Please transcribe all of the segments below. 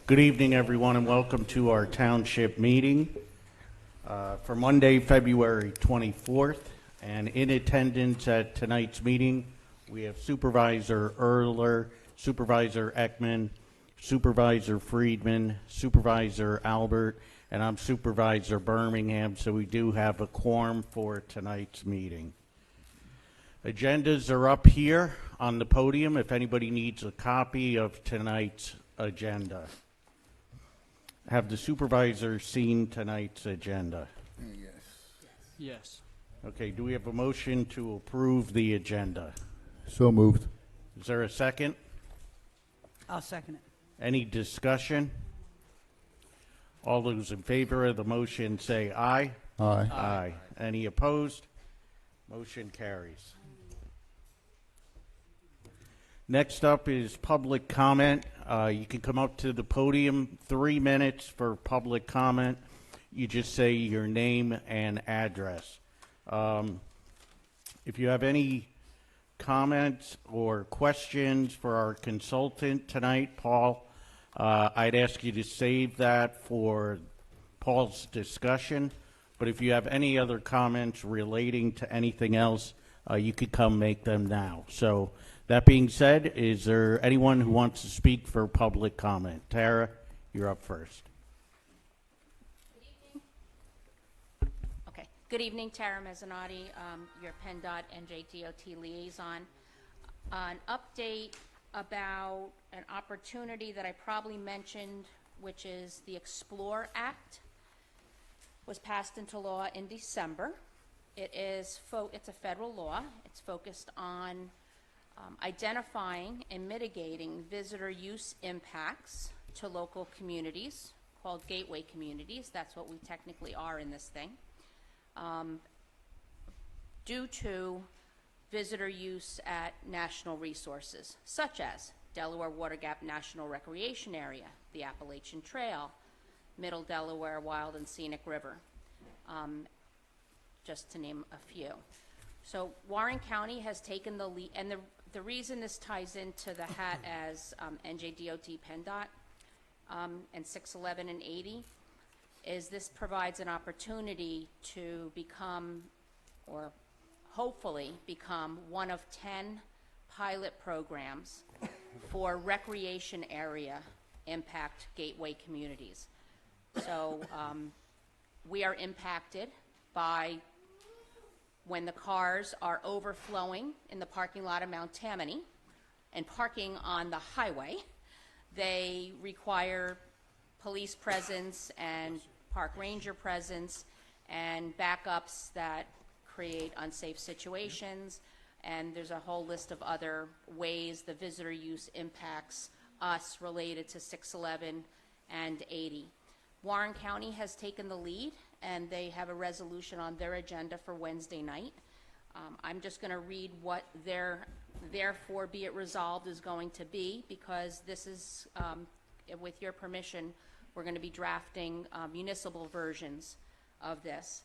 Good evening, everyone, and welcome to our township meeting for Monday, February 24th. And in attendance at tonight's meeting, we have Supervisor Erler, Supervisor Ekman, Supervisor Friedman, Supervisor Albert, and I'm Supervisor Birmingham, so we do have a quorum for tonight's meeting. Agendas are up here on the podium if anybody needs a copy of tonight's agenda. Have the supervisor seen tonight's agenda? Yes. Okay, do we have a motion to approve the agenda? So moved. Is there a second? I'll second it. Any discussion? All those in favor of the motion say aye. Aye. Aye. Any opposed? Motion carries. Next up is public comment. You can come up to the podium, 3 minutes for public comment. You just say your name and address. If you have any comments or questions for our consultant tonight, Paul, I'd ask you to save that for Paul's discussion. But if you have any other comments relating to anything else, you could come make them now. So that being said, is there anyone who wants to speak for public comment? Tara, you're up first. Good evening. Okay. Good evening, Tara Mezzanotte, your PennDOT NJDOT liaison. An update about an opportunity that I probably mentioned, which is the Explore Act, was passed into law in December. It's a federal law. It's focused on identifying and mitigating visitor use impacts to local communities, called gateway communities. That's what we technically are in this thing. Due to visitor use at national resources, such as Delaware Water Gap National Recreation Area, the Appalachian Trail, Middle Delaware Wild and Scenic River, just to name a few. So Warren County has taken the lead, and the reason this ties into the hat as NJDOT PennDOT and 611 and 80 is this provides an opportunity to become, or hopefully become, one of 10 pilot programs for recreation area impact gateway communities. So we are impacted by when the cars are overflowing in the parking lot of Mount Tammany and parking on the highway. They require police presence and park ranger presence and backups that create unsafe situations. And there's a whole list of other ways the visitor use impacts us related to 611 and 80. Warren County has taken the lead, and they have a resolution on their agenda for Wednesday night. I'm just going to read what their therefore be it resolved is going to be, because this is, with your permission, we're going to be drafting municipal versions of this.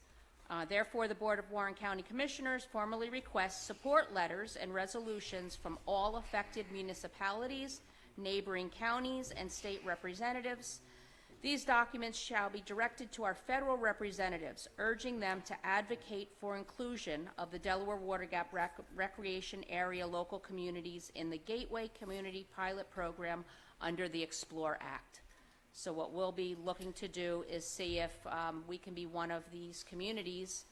Therefore, the Board of Warren County Commissioners formally requests support letters and resolutions from all affected municipalities, neighboring counties, and state representatives. These documents shall be directed to our federal representatives, urging them to advocate for inclusion of the Delaware Water Gap Recreation Area local communities in the Gateway Community Pilot Program under the Explore Act. So what we'll be looking to do is see if we can be one of these communities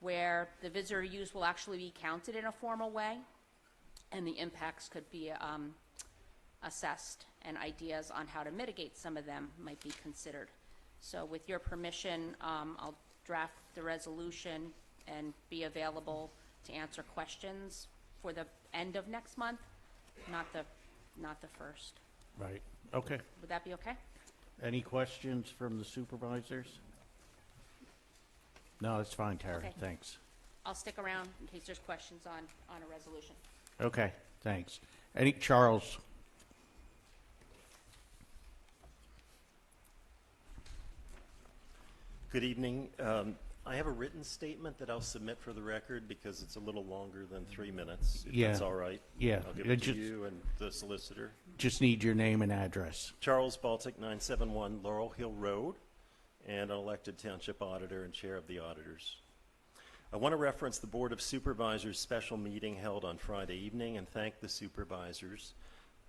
where the visitor use will actually be counted in a formal way, and the impacts could be assessed, and ideas on how to mitigate some of them might be considered. So with your permission, I'll draft the resolution and be available to answer questions for the end of next month, not the first. Right. Okay. Would that be okay? Any questions from the supervisors? No, that's fine, Tara. Okay. Thanks. I'll stick around in case there's questions on a resolution. Okay, thanks. Charles? Good evening. I have a written statement that I'll submit for the record because it's a little longer than 3 minutes, if Yeah. that's all right. Yeah. I'll give It it to just- you and the solicitor. Just need your name and address. Charles Baltic, 971 Laurel Hill Road, and an elected township auditor and chair of the auditors. I want to reference the Board of Supervisors special meeting held on Friday evening and thank the supervisors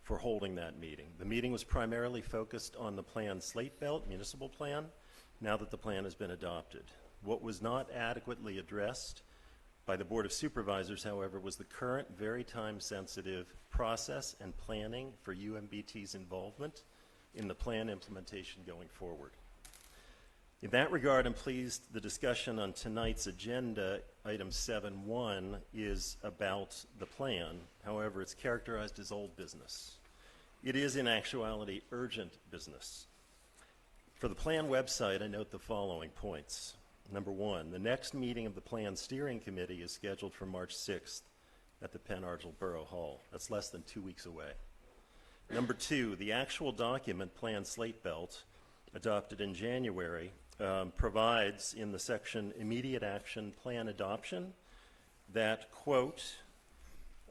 for holding that meeting. The meeting was primarily focused on the planned Slate Belt municipal plan now that the plan has been adopted. What was not adequately addressed by the Board of Supervisors, however, was the current very time-sensitive process and planning for UMBT's involvement in the plan implementation going forward. In that regard, I'm pleased the discussion on tonight's agenda, item 7.1, is about the plan. However, it's characterized as old business. It is, in actuality, urgent business. For the plan website, I note the following points. Number 1, the next meeting of the Plan Steering Committee is scheduled for March 6th at the Penn Argyll Borough Hall. That's less than 2 weeks away. Number 2, the actual document, Plan Slate Belt, adopted in January, provides in the section Immediate Action Plan Adoption that, quote,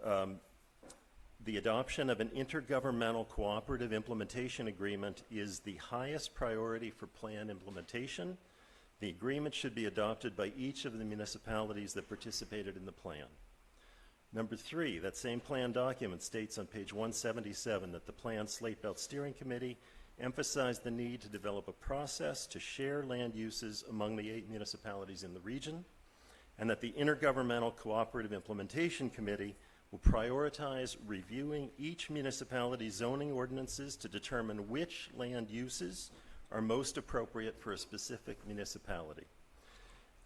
the adoption of an intergovernmental cooperative implementation agreement is the highest priority for plan implementation. The agreement should be adopted by each of the municipalities that participated in the plan. Number 3, that same plan document states on page 177 that the Plan Slate Belt Steering Committee emphasized the need to develop a process to share land uses among the 8 municipalities in the region, and that the Intergovernmental Cooperative Implementation Committee will prioritize reviewing each municipality's zoning ordinances to determine which land uses are most appropriate for a specific municipality.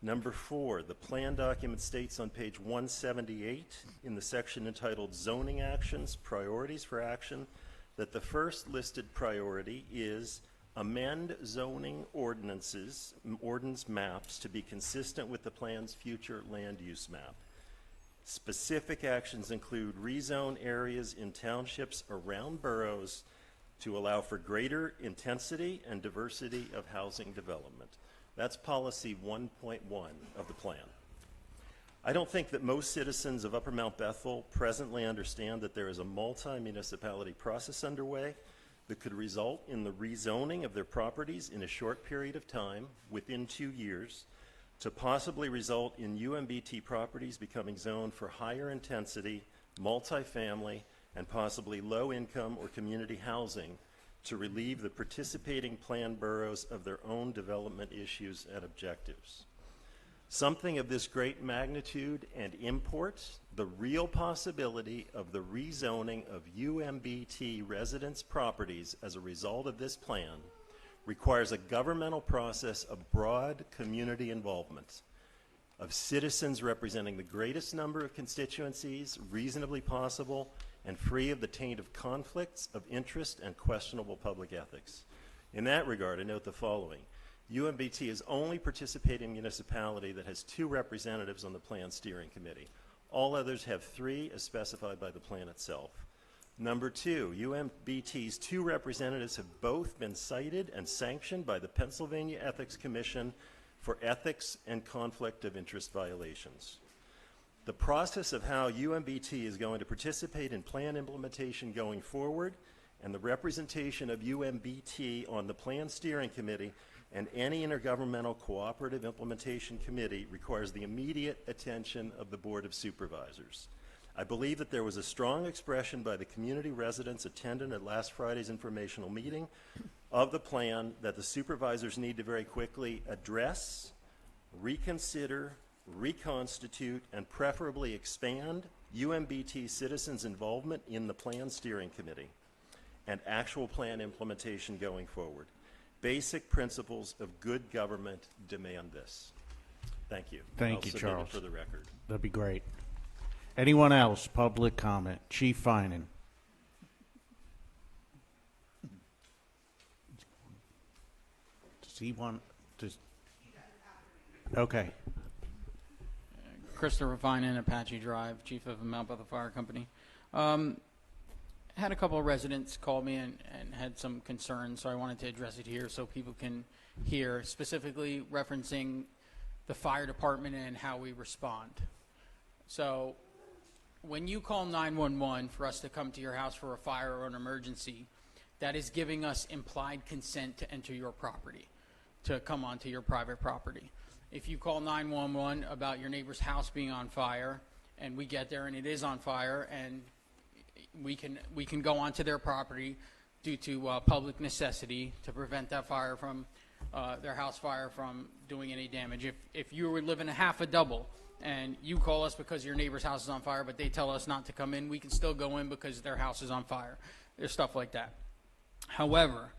Number 4, the plan document states on page 178 in the section entitled Zoning Actions, Priorities for Action, that the first listed priority is amend zoning ordinance maps to be consistent with the plan's future land use map. Specific actions include rezone areas in townships around boroughs to allow for greater intensity and diversity of housing development. That's policy 1.1 of the plan. I don't think that most citizens of Upper Mount Bethel presently understand that there is a multi-municipality process underway that could result in the rezoning of their properties in a short period of time, within 2 years, to possibly result in UMBT properties becoming zoned for higher intensity, multifamily, and possibly low-income or community housing to relieve the participating planned boroughs of their own development issues and objectives. Something of this great magnitude and import, the real possibility of the rezoning of UMBT residents' properties as a result of this plan, requires a governmental process of broad community involvement, of citizens representing the greatest number of constituencies reasonably possible and free of the taint of conflicts of interest and questionable public ethics. In that regard, I note the following. UMBT is only participating municipality that has 2 representatives on the Plan Steering Committee. All others have 3 as specified by the plan itself. Number 2, UMBT's 2 representatives have both been cited and sanctioned by the Pennsylvania Ethics Commission for ethics and conflict of interest violations. The process of how UMBT is going to participate in plan implementation going forward and the representation of UMBT on the Plan Steering Committee and any intergovernmental cooperative implementation committee requires the immediate attention of the Board of Supervisors. I believe that there was a strong expression by the community residents attendant at last Friday's informational meeting of the plan that the supervisors need to very quickly address, reconsider, reconstitute, and preferably expand UMBT citizens' involvement in the Plan Steering Committee and actual plan implementation going forward. Basic principles of good government demand this. Thank you. Thank you, I'll submit Charles. it for the record. That'd be great. Anyone else? Public comment. Chief Finan. Does he want to? Okay. Christopher Finan, Apache Drive, Chief of Mount Bethel Fire Company. Had a couple of residents call me and had some concerns, so I wanted to address it here so people can hear, specifically referencing the fire department and how we respond. So when you call 911 for us to come to your house for a fire or an emergency, that is giving us implied consent to enter your property, to come onto your private property. If you call 911 about your neighbor's house being on fire, and we get there and it is on fire, and we can go onto their property due to public necessity to prevent that fire from their house fire from doing any damage. If you were living a half a double and you call us because your neighbor's house is on fire, but they tell us not to come in, we can still go in because their house is on fire. There's stuff like that. However,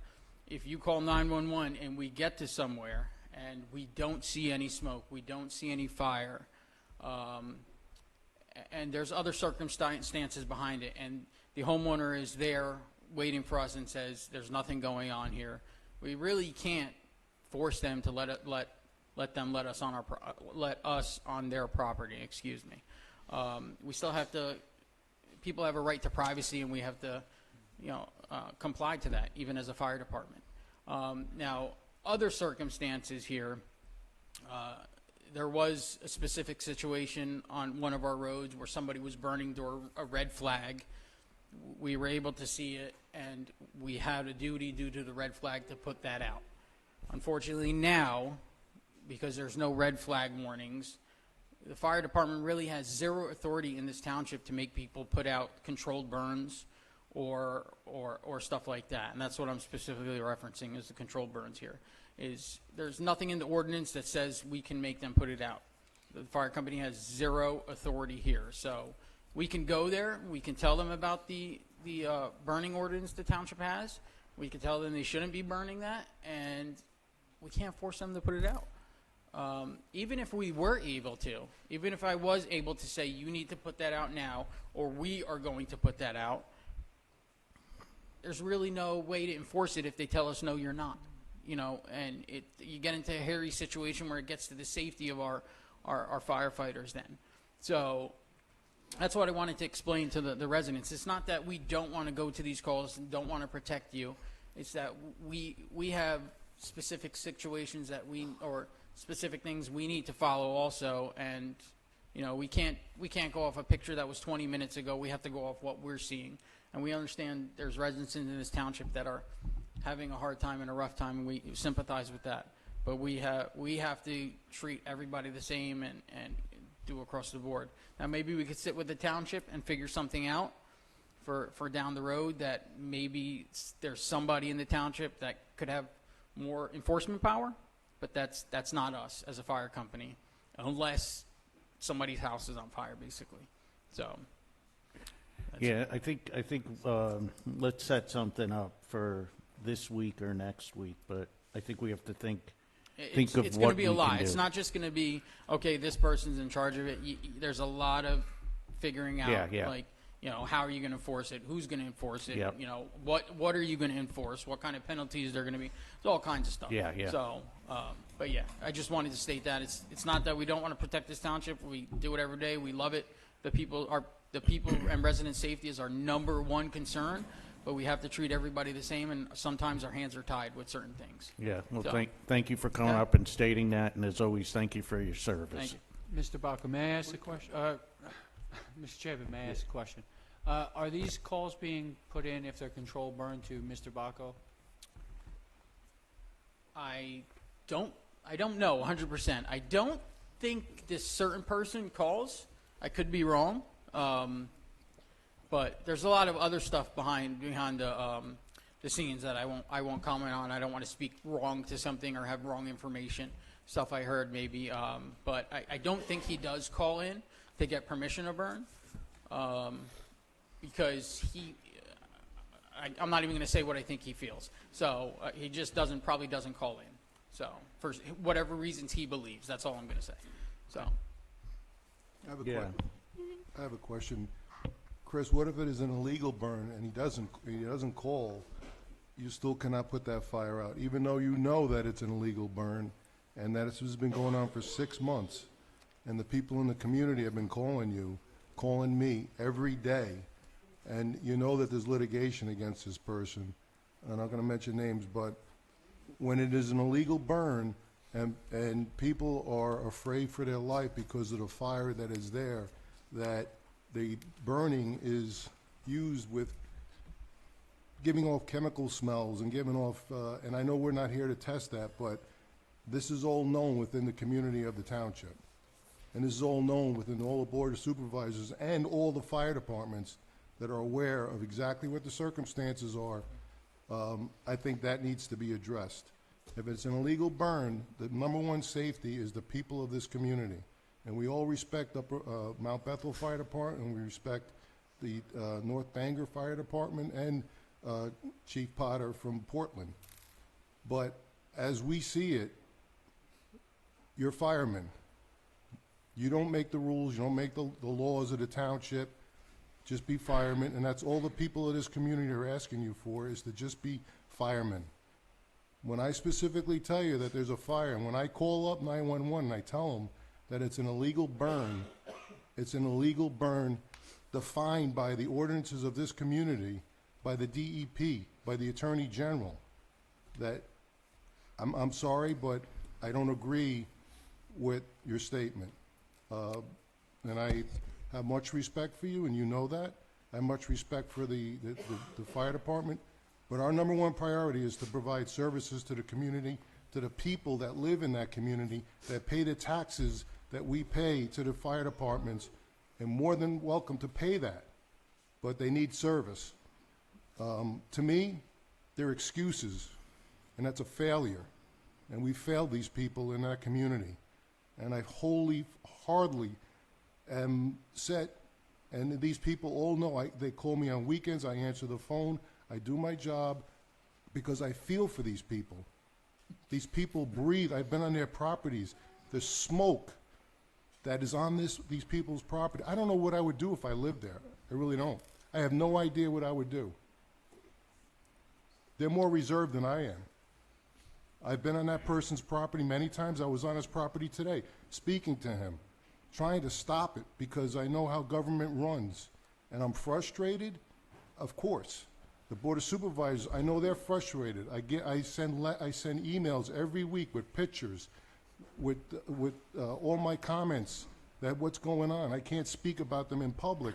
if you call 911 and we get to somewhere and we don't see any smoke, we don't see any fire, and there's other circumstances behind it, and the homeowner is there waiting for us and says there's nothing going on here, we really can't force them to let us on their property. Excuse me. We still have to. People have a right to privacy, and we have to, comply to that, even as a fire department. Now, other circumstances here. There was a specific situation on one of our roads where somebody was burning through a red flag. We were able to see it, and we had a duty due to the red flag to put that out. Unfortunately now, because there's no red flag warnings, the fire department really has zero authority in this township to make people put out controlled burns or stuff like that. And that's what I'm specifically referencing is the controlled burns here. There's nothing in the ordinance that says we can make them put it out. The fire company has zero authority here. So we can go there. We can tell them about the burning ordinance the township has. We can tell them they shouldn't be burning that, and we can't force them to put it out. Even if we were able to, even if I was able to say you need to put that out now, or we are going to put that out, there's really no way to enforce it if they tell us no, you're not. And you get into a hairy situation where it gets to the safety of our firefighters then. So that's what I wanted to explain to the residents. It's not that we don't want to go to these calls and don't want to protect you. It's that we have specific situations or specific things we need to follow also. And, we can't go off a picture that was 20 minutes ago. We have to go off what we're seeing. And we understand there's residents in this township that are having a hard time and a rough time, and we sympathize with that. But we have to treat everybody the same and do across the board. Now, maybe we could sit with the township and figure something out for down the road, that maybe there's somebody in the township that could have more enforcement power, but that's not us as a fire company, unless somebody's house is on fire, basically. So. Yeah, I think let's set something up for this week or next week, but I think we have to think It's of going what to be we a lot. can do. It's not just going to be, okay, this person's in charge of it. There's a lot of figuring out, Yeah. like, how are you going to enforce it? Who's going to enforce it? Yep. What are you going to enforce? What kind of penalties are going to be? It's all kinds of stuff. Yeah. So, but yeah, I just wanted to state that it's not that we don't want to protect this township. We do it every day. We love it. The people and resident safety is our number one concern, but we have to treat everybody the same, and sometimes our hands are tied with certain things. Yeah, well, So- thank you for coming Yeah. up and stating that, and as always, thank you for your service. Thank you. Mr. Baca, may I ask a question? Mr. Chairman, may I ask a question? Are these calls being put in if they're controlled burn to Mr. Baco? I don't know 100%. I don't think this certain person calls. I could be wrong. But there's a lot of other stuff behind the scenes that I won't comment on. I don't want to speak wrong to something or have wrong information. Stuff I heard maybe. But I don't think he does call in to get permission to burn. Because I'm not even going to say what I think he feels. So he just probably doesn't call in. So for whatever reasons he believes, that's all I'm going to say. So. I have a Yeah. I have a question. Chris, what if it is an illegal burn and he doesn't call? You still cannot put that fire out, even though you know that it's an illegal burn and that this has been going on for 6 months. And the people in the community have been calling me every day. And you know that there's litigation against this person. I'm not going to mention names, but when it is an illegal burn And people are afraid for their life because of the fire that is there, that the burning is used with giving off chemical smells and giving off, and I know we're not here to test that, but this is all known within the community of the township. And this is all known within all the board of supervisors and all the fire departments that are aware of exactly what the circumstances are. I think that needs to be addressed. If it's an illegal burn, the number one safety is the people of this community. And we all respect Mount Bethel Fire Department, and we respect the North Bangor Fire Department and Chief Potter from Portland. But as we see it, you're firemen. You don't make the rules, you don't make the laws of the township. Just be firemen, and that's all the people of this community are asking you for, is to just be firemen. When I specifically tell you that there's a fire, and when I call up 911 and I tell them that it's an illegal burn, it's an illegal burn defined by the ordinances of this community, by the DEP, by the Attorney General, that I'm sorry, but I don't agree with your statement. And I have much respect for you, and you know that. I have much respect for the fire department. But our number one priority is to provide services to the community, to the people that live in that community, that pay the taxes that we pay to the fire departments, and more than welcome to pay that. But they need service. To me, they're excuses, and that's a failure. And we failed these people in that community. And I hardly am set, and these people all know, they call me on weekends, I answer the phone, I do my job because I feel for these people. These people breathe. I've been on their properties. The smoke that is on these people's property. I don't know what I would do if I lived there. I really don't. I have no idea what I would do. They're more reserved than I am. I've been on that person's property many times. I was on his property today, speaking to him, trying to stop it because I know how government runs. And I'm frustrated, of course. The Board of Supervisors, I know they're frustrated. I send emails every week with pictures, with all my comments that what's going on. I can't speak about them in public,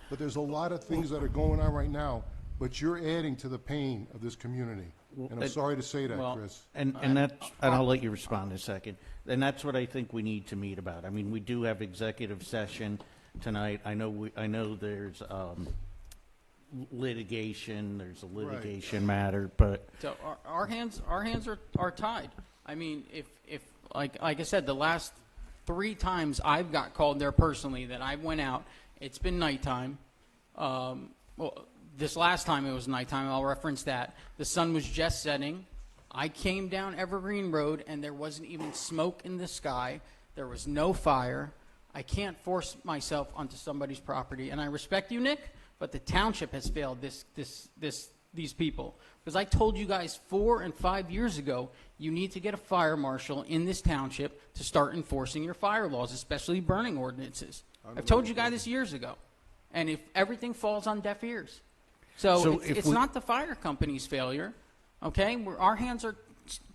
but there's a lot of things that are going on right now, but you're adding to the pain of this community. And I'm sorry to say that, Chris. And I'll let you respond in a second. And that's what I think we need to meet about. I mean, we do have executive session tonight. I know there's litigation. There's a litigation matter, but So our hands are tied. I mean, if like I said, the last 3 times I've got called there personally that I went out, it's been nighttime. Well, this last time it was nighttime. I'll reference that. The sun was just setting. I came down Evergreen Road, and there wasn't even smoke in the sky. There was no fire. I can't force myself onto somebody's property, and I respect you, Nick, but the township has failed these people. Because I told you guys 4 and 5 years ago, you need to get a fire marshal in this township to start enforcing your fire laws, especially burning ordinances. I've told you guys this years ago. And if everything falls on deaf ears. So it's not the fire company's failure, okay? Our hands are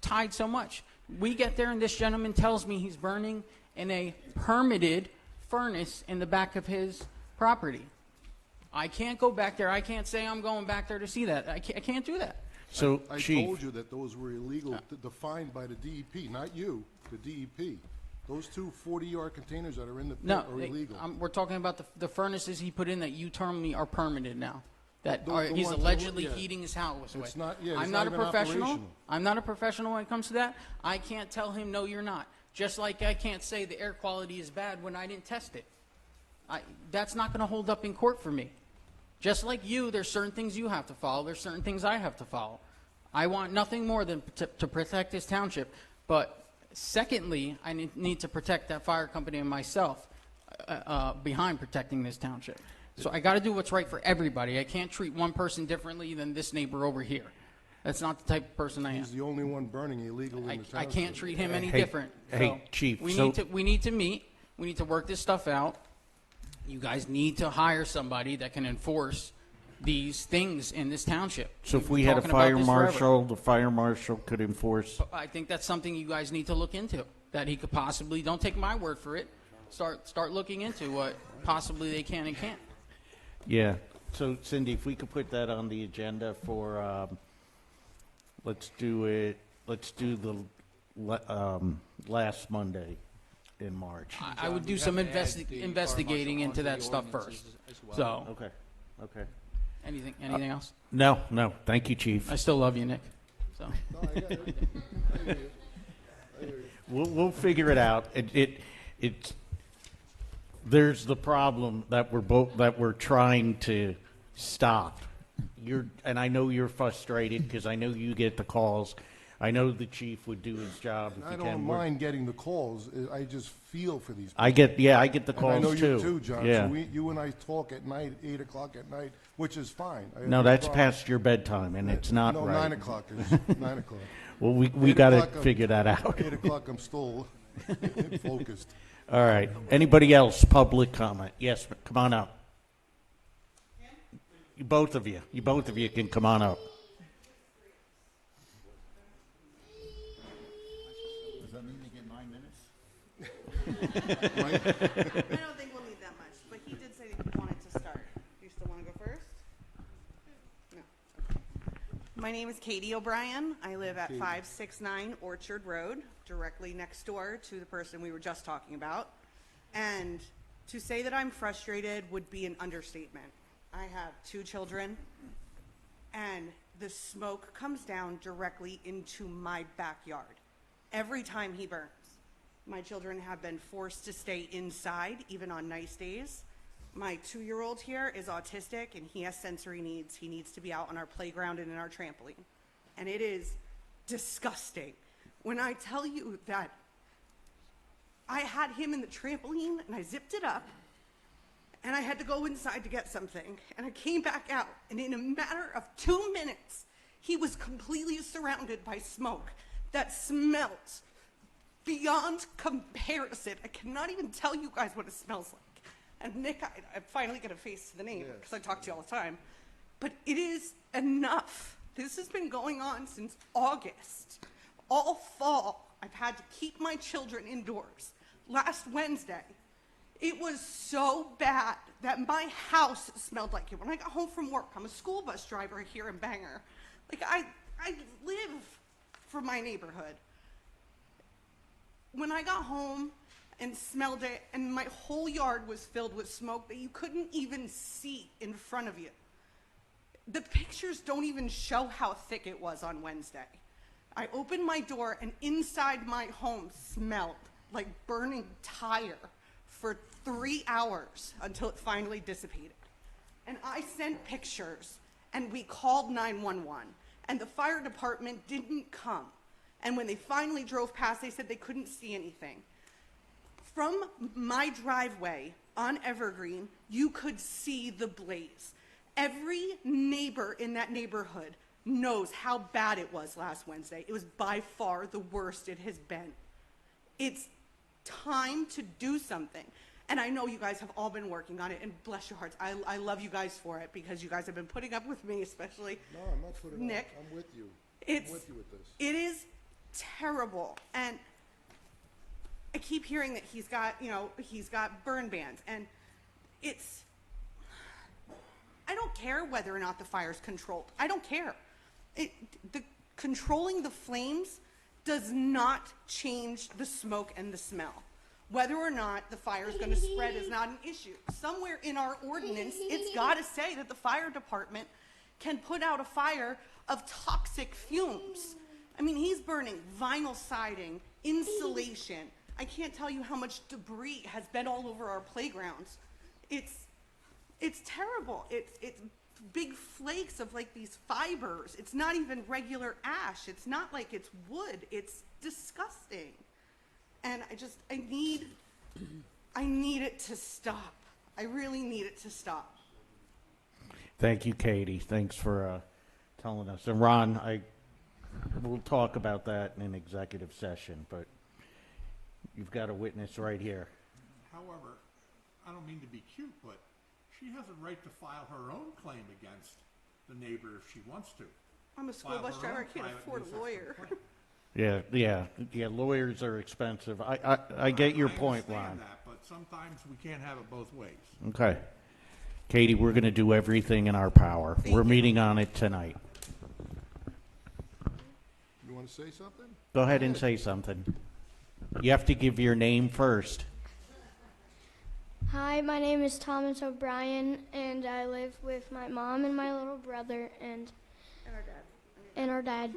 tied so much. We get there and this gentleman tells me he's burning in a permitted furnace in the back of his property. I can't go back there. I can't say I'm going back there to see that. I can't do that. so I Chief, told you that those were illegal, defined by the DEP, not you, the DEP. Those 2 40-yard containers that are in the pit are illegal. We're talking about the furnaces he put in that you told me are permitted now. That The he's ones allegedly that- yeah. heating his house with. It's not- yeah, it's I'm not not a even professional. operational. I'm not a professional when it comes to that. I can't tell him, no, you're not. Just like I can't say the air quality is bad when I didn't test it. That's not going to hold up in court for me. Just like you, there's certain things you have to follow. There's certain things I have to follow. I want nothing more than to protect this township. But secondly, I need to protect that fire company and myself behind protecting this township. So I got to do what's right for everybody. I can't treat one person differently than this neighbor over here. That's not the type of person I am. He's the only one burning illegal in the township. I can't treat him any Hey, different. hey, So Chief, we so- need to meet. We need to work this stuff out. You guys need to hire somebody that can enforce these things in this township. So if We've we been had a talking about fire this forever. marshal, the fire marshal could enforce. I think that's something you guys need to look into, that he could possibly, don't take my word for it, start looking into what possibly they can and can't. Yeah. So Cindy, if we could put that on the agenda for, let's do the last Monday in March. I would John, do we some have to add the fire investigating marshal into onto that the stuff ordinances first. as well. So, Okay. anything else? No. Thank you, Chief. I still love you, Nick. So, No, I got it. I hear you. I hear you. We'll figure it out. It's there's the problem that we're trying to stop. And I know you're frustrated because I know you get the calls. I know the chief would do his job if I he don't can. mind getting the calls. I just feel for these people. I get the And calls I know too. you too, John. Yeah. So you and I talk at night, 8 o'clock at night, which is fine. I have No, no that's problem. past your bedtime, and it's not No, right. 9 o'clock is 9 o'clock. Well, we 8 got to o'clock, figure that out. 8 o'clock, I'm still focused. All right. Anybody else? Public comment? Yes. Come on up. You both of you can come on up. Does that mean you get 9 minutes? I don't think we'll need that much, but he did say that he wanted to start. Do you still want to go first? No. Okay. My name is Katie O'Brien. I live at 569 Orchard Road, directly next door to the person we were just talking about. And to say that I'm frustrated would be an understatement. I have 2 children, and the smoke comes down directly into my backyard every time he burns. My children have been forced to stay inside, even on nice days. My 2-year-old here is autistic, and he has sensory needs. He needs to be out on our playground and in our trampoline. And it is disgusting. When I tell you that I had him in the trampoline, and I zipped it up, and I had to go inside to get something, and I came back out, and in a matter of 2 minutes, he was completely surrounded by smoke that smells beyond comparison. I cannot even tell you guys what it smells like. And Nick, I'm finally going to face the name because I talk to you all the time. But it is enough. This has been going on since August. All fall, I've had to keep my children indoors. Last Wednesday, it was so bad that my house smelled like it. When I got home from work, I'm a school bus driver here in Bangor. Like, I live for my neighborhood. When I got home and smelled it, and my whole yard was filled with smoke that you couldn't even see in front of you. The pictures don't even show how thick it was on Wednesday. I opened my door, and inside my home smelled like burning tire for 3 hours until it finally dissipated. And I sent pictures, and we called 911, and the fire department didn't come. And when they finally drove past, they said they couldn't see anything. From my driveway on Evergreen, you could see the blaze. Every neighbor in that neighborhood knows how bad it was last Wednesday. It was by far the worst it has been. It's time to do something. And I know you guys have all been working on it, and bless your hearts. I love you guys for it because you guys have been putting up with me, especially No, I'm not putting it Nick. I'm with you. It's, I'm with you with this. It is terrible. And I keep hearing that he's got burn bans, and it's, I don't care whether or not the fire's controlled. I don't care. Controlling the flames does not change the smoke and the smell. Whether or not the fire is going to spread is not an issue. Somewhere in our ordinance, it's got to say that the fire department can put out a fire of toxic fumes. I mean, he's burning vinyl siding, insulation. I can't tell you how much debris has been all over our playgrounds. It's terrible. It's big flakes of like these fibers. It's not even regular ash. It's not like it's wood. It's disgusting. And I need it to stop. I really need it to stop. Thank you, Katie. Thanks for telling us. And Ron, we'll talk about that in an executive session, but you've got a witness right here. However, I don't mean to be cute, but she has a right to file her own claim against the neighbor if she wants to. I'm a school File bus her driver. own I can't private afford a nuisance lawyer. complaint. Yeah, lawyers are expensive. I get your point, I Ron. understand that, but sometimes we can't have it both ways. Okay. Katie, we're going to do everything in our power. We're meeting on it tonight. You want to say something? Go ahead and say something. You have to give your name first. Hi, my name is Thomas O'Brien, and I live with my mom and my little brother and our dad.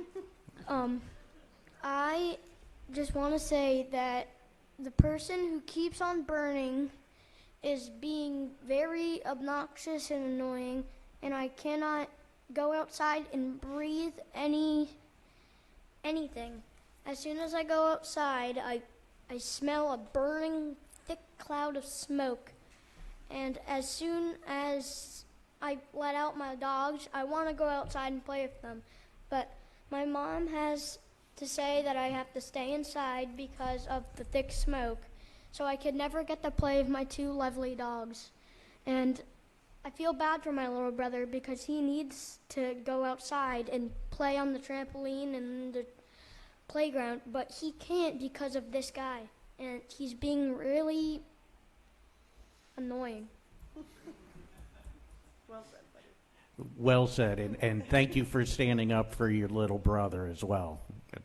I just want to say that the person who keeps on burning is being very obnoxious and annoying, and I cannot go outside and breathe anything. As soon as I go outside, I smell a burning thick cloud of smoke. And as soon as I let out my dogs, I want to go outside and play with them. But my mom has to say that I have to stay inside because of the thick smoke. So I could never get to play with my two lovely dogs. And I feel bad for my little brother because he needs to go outside and play on the trampoline and the playground, but he can't because of this guy. And he's being really annoying. Well said, buddy. Well said, and thank you for standing up for your little brother as well.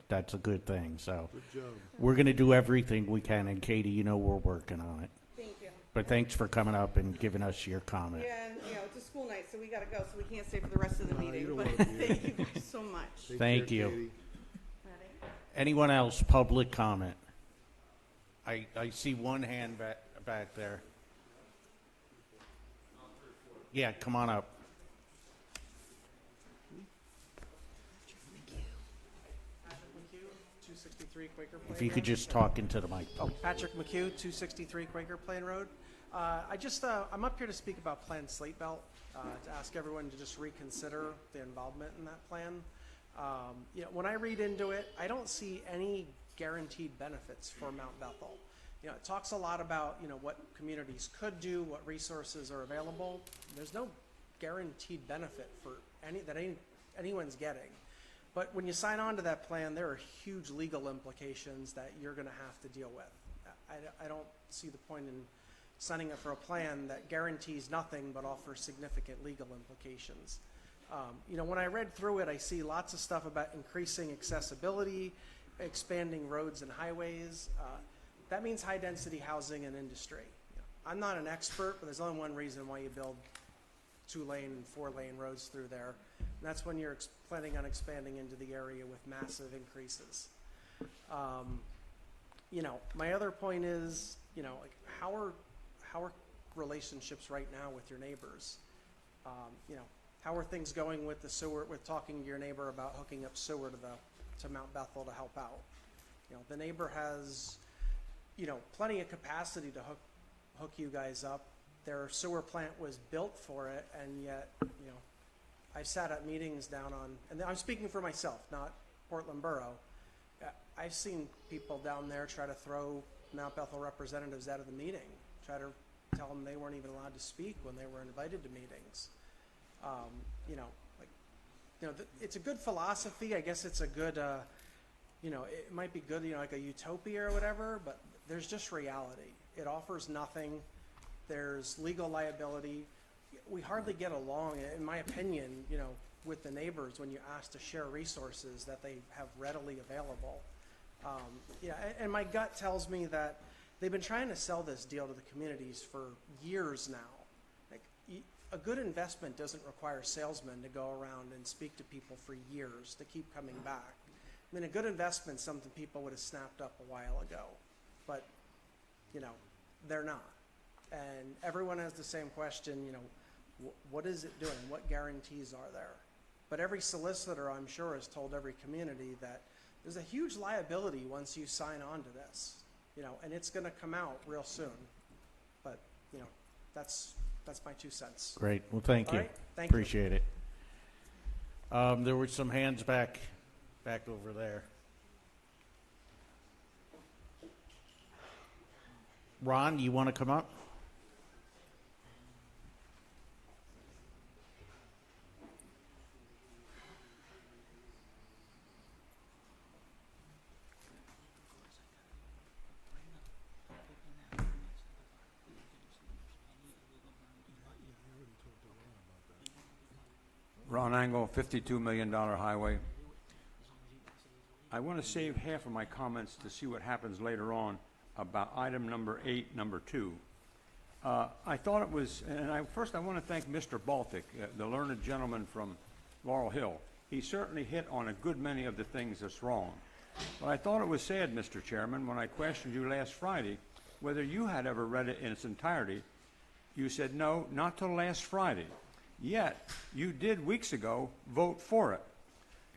That's a good thing. So Good job. we're going to do everything we can, and Katie, you know we're working on it. Thank you. But thanks for coming up and giving us your comment. Yeah, and it's a school night, so we gotta go, so we can't stay for the rest of the No, you meeting. don't But wanna be here. thank you guys so much. Take Thank care, you. Katie. Anyone else, public comment? I see one hand back there. Yeah, come on up. Patrick McHugh, 263 Quaker Plain If you could Road. just talk into the mic, Oh, please. Patrick McHugh, 263 Quaker Plain Road. I'm up here to speak about Plan Slate Belt, to ask everyone to just reconsider the involvement in that plan. When I read into it, I don't see any guaranteed benefits for Mount Bethel. It talks a lot about, what communities could do, what resources are available. There's no guaranteed benefit for anyone's getting. But when you sign on to that plan, there are huge legal implications that you're going to have to deal with. I don't see the point in signing up for a plan that guarantees nothing but offers significant legal implications. When I read through it, I see lots of stuff about increasing accessibility, expanding roads and highways. That means high-density housing and industry. I'm not an expert, but there's only one reason why you build 2-lane and 4-lane roads through there, and that's when you're planning on expanding into the area with massive increases. My other point is, how are relationships right now with your neighbors? How are things going with the sewer, with talking to your neighbor about hooking up sewer to Mount Bethel to help out? The neighbor has, plenty of capacity to hook you guys up. Their sewer plant was built for it, and yet, I've sat at meetings down on, and I'm speaking for myself, not Portland Borough. I've seen people down there try to throw Mount Bethel representatives out of the meeting, try to tell them they weren't even allowed to speak when they were invited to meetings. It's a good philosophy. I guess it's a good, it might be good, like a utopia or whatever, but there's just reality. It offers nothing. There's legal liability. We hardly get along, in my opinion, with the neighbors when you ask to share resources that they have readily available. And my gut tells me that they've been trying to sell this deal to the communities for years now. A good investment doesn't require salesmen to go around and speak to people for years to keep coming back. I mean, a good investment is something people would have snapped up a while ago, but, they're not. And everyone has the same question, what is it doing? What guarantees are there? But every solicitor, I'm sure, has told every community that there's a huge liability once you sign on to this, and it's going to come out real soon. But, that's my 2 cents. Great. Well, thank All you. right. Thank you. Appreciate it. There were some hands back over there. Ron, you want to come up? Triangle, $52 million highway. I want to save half of my comments to see what happens later on about item number 8, number 2. I thought it was, and first I want to thank Mr. Baltic, the learned gentleman from Laurel Hill. He certainly hit on a good many of the things that's wrong. But I thought it was sad, Mr. Chairman, when I questioned you last Friday whether you had ever read it in its entirety. You said no, not till last Friday. Yet, you did weeks ago vote for it.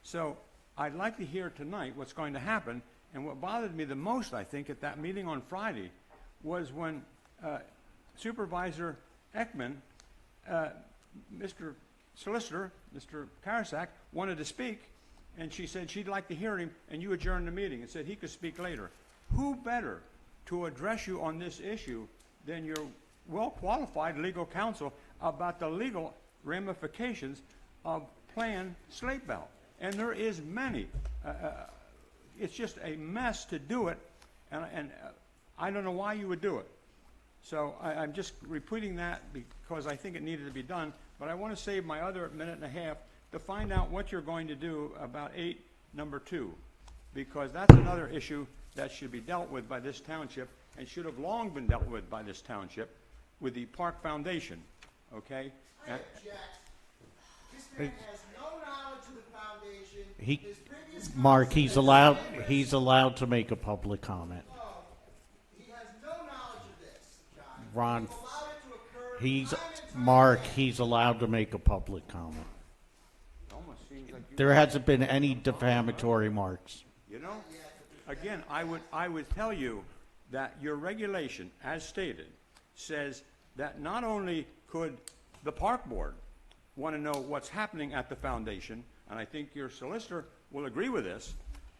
So I'd like to hear tonight what's going to happen. And what bothered me the most, I think, at that meeting on Friday was when Supervisor Ekman, Mr. Solicitor, Mr. Karasak, wanted to speak, and she said she'd like to hear him, and you adjourned the meeting and said he could speak later. Who better to address you on this issue than your well-qualified legal counsel about the legal ramifications of Plan Slate Belt? And there is many. It's just a mess to do it, and I don't know why you would do it. So I'm just repeating that because I think it needed to be done, but I want to save my other minute and a half to find out what you're going to do about 8, number 2, because that's another issue that should be dealt with by this township and should have long been dealt with by this township with the Park Foundation, okay? I object. This man has no knowledge of the foundation. His previous Mark, he's allowed to make a public comment. No, he has no knowledge of this, John. Ron, He allowed it to occur Mark, he's allowed to make a public comment. Almost seems like you There hasn't been any defamatory marks. You know, again, I would tell you that your regulation, as stated, says that not only could the park board want to know what's happening at the foundation, and I think your solicitor will agree with this,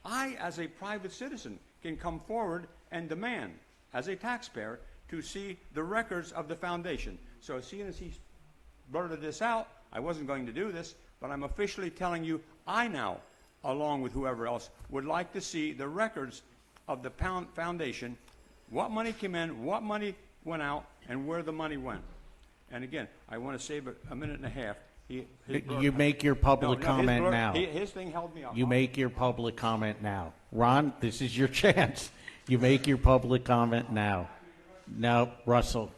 I, as a private citizen, can come forward and demand, as a taxpayer, to see the records of the foundation. So seeing as he blurted this out, I wasn't going to do this, but I'm officially telling you, I now, along with whoever else, would like to see the records of the foundation, what money came in, what money went out, and where the money went. And again, I want to save a minute and a half. You make your public comment now. His thing held me up. You make your public comment now. Ron, this is your chance. You make your public comment now. Now, Russell.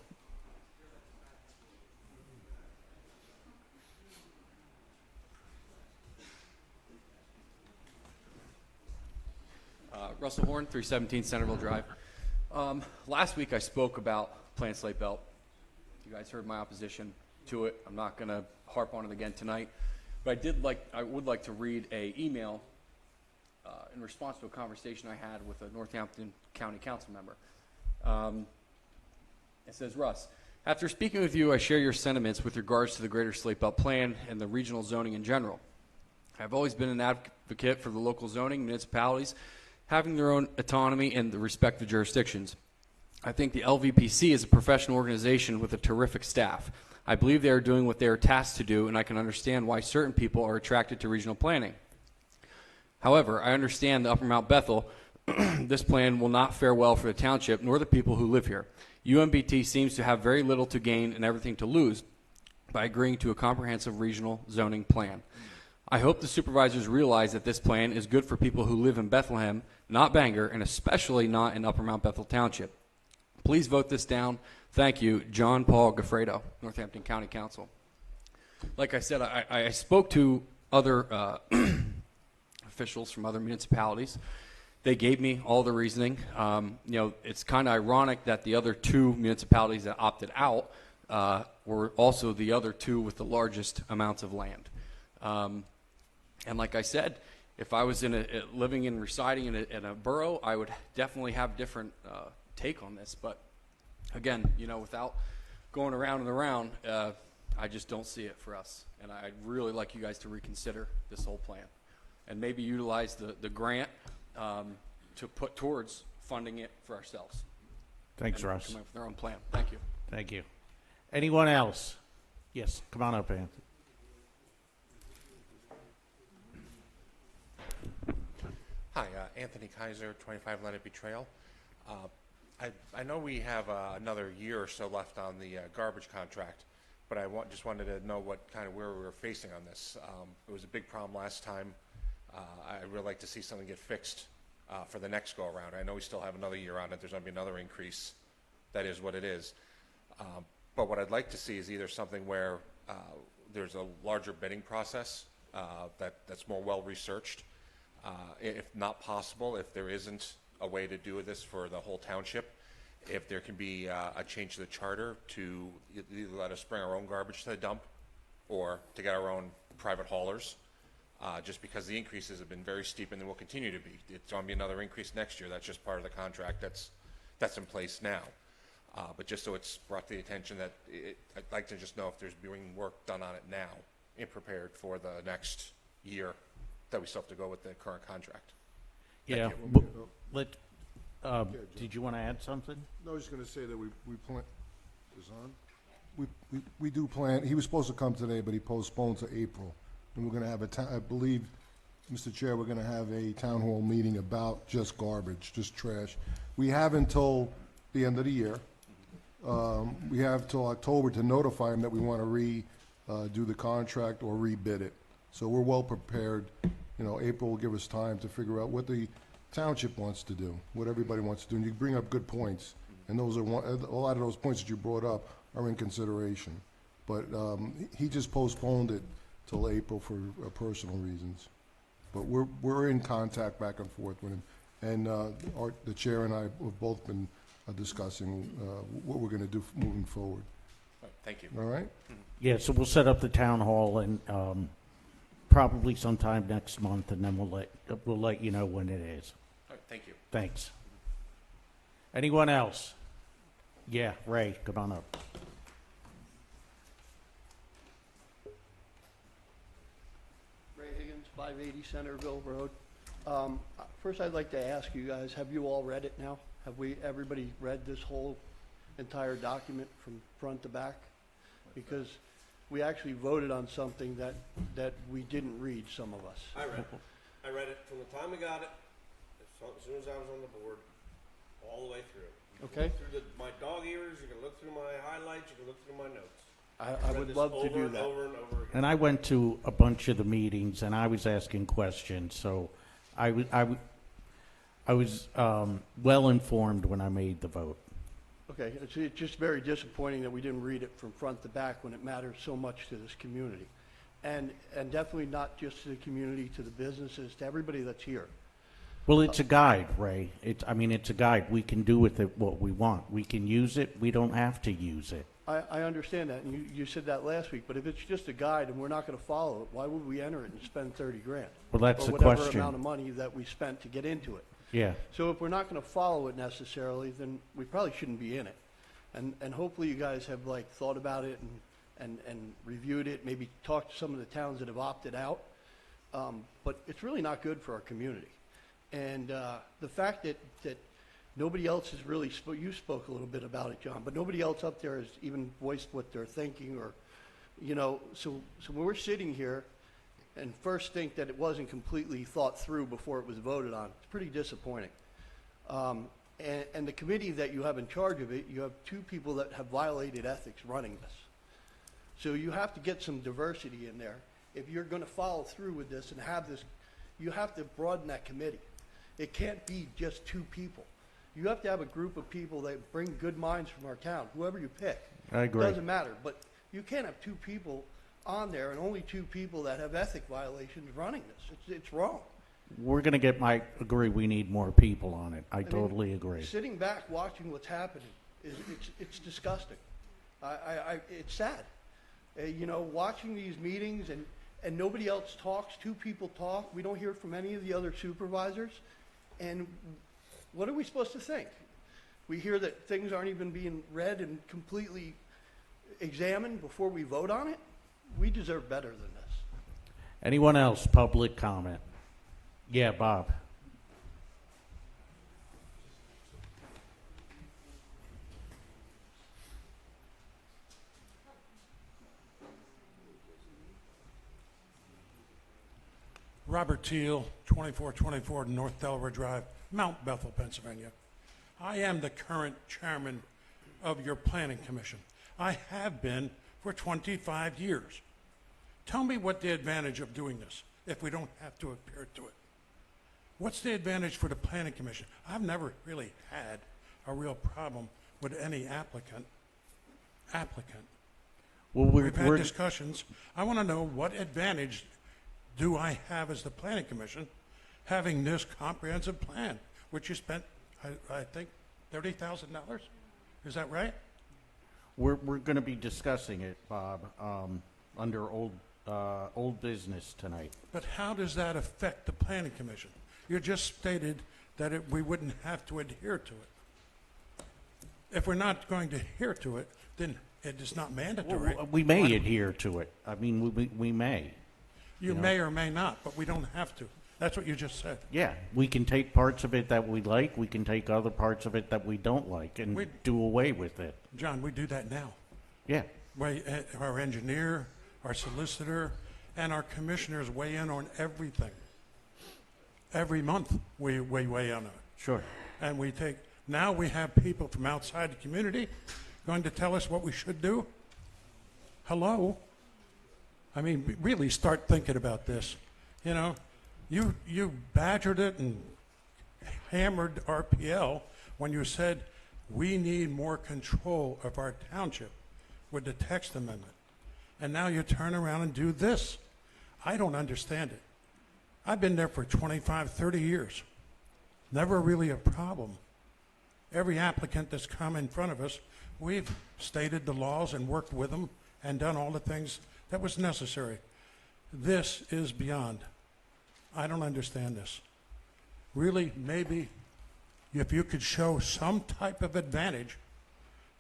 Russell Horn, 317 Centerville Drive. Last week I spoke about Plan Slate Belt. You guys heard my opposition to it. I'm not going to harp on it again tonight. But I would like to read an email in response to a conversation I had with a Northampton County Council member. It says, Russ, after speaking with you, I share your sentiments with regards to the Greater Slate Belt Plan and the regional zoning in general. I've always been an advocate for the local zoning municipalities having their own autonomy in the respective jurisdictions. I think the LVPC is a professional organization with a terrific staff. I believe they are doing what they are tasked to do, and I can understand why certain people are attracted to regional planning. However, I understand the Upper Mount Bethel, this plan will not fare well for the township nor the people who live here. UMBT seems to have very little to gain and everything to lose by agreeing to a comprehensive regional zoning plan. I hope the supervisors realize that this plan is good for people who live in Bethlehem, not Bangor, and especially not in Upper Mount Bethel Township. Please vote this down. Thank you, John Paul Gaffredo, Northampton County Council. Like I said, I spoke to other officials from other municipalities. They gave me all the reasoning. It's kind of ironic that the other two municipalities that opted out were also the other two with the largest amounts of land. And like I said, if I was living and residing in a borough, I would definitely have different take on this. But again, without going around and around, I just don't see it for us. And I'd really like you guys to reconsider this whole plan and maybe utilize the grant to put towards funding it for ourselves. Thanks, Russ. Come up with their own plan. Thank you. Thank you. Anyone else? Yes, come on up, Anthony. Hi, Anthony Kaiser, 25 Lenape Trail. I know we have another year or so left on the garbage contract, but just wanted to know where we were facing on this. It was a big problem last time. I'd really like to see something get fixed for the next go-around. I know we still have another year on it. There's going to be another increase. That is what it is. But what I'd like to see is either something where there's a larger bidding process that's more well-researched. If not possible, if there isn't a way to do this for the whole township, if there can be a change to the charter to either let us bring our own garbage to the dump or to get our own private haulers, just because the increases have been very steep and they will continue to be. It's going to be another increase next year. That's just part of the contract that's in place now. But just so it's brought to the attention that I'd like to just know if there's being work done on it now and prepared for the next year that we still have to go with the current contract. Yeah. Did you want to add something? No, I was just going to say that we plan. Is on? We do plan. He was supposed to come today, but he postponed to April, and we're going to have I believe, Mr. Chair, we're going to have a town hall meeting about just garbage, just trash. We have until the end of the year. We have till October to notify him that we want to do the contract or rebid it. So we're well prepared. You know, April will give us time to figure out what the township wants to do, what everybody wants to do. And you bring up good points, and those are a lot of those points that you brought up are in consideration. But he just postponed it till April for personal reasons. But we're in contact back and forth with him, and the chair and I have both been discussing what we're going to do moving forward. Right, thank you. All right? Yeah, so we'll set up the town hall and probably sometime next month, and then we'll let you know when it is. All right, thank you. Thanks. Anyone else? Yeah, Ray, come on up. Ray Higgins, 580 Centerville Road. First, I'd like to ask you guys, have you all read it now? Have everybody read this whole entire document from front to back? Because we actually voted on something that we didn't read, some of us. I read it from the time we got it, as soon as I was on the board, all the way through. You can Okay. look through my dog ears, you can look through my highlights, you can look through my notes. I would love to do that. Over and over again. And I went to a bunch of the meetings, and I was asking questions, so I was well informed when I made the vote. Okay, it's just very disappointing that we didn't read it from front to back when it matters so much to this community. And definitely not just to the community, to the businesses, to everybody that's here. Well, it's a guide, Ray. It's a guide. We can do with it what we want. We can use it. We don't have to use it. I understand that, and you said that last week, but if it's just a guide and we're not going to follow it, why would we enter it and spend 30 grand? Well, that's the or whatever question. amount of money that we spent to get into it. Yeah. So if we're not going to follow it necessarily, then we probably shouldn't be in it. And hopefully you guys have thought about it and reviewed it, maybe talked to some of the towns that have opted out. But it's really not good for our community. And the fact that nobody else has really you spoke a little bit about it, John, but nobody else up there has even voiced what they're thinking or, so when we're sitting here and first think that it wasn't completely thought through before it was voted on, it's pretty disappointing. And the committee that you have in charge of it, you have two people that have violated ethics running this. So you have to get some diversity in there. If you're going to follow through with this and have this, you have to broaden that committee. It can't be just two people. You have to have a group of people that bring good minds from our town, whoever you pick. I agree. It doesn't matter, but you can't have two people on there and only two people that have ethic violations running this. It's wrong. We're going to agree we need more people on it. I totally agree. Sitting back watching what's happening, it's disgusting. It's sad. Watching these meetings and nobody else talks. Two people talk. We don't hear from any of the other supervisors. And what are we supposed to think? We hear that things aren't even being read and completely examined before we vote on it. We deserve better than this. Anyone else? Public comment? Yeah, Bob. Robert Teal, 2424 North Delaware Drive, Mount Bethel, Pennsylvania. I am the current chairman of your planning commission. I have been for 25 years. Tell me what the advantage of doing this if we don't have to adhere to it. What's the advantage for the Planning Commission? I've never really had a real problem with any applicant. Well, We've had discussions. I want to know what advantage do I have as the Planning Commission having this comprehensive plan, which you spent, I think, $30,000? Is that right? We're going to be discussing it, Bob, under old business tonight. But how does that affect the Planning Commission? You just stated that we wouldn't have to adhere to it. If we're not going to adhere to it, then it is not mandatory. Well, we may adhere to it. I mean, we may. You know? may or may not, but we don't have to. That's what you just said. Yeah, we can take parts of it that we like. We can take other parts of it that we don't like and do away with it. John, we do that now. Yeah. Our engineer, our solicitor, and our commissioners weigh in on everything. Every month we weigh in on it. Sure. And now we have people from outside the community going to tell us what we should do. Hello? I mean, really start thinking about this. You know, you badgered it and hammered RPL when you said we need more control of our township with the text amendment. And now you turn around and do this. I don't understand it. I've been there for 25, 30 years. Never really a problem. Every applicant that's come in front of us, we've stated the laws and worked with them and done all the things that was necessary. This is beyond. I don't understand this. Really, maybe if you could show some type of advantage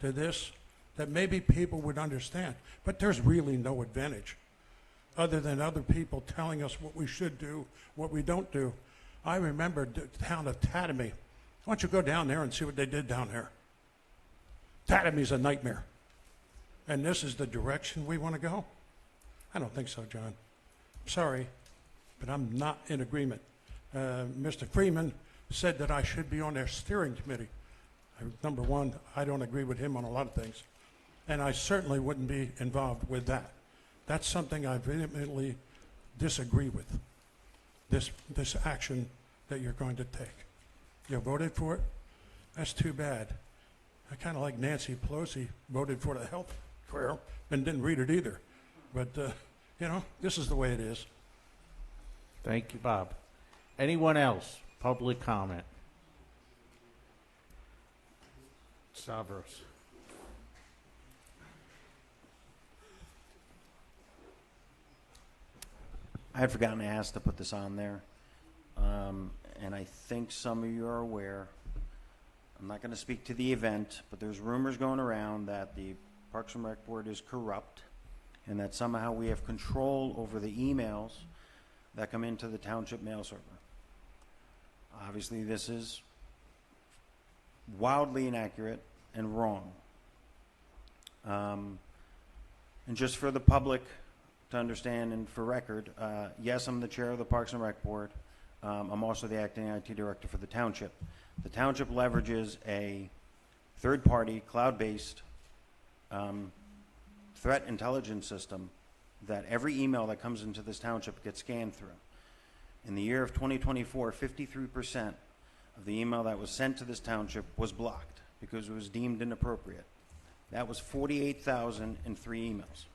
to this, that maybe people would understand. But there's really no advantage other than other people telling us what we should do, what we don't do. I remember the town of Tatamy. Why don't you go down there and see what they did down there? Tatamy's a nightmare. And this is the direction we want to go? I don't think so, John. Sorry, but I'm not in agreement. Mr. Freeman said that I should be on their steering committee. Number one, I don't agree with him on a lot of things. And I certainly wouldn't be involved with that. That's something I vehemently disagree with, this action that you're going to take. You voted for it? That's too bad. I kind of like Nancy Pelosi voted for the health care and didn't read it either. But, this is the way it is. Thank you, Bob. Anyone else? Public comment? Stavros. I had forgotten to ask to put this on there, and I think some of you are aware. I'm not going to speak to the event, but there's rumors going around that the Parks and Rec Board is corrupt and that somehow we have control over the emails that come into the township mail server. Obviously, this is wildly inaccurate and wrong. And just for the public to understand and for record, yes, I'm the chair of the Parks and Rec Board. I'm also the acting IT director for the township. The township leverages a third-party, cloud-based threat intelligence system that every email that comes into this township gets scanned through. In the year of 2024, 53% of the email that was sent to this township was blocked because it was deemed inappropriate. That was 48,003 emails.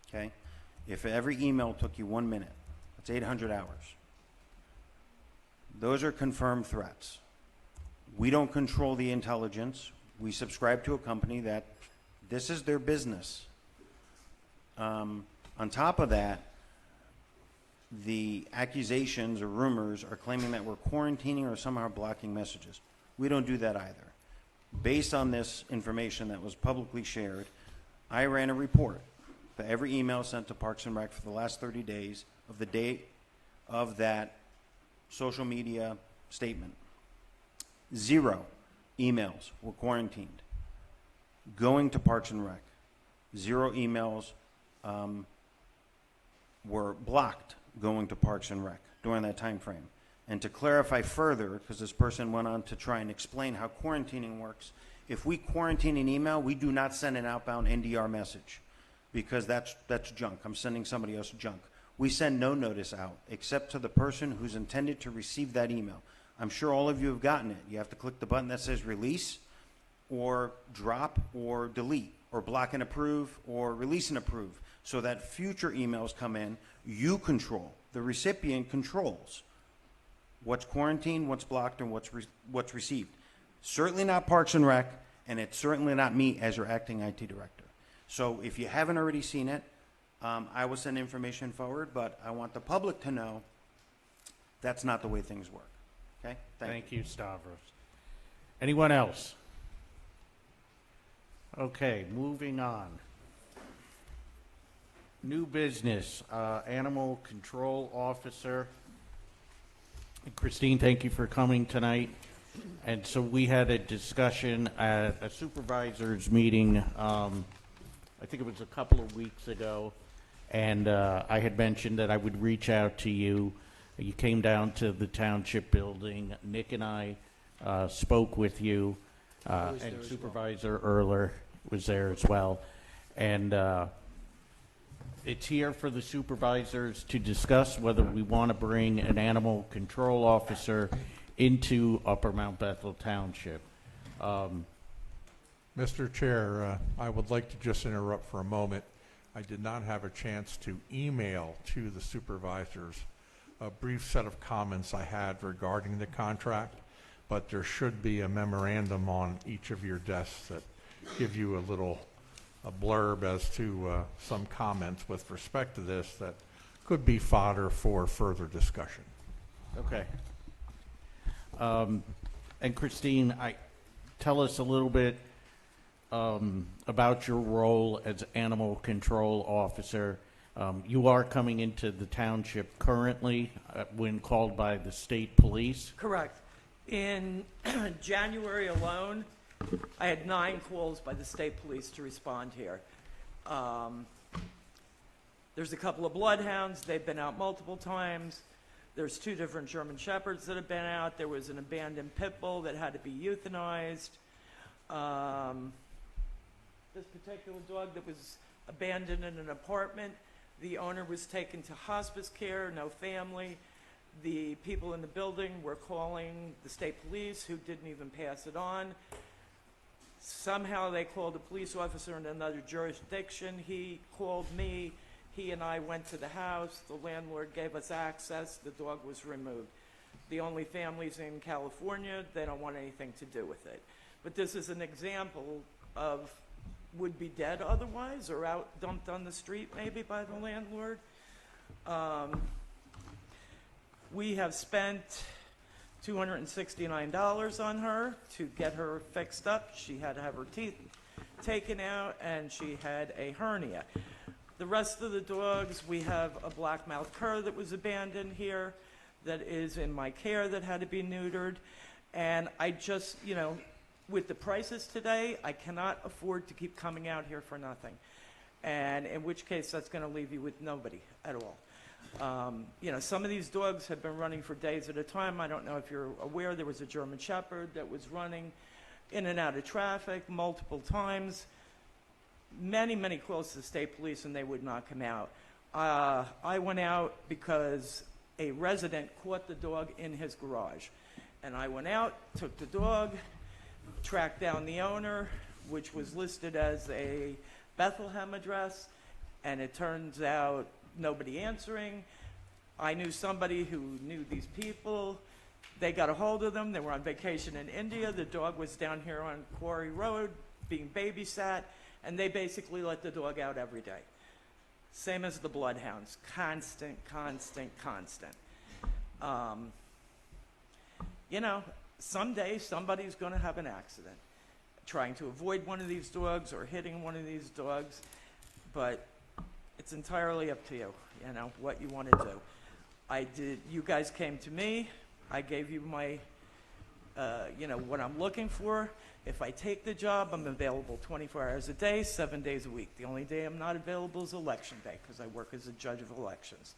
Okay? If every email took you 1 minute, that's 800 hours. Those are confirmed threats. We don't control the intelligence. We subscribe to a company that this is their business. On top of that, the accusations or rumors are claiming that we're quarantining or somehow blocking messages. We don't do that either. Based on this information that was publicly shared, I ran a report for every email sent to Parks and Rec for the last 30 days of the date of that social media statement. 0 emails were quarantined going to Parks and Rec. 0 emails were blocked going to Parks and Rec during that time frame. And to clarify further, because this person went on to try and explain how quarantining works, If we quarantine an email, we do not send an outbound NDR message because that's junk. I'm sending somebody else junk. We send no notice out except to the person who's intended to receive that email. I'm sure all of you have gotten it. You have to click the button that says release or drop or delete or block and approve or release and approve so that future emails come in. You control. The recipient controls what's quarantined, what's blocked, and what's received. Certainly not Parks and Rec, and it's certainly not me as your acting IT director. So if you haven't already seen it, I will send information forward, but I want the public to know that's not the way things work. Okay? Thank you, Stavros. Anyone else? Okay, moving on. New business, animal control officer. Christine, thank you for coming tonight. And so we had a discussion at a supervisors meeting, I think it was a couple of weeks ago, and I had mentioned that I would reach out to you. You came down to the township building. Nick and I spoke with you, and Supervisor Erler was there as well. And it's here for the supervisors to discuss whether we want to bring an animal control officer into Upper Mount Bethel Township. Mr. Chair, I would like to just interrupt for a moment. I did not have a chance to email to the supervisors a brief set of comments I had regarding the contract, but there should be a memorandum on each of your desks that give you a blurb as to some comments with respect to this that could be fodder for further discussion. Okay. And Christine, tell us a little bit about your role as animal control officer. You are coming into the township currently when called by the state police? Correct. In January alone, I had 9 calls by the state police to respond here. There's a couple of bloodhounds. They've been out multiple times. There's 2 different German Shepherds that have been out. There was an abandoned pit bull that had to be euthanized. This particular dog that was abandoned in an apartment, the owner was taken to hospice care, no family. The people in the building were calling the state police, who didn't even pass it on. Somehow they called a police officer in another jurisdiction. He called me. He and I went to the house. The landlord gave us access. The dog was removed. The only families in California, they don't want anything to do with it. But this is an example of would be dead otherwise or out dumped on the street maybe by the landlord. We have spent $269 on her to get her fixed up. She had to have her teeth taken out and she had a hernia. The rest of the dogs, we have a black-mouthed cur that was abandoned here that is in my care that had to be neutered. And I just, with the prices today, I cannot afford to keep coming out here for nothing. And in which case, that's going to leave you with nobody at all. Some of these dogs have been running for days at a time. I don't know if you're aware, there was a German Shepherd that was running in and out of traffic multiple times. Many, many calls to the state police, and they would not come out. I went out because a resident caught the dog in his garage. And I went out, took the dog, tracked down the owner, which was listed as a Bethlehem address, and it turns out nobody answering. I knew somebody who knew these people. They got a hold of them. They were on vacation in India. The dog was down here on Quarry Road being babysat, and they basically let the dog out every day. Same as the bloodhounds. Constant, constant, constant. Someday somebody's going to have an accident trying to avoid one of these dogs or hitting one of these dogs, but it's entirely up to you, what you want to do. You guys came to me. I gave you my, what I'm looking for. If I take the job, I'm available 24 hours a day, 7 days a week. The only day I'm not available is election day because I work as a judge of elections.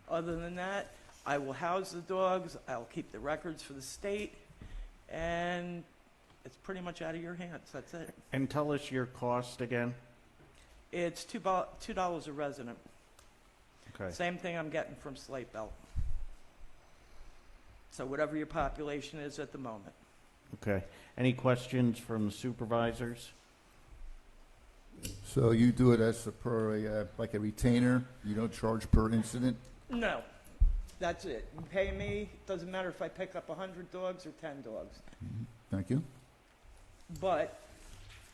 Other than that, I will house the dogs. I'll keep the records for the state. And it's pretty much out of your hands. That's it. And tell us your cost again. It's $2 a resident. Okay. Same thing I'm getting from Slate Belt. So whatever your population is at the moment. Okay. Any questions from the supervisors? So you do it as like a retainer? You don't charge per incident? No, that's it. You pay me, doesn't matter if I pick up 100 dogs or 10 dogs. Thank you. But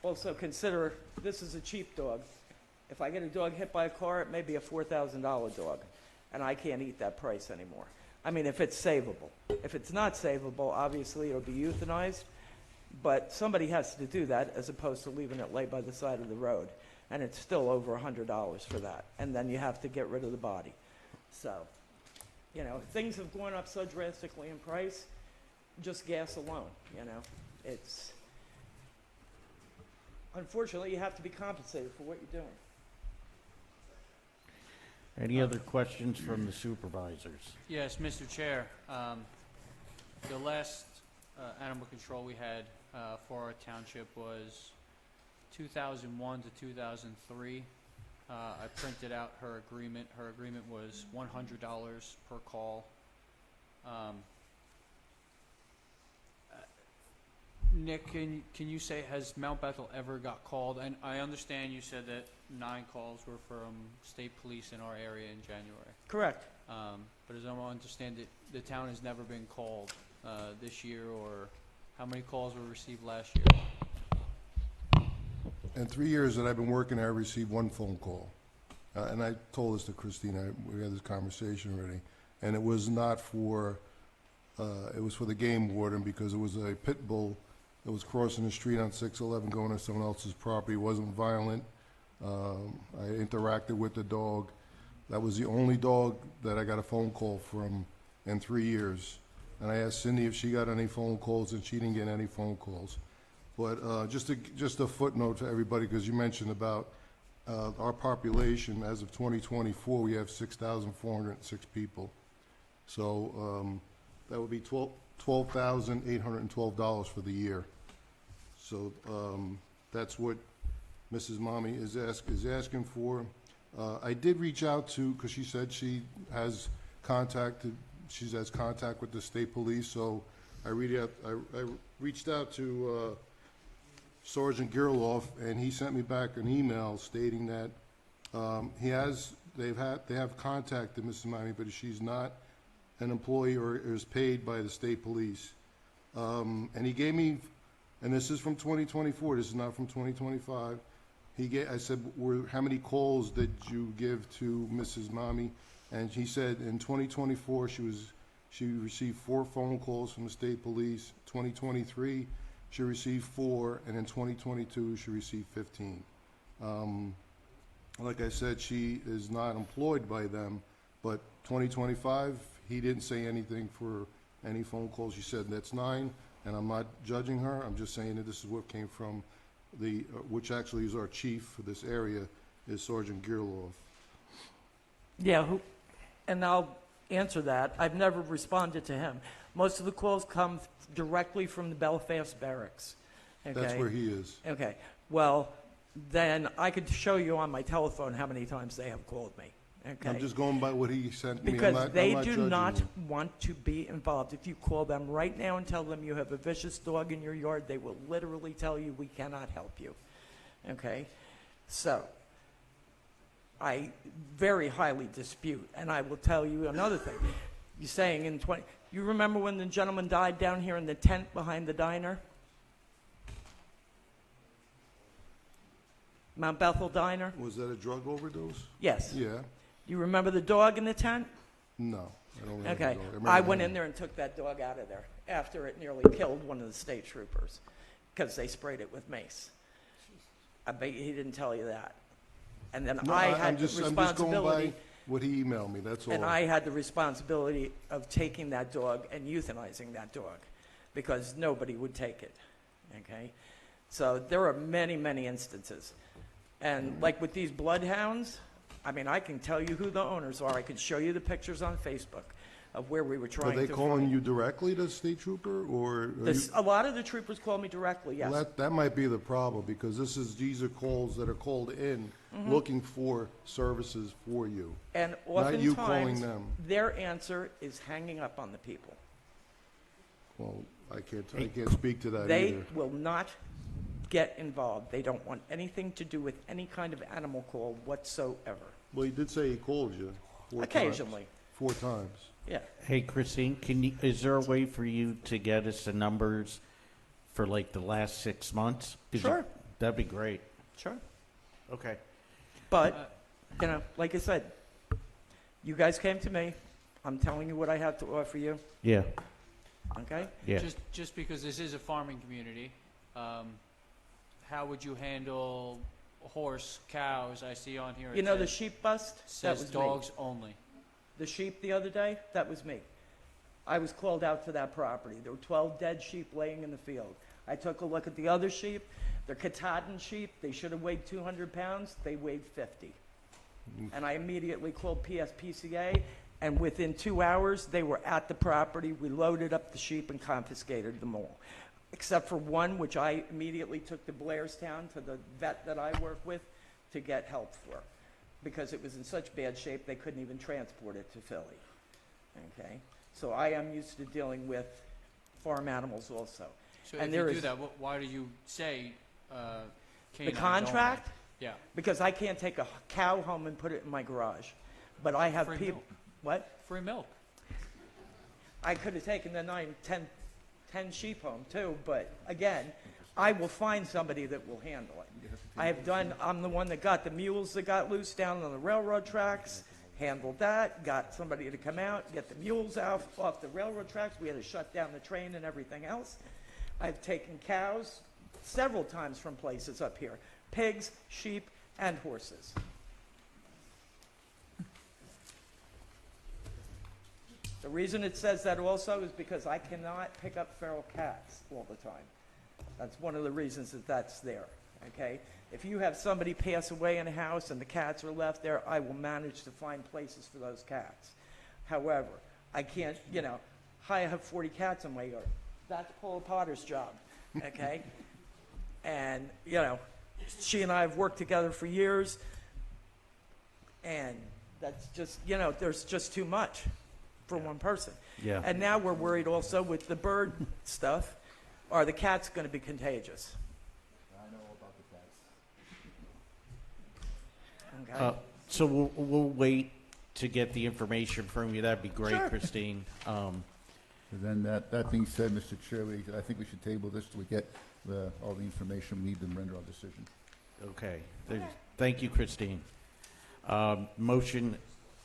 also consider, this is a cheap dog. If I get a dog hit by a car, it may be a $4,000 dog, and I can't eat that price anymore. I mean, if it's savable. If it's not savable, obviously it'll be euthanized, but somebody has to do that as opposed to leaving it lay by the side of the road, and it's still over $100 for that, and then you have to get rid of the body. So, you know, things have gone up so drastically in price, just gas alone, you know. It's, unfortunately, you have to be compensated for what you're doing. Any other questions from the supervisors? Yes, Mr. Chair. The last animal control we had for our township was 2001 to 2003. I printed out her agreement. Her agreement was $100 per call. Nick, can you say, has Mount Bethel ever got called? And I understand you said that 9 calls were from state police in our area in January. Correct. But as I understand it, the town has never been called this year, or how many calls were received last year? In 3 years that I've been working, I received 1 phone call. And I told this to Christina, we had this conversation already. And it was not for, it was for the game warden, because it was a pit bull that was crossing the street on 611 going to someone else's property. It wasn't violent. I interacted with the dog. That was the only dog that I got a phone call from in 3 years. And I asked Cindy if she got any phone calls, and she didn't get any phone calls. But just a footnote to everybody, because you mentioned about our population. As of 2024, we have 6,406 people. So that would be $12,812 for the year. So that's what Mrs. Mommy is asking for. I did reach out to, because she said she has contact with the state police. So I reached out to Sergeant Gerloff, and he sent me back an email stating that they have contacted Mrs. Mommy, but she's not an employee or is paid by the state police. And he gave me, and this is from 2024, this is not from 2025. I said, how many calls did you give to Mrs. Mommy? And he said in 2024 she received 4 phone calls from the state police. 2023 she received 4, and in 2022 she received 15. Like I said, she is not employed by them, but 2025 he didn't say anything for any phone calls. She said that's 9, and I'm not judging her. I'm just saying that this is what came from which actually is our chief for this area, is Sergeant Gerloff. Yeah, and I'll answer that. I've never responded to him. Most of the calls come directly from the Belfast barracks. Okay? That's where he is. Okay. Well, then I could show you on my telephone how many times they have called me. Okay. I'm just going by what he sent me. Because they do judging not you. want to be involved. If you call them right now and tell them you have a vicious dog in your yard, they will literally tell you, we cannot help you. Okay? So, I very highly dispute. And I will tell you another thing. You're saying you remember when the gentleman died down here in the tent behind the diner? Mount Bethel Diner? Was that a drug overdose? Yes. Yeah. You remember the dog in the tent? No, I don't remember. Okay. the dog. remember I went him. in there and took that dog out of there after it nearly killed one of the state troopers because they sprayed it with mace. I bet he didn't tell you that. And then No, I I'm had the just going responsibility, by what he emailed me, that's all. and I had the responsibility of taking that dog and euthanizing that dog because nobody would take it. Okay? So there are many, many instances. And like with these bloodhounds, I mean, I can tell you who the owners are. I can show you the pictures on Facebook. of where we were Are trying they to calling find. you directly, the state trooper, or? are This, you- a lot of the troopers call me directly, yes. Well, that might be the problem, because these are calls that are called in, looking for services for you. And Not you calling oftentimes, them. their answer is hanging up on the people. Well, I can't speak to that They either. will not get involved. They don't want anything to do with any kind of animal call whatsoever. Well, he did say he called you 4 times. Occasionally. 4 times. Yeah. Hey, Christine, is there a way for you to get us the numbers for like the last 6 months? Sure. That'd be great. Sure. Okay. But, you know, like I said, you guys came to me. I'm telling you what I have to offer you. Yeah. Okay? Yeah. Just because this is a farming community, how would you handle horse, cows? I see on here. You it know the says- sheep bust? That Says was dogs me. only. The sheep the other day? That was me. I was called out to that property. There were 12 dead sheep laying in the field. I took a look at the other sheep. They're Katahdin sheep. They should have weighed 200 pounds. They weighed 50. And I immediately called PSPCA, and within 2 hours, they were at the property. We loaded up the sheep and confiscated them all, except for one, which I immediately took to Blairstown, to the vet that I work with, to get help for, because it was in such bad shape they couldn't even transport it to Philly. Okay? So I am used to dealing with farm animals also. So And if there you do is- that, why do you say The canines contract? only? Yeah. Because I can't take a cow home and put it in my garage. But I have Free people. milk. What? Free milk. I could have taken the 10 sheep home too, but again, I will find somebody that will handle it. I'm the one that got the mules that got loose down on the railroad tracks, handled that, got somebody to come out, get the mules off the railroad tracks. We had to shut down the train and everything else. I've taken cows several times from places up here, pigs, sheep, and horses. The reason it says that also is because I cannot pick up feral cats all the time. That's one of the reasons that that's there, okay? If you have somebody pass away in a house and the cats are left there, I will manage to find places for those cats. However, I can't, I have 40 cats in my yard. That's Paula Potter's job, okay? And, she and I have worked together for years, and that's just, there's just too much for one person. Yeah. And now we're worried also with the bird stuff. Are the cats going to be contagious? I know about the cats. Okay. So we'll wait to get the information from you. That'd be great, Sure. Christine. And then that being said, Mr. Chair, I think we should table this till we get all the information we need to render our decision. Okay. Thank you, Christine. Motion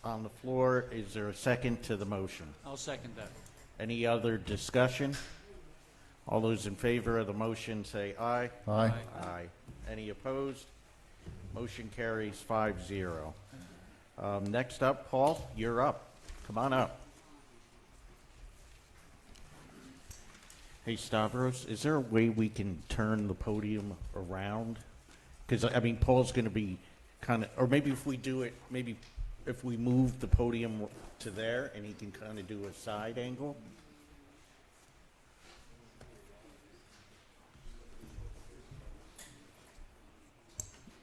on the floor. Is there a second to the motion? I'll second that. Any other discussion? All those in favor of the motion say aye. Aye. Aye. Any opposed? Motion carries 5-0. Next up, Paul, you're up. Come on up. Hey, Stavros, is there a way we can turn the podium around? Because, Paul's going to be kind of, or maybe if we do it, maybe if we move the podium to there and he can kind of do a side angle?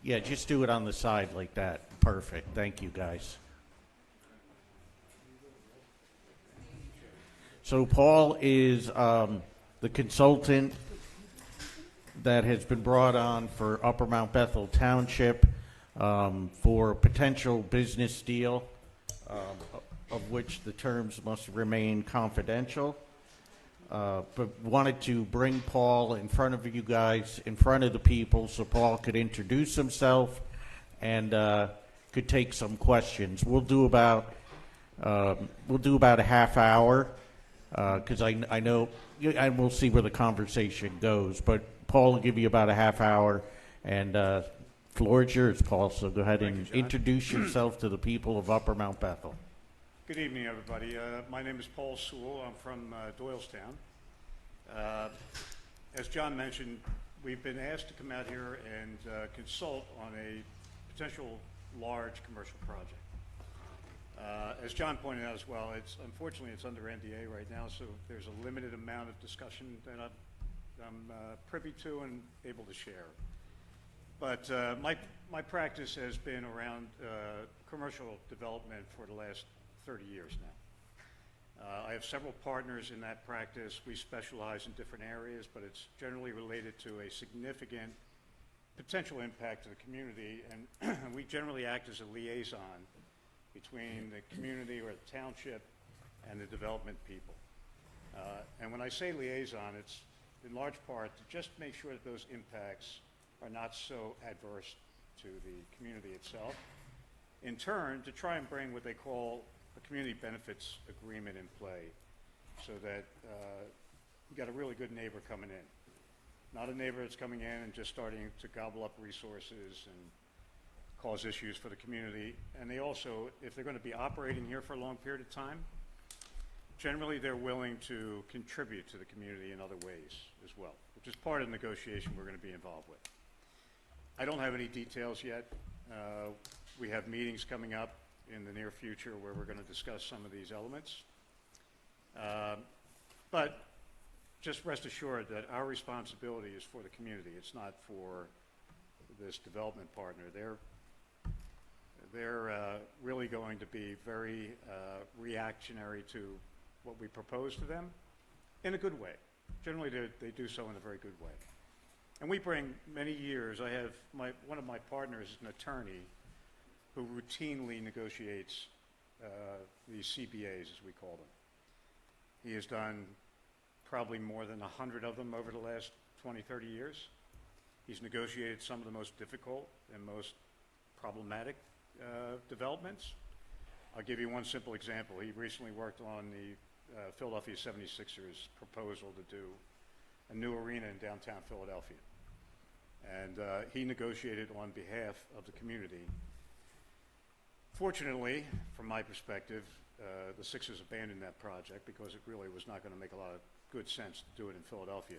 Yeah, just do it on the side like that. Perfect. Thank you, guys. So Paul is the consultant that has been brought on for Upper Mount Bethel Township for a potential business deal, of which the terms must remain confidential. But wanted to bring Paul in front of you guys, in front of the people, so Paul could introduce himself and could take some questions. We'll do about a half hour because I know, and we'll see where the conversation goes. But Paul will give you about a half hour, and floor is yours, Paul. So go ahead and introduce yourself to the people of Upper Mount Bethel. Good evening, everybody. My name is Paul Sewell. I'm from Doylestown. As John mentioned, we've been asked to come out here and consult on a potential large commercial project. As John pointed out as well, unfortunately it's under NDA right now, so there's a limited amount of discussion that I'm privy to and able to share. But my practice has been around commercial development for the last 30 years now. I have several partners in that practice. We specialize in different areas, but it's generally related to a significant potential impact to the community, and we generally act as a liaison between the community or the township and the development people. And when I say liaison, it's in large part to just make sure that those impacts are not so adverse to the community itself. In turn, to try and bring what they call a community benefits agreement in play so that you got a really good neighbor coming in. Not a neighbor that's coming in and just starting to gobble up resources and cause issues for the community. And they also, if they're going to be operating here for a long period of time, generally they're willing to contribute to the community in other ways as well, which is part of the negotiation we're going to be involved with. I don't have any details yet. We have meetings coming up in the near future where we're going to discuss some of these elements. But just rest assured that our responsibility is for the community. It's not for this development partner. They're really going to be very reactionary to what we propose to them in a good way. Generally, they do so in a very good way. And we bring many years. I have one of my partners is an attorney who routinely negotiates these CBAs, as we call them. He has done probably more than 100 of them over the last 20, 30 years. He's negotiated some of the most difficult and most problematic developments. I'll give you one simple example. He recently worked on the Philadelphia 76ers proposal to do a new arena in downtown Philadelphia. And he negotiated on behalf of the community. Fortunately, from my perspective, the Sixers abandoned that project because it really was not going to make a lot of good sense to do it in Philadelphia.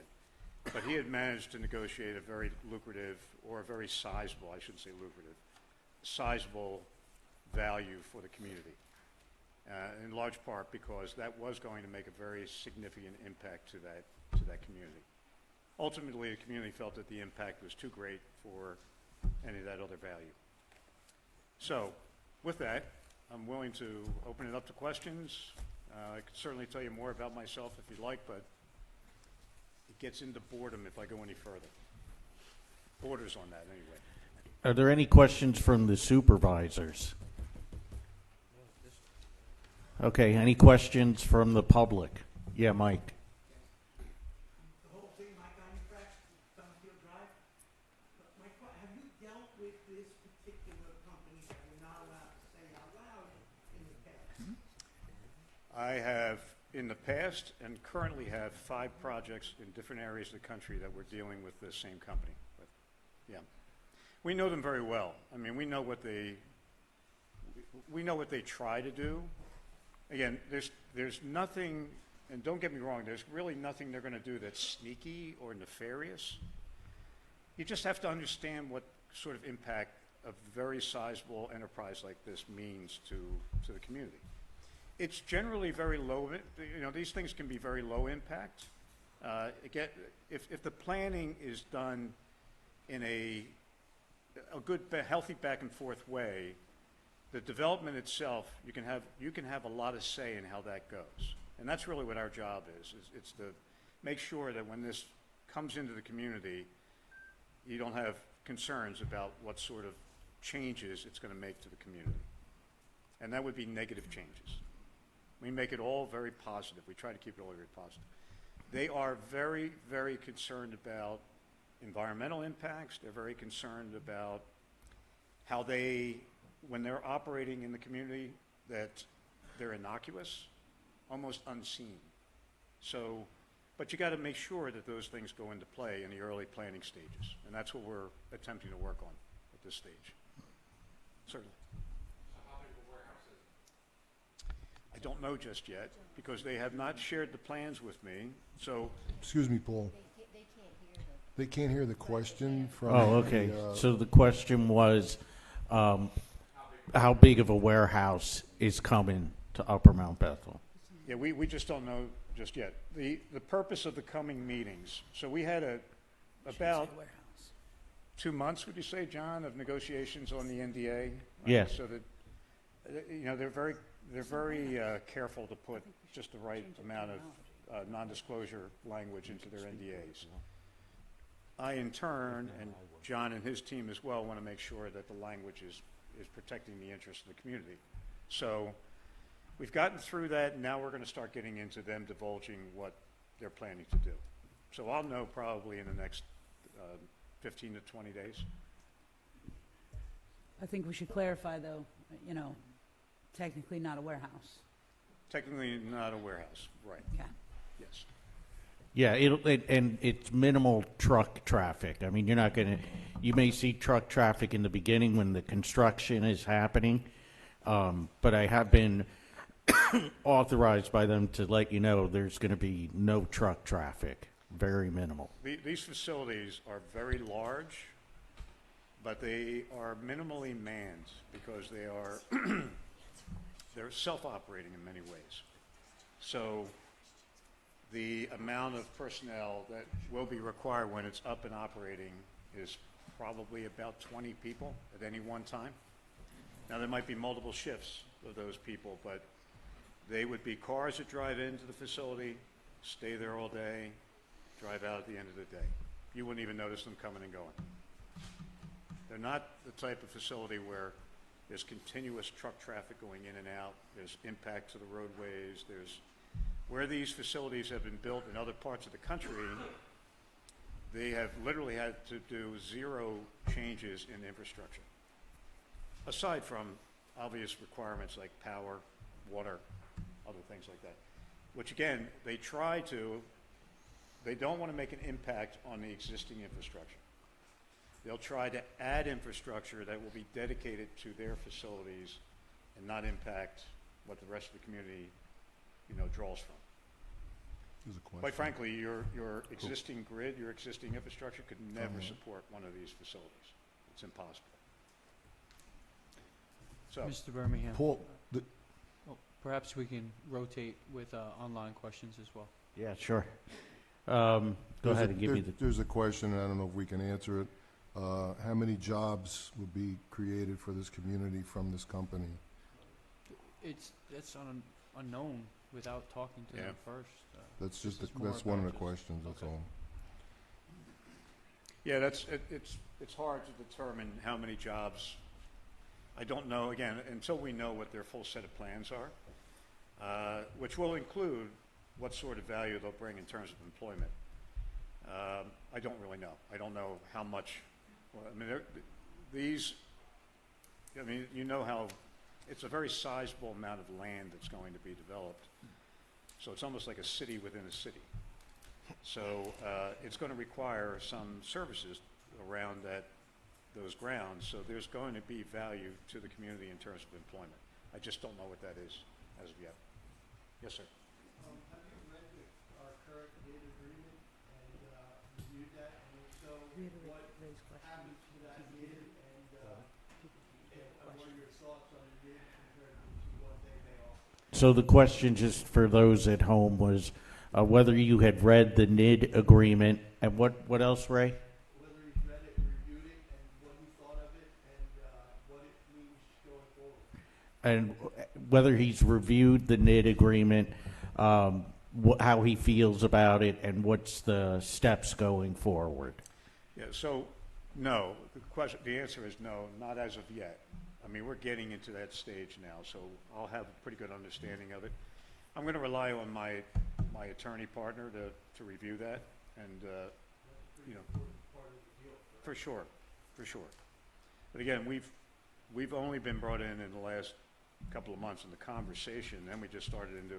But he had managed to negotiate a very lucrative, or a very sizable, I shouldn't say lucrative, sizable value for the community. In large part because that was going to make a very significant impact to that community. Ultimately, the community felt that the impact was too great for any of that other value. So, with that, I'm willing to open it up to questions. I could certainly tell you more about myself if you'd like, but it gets into boredom if I go any further. Borders on that, anyway. Are there any questions from the supervisors? Okay, any questions from the public? Yeah, Mike. The whole thing, Mike Onifrax, Dunfield Drive. Have you dealt with this particular company that you're not allowed to say out loud in the past? I have in the past and currently have 5 projects in different areas of the country that we're dealing with this same company. But, yeah. We know them very well. I mean, we know what they try to do. Again, there's nothing, and don't get me wrong, there's really nothing they're going to do that's sneaky or nefarious. You just have to understand what sort of impact a very sizable enterprise like this means to the community. It's generally very low, you know, these things can be very low impact. If the planning is done in a good, healthy back and forth way, the development itself, you can have a lot of say in how that goes. And that's really what our job is. It's to make sure that when this comes into the community, you don't have concerns about what sort of changes it's going to make to the community. And that would be negative changes. We make it all very positive. We try to keep it all very positive. They are very, very concerned about environmental impacts. They're very concerned about how when they're operating in the community, that they're innocuous, almost unseen. So, but you got to make sure that those things go into play in the early planning stages, and that's what we're attempting to work on at this stage. Certainly. How big of a warehouse is it? I don't know just yet because they have not shared the plans with me. So, Excuse me, Paul. They can't hear the question from. Oh, okay. So the question was, how big of a warehouse is coming to Upper Mount Bethel. Yeah, we just don't know just yet. The purpose of the coming meetings, so we had about 2 months, would you say, John, of negotiations on the NDA? Right? Yes. So that, they're very careful to put just the right amount of non-disclosure language into their NDAs. I, in turn, and John and his team as well, want to make sure that the language is protecting the interests of the community. So we've gotten through that, and now we're going to start getting into them divulging what they're planning to do. So I'll know probably in the next 15 to 20 days. I think we should clarify, though, technically not a warehouse. Technically not a warehouse, right. Okay. Yes. Yeah, and it's minimal truck traffic. I mean, you may see truck traffic in the beginning when the construction is happening, but I have been authorized by them to let you know there's going to be no truck traffic, very minimal. These facilities are very large, but they are minimally manned because they're self-operating in many ways. So the amount of personnel that will be required when it's up and operating is probably about 20 people at any one time. Now, there might be multiple shifts of those people, but they would be cars that drive into the facility, stay there all day, drive out at the end of the day. You wouldn't even notice them coming and going. They're not the type of facility where there's continuous truck traffic going in and out, there's impact to the roadways, where these facilities have been built in other parts of the country, they have literally had to do zero changes in infrastructure, aside from obvious requirements like power, water, other things like that, which again, they don't want to make an impact on the existing infrastructure. They'll try to add infrastructure that will be dedicated to their facilities and not impact what the rest of the community, draws from. There's a question. Quite frankly, your existing grid, your existing infrastructure could never support one of these facilities. It's impossible. So, Mr. Birmingham, Paul, perhaps we can rotate with online questions as well. Yeah, sure. Go ahead and give me the... There's a question, and I don't know if we can answer it. How many jobs will be created for this community from this company? That's unknown without talking to them first. That's one of the questions, that's all. yeah, it's hard to determine how many jobs. I don't know, again, until we know what their full set of plans are, which will include what sort of value they'll bring in terms of employment. I don't really know. I don't know how much. Well, how it's a very sizable amount of land that's going to be developed. So it's almost like a city within a city. So it's going to require some services around those grounds. So there's going to be value to the community in terms of employment. I just don't know what that is as of yet. Yes, sir. Have you read our current bid agreement and reviewed that? And if so, what happens to that bid and what are your thoughts on the bid compared to what they may offer? So the question, just for those at home, was whether you had read the NID agreement, and what else, Ray? Whether he's read it, reviewed it, and what he thought of it, and what it means going forward. And whether he's reviewed the NID agreement, how he feels about it, and what's the steps going forward. Yeah, so no. The answer is no, not as of yet. I mean, we're getting into that stage now, so I'll have a pretty good understanding of it. I'm going to rely on my attorney partner to review that, and for sure. But again, we've only been brought in the last couple of months in the conversation. Then we just started into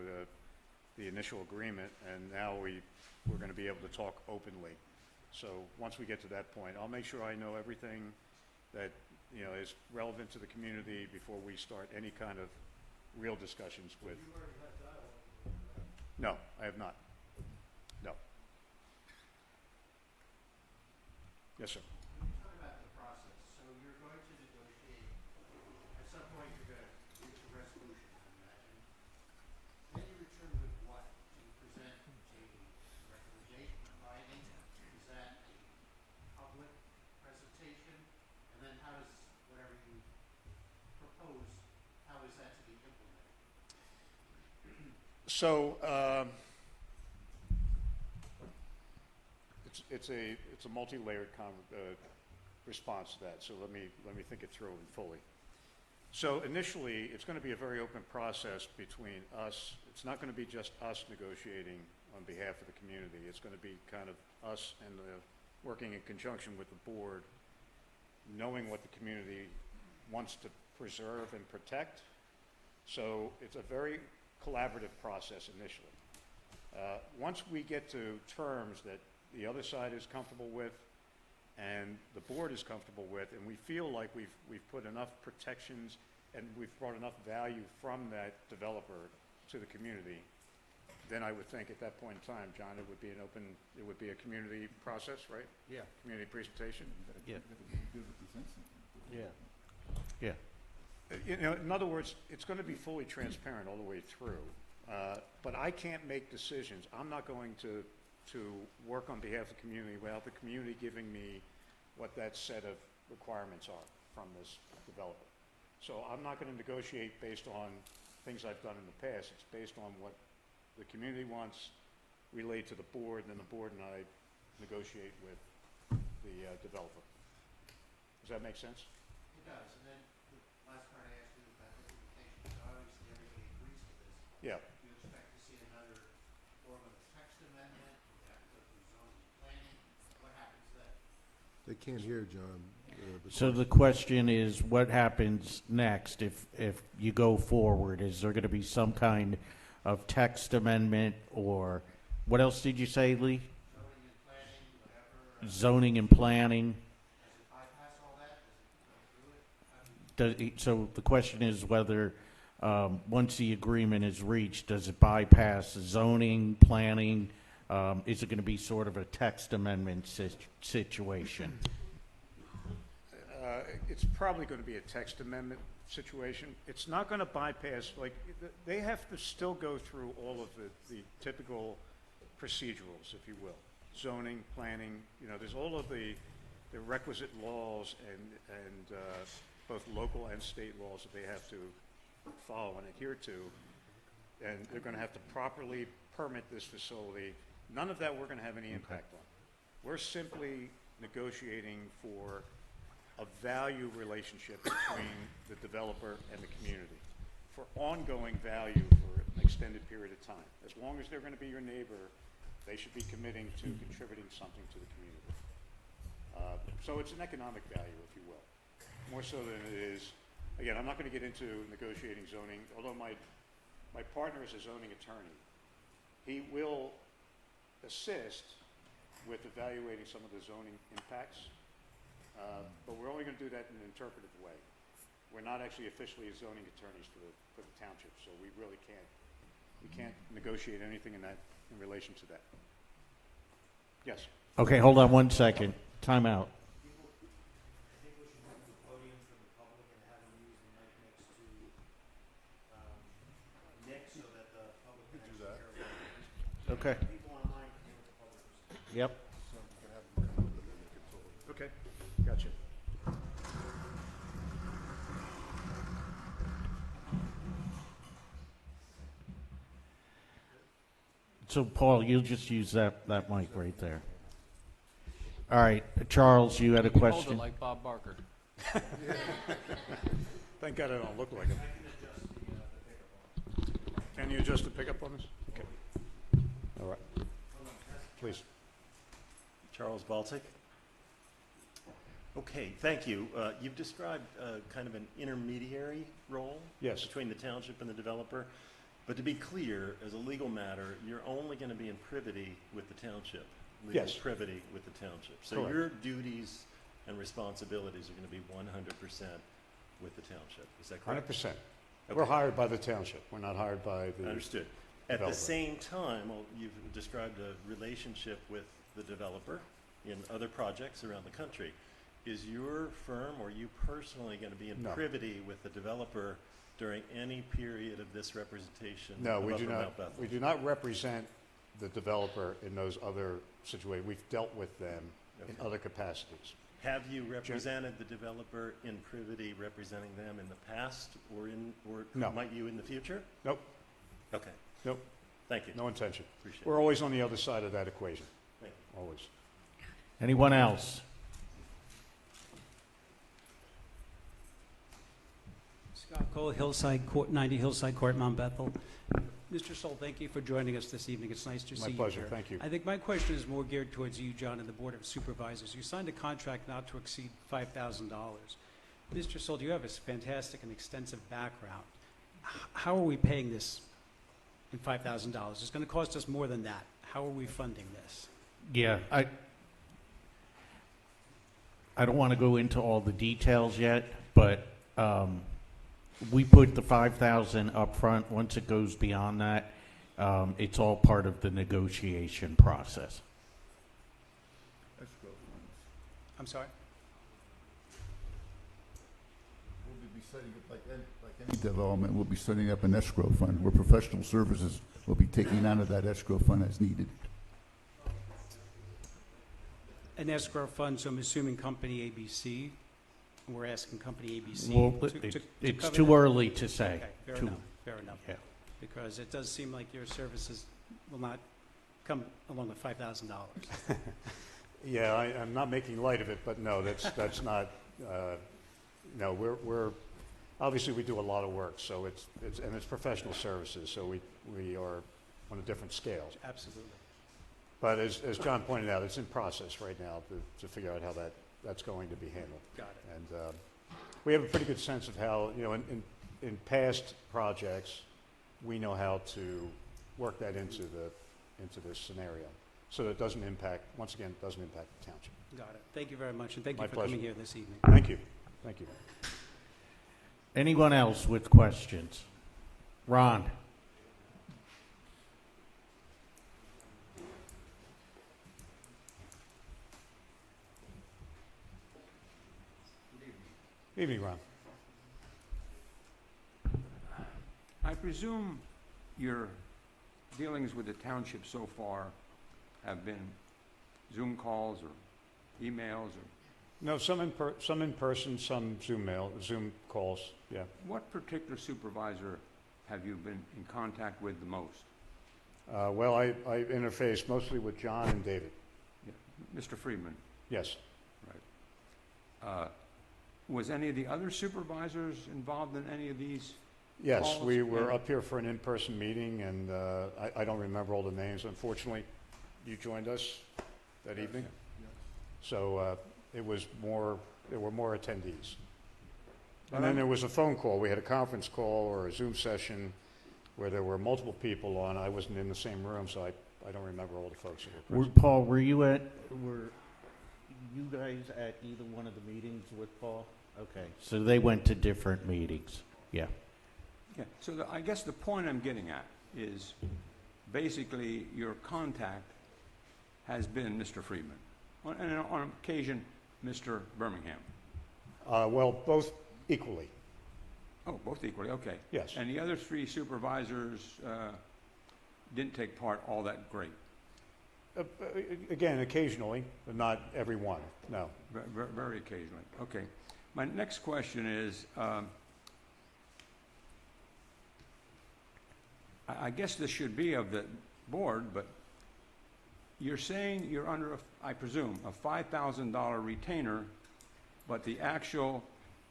the initial agreement, and now we're going to be able to talk openly. So once we get to that point, I'll make sure I know everything that is relevant to the community before we start any kind of real discussions with. You already had dialogue. No, I have not. No. Yes, sir. Talk about the process. So you're going to negotiate. At some point, proposed, how is that to be implemented? So, it's a multi-layered response to that, so let me think it through fully. So initially, it's going to be a very open process between us. It's not going to be just us negotiating on behalf of the community. It's going to be kind of us and working in conjunction with the board, knowing what the community wants to preserve and protect. So it's a very collaborative process initially. Once we get to terms that the other side is comfortable with and the board is comfortable with, and we feel like we've put enough protections and we've brought enough value from that developer to the community, then I would think at that point in time, John, it would be a community process, right? Yeah. Community presentation? Yeah. Yeah. Yeah. You know, in other words, it's going to be fully transparent all the way through. But I can't make decisions. I'm not going to work on behalf of the community without the community giving me what that set of requirements are from this developer. So I'm not going to negotiate based on things I've done in the past. It's based on what the community wants, relayed to the board, and then the board and I negotiate with the developer. Does that make sense? It does, and then the last part I asked you about implementation, so obviously everybody agrees to this. Yeah. Do you expect to see another form of a text amendment? Do you have to go through zoning and planning? What happens then? They can't hear, John. So the question is, what happens next if you go forward? Is there going to be some kind of text amendment, or what else did you say, Lee? Zoning and planning, whatever. Zoning and planning. Does it bypass all that? Does it go through it? So the question is whether, once the agreement is reached, does it bypass zoning, planning? Is it going to be sort of a text amendment situation? It's probably going to be a text amendment situation. It's not going to bypass, like, they have to still go through all of the typical procedurals, if you will. Zoning, planning, you know, there's all of the requisite laws and both local and state laws that they have to follow and adhere to. And they're going to have to properly permit this facility. None of that we're going to have any impact on. We're simply negotiating for a value relationship between the developer and the community for ongoing value for an extended period of time. As long as they're going to be your neighbor, they should be committing to contributing something to the community. So it's an economic value, if you will, more so than it is. Again, I'm not going to get into negotiating zoning, although my partner is a zoning attorney. He will assist with evaluating some of the zoning impacts. But we're only going to do that in an interpretive way. We're not actually officially zoning attorneys for the township, so we really can't negotiate anything in relation to that. Yes. Okay, hold on one second. Time out. I think we should move the podium for the public and have them use the mic next to Nick so that the public can actually hear what Okay. people online can hear what the public is saying. Yep. Okay. Gotcha. So, Paul, you'll just use that mic right there. All right, Charles, you had a You can hold question? it like Bob Barker. Thank God I don't look like him. Can you adjust the pickup on this? Okay. All right. Please. Charles Baltic. Okay, thank you. You've described kind of an intermediary role Yes. between the township and the developer. But to be clear, as a legal matter, you're only going to be in privity with the township. Legal Yes. privity with the township. So Correct. your duties and responsibilities are going to be 100% with the township. Is that correct? 100%. Okay. We're hired by the township. We're not hired by the Understood. At the developer. same time, well, you've described a relationship with the developer in other projects around the country. Is your firm or you personally going to be in No. privity with the developer during any period of this representation? No, of we Upper do Mount not. Bethel? We do not represent the developer in those other situations. We've dealt with them in Okay. other capacities. Have you represented the developer in privity, representing them in the past, or No. might you in the future? Nope, Okay, nope, thank you. no intention. Appreciate We're it. always on the other side of that equation, Thank you. always. Anyone else? Scott Cole, Hillside Court, 90 Hillside Court, Mount Bethel. Mr. Soul, thank you for joining us this evening. It's nice to see you. My pleasure, here. thank you. I think my question is more geared towards you, John, and the Board of Supervisors. You signed a contract not to exceed $5,000. Mr. Soul, you have a fantastic and extensive background. How are we paying this in $5,000? It's going to cost us more than that. How are we funding this? Yeah, I don't want to go into all the details yet, but we put the $5,000 up front. Once it goes beyond that, it's all part of the negotiation process. I'm sorry? We'll be setting up, like any development, we'll be setting up an escrow fund where professional services will be taking out of that escrow fund as needed. An escrow fund, so I'm assuming company ABC. We're asking company ABC Well, to it's cover too that? early to say. Okay, fair Too- enough, fair enough. Yeah. Because it does seem like your services will not come along with $5,000. Yeah, I'm not making light of it, but no, that's not, no, we're, obviously we do a lot of work, so it's professional services, so we are on a different scale. Absolutely. But as John pointed out, it's in process right now to figure out how that's going to be handled. Got it. And we have a pretty good sense of how, in past projects, we know how to work that into this scenario, so that it doesn't impact, once again, it doesn't impact the township. Got it. Thank you very much, and thank My you for pleasure. coming here this evening. Thank you. Thank you. Anyone else with questions? Ron? Evening, Ron. I presume your dealings with the township so far have been Zoom calls or emails or? No, some in person, some Zoom calls, yeah. What particular supervisor have you been in contact with the most? Well, I interface mostly with John and David. Yeah. Mr. Friedman? Yes. Right. Was any of the other supervisors involved in any of these Yes, calls? we were up here for an in-person meeting, and I don't remember all the names. Unfortunately, you joined us that evening. So there were more attendees. And then there was a phone call. We had a conference call or a Zoom session where there were multiple people on. I wasn't in the same room, so I don't remember all the folks that were present. Paul, were you guys at either one of the meetings with Paul? Okay, so they went to different meetings, yeah. Yeah, so I guess the point I'm getting at is basically your contact has been Mr. Friedman, and on occasion, Mr. Birmingham. Well, both equally. Oh, both equally, okay. Yes. And the other three supervisors didn't take part all that great? Again, occasionally, but not every one, no. Very occasionally, okay. My next question is, I guess this should be of the board, but you're saying you're under, I presume, a $5,000 retainer, but the actual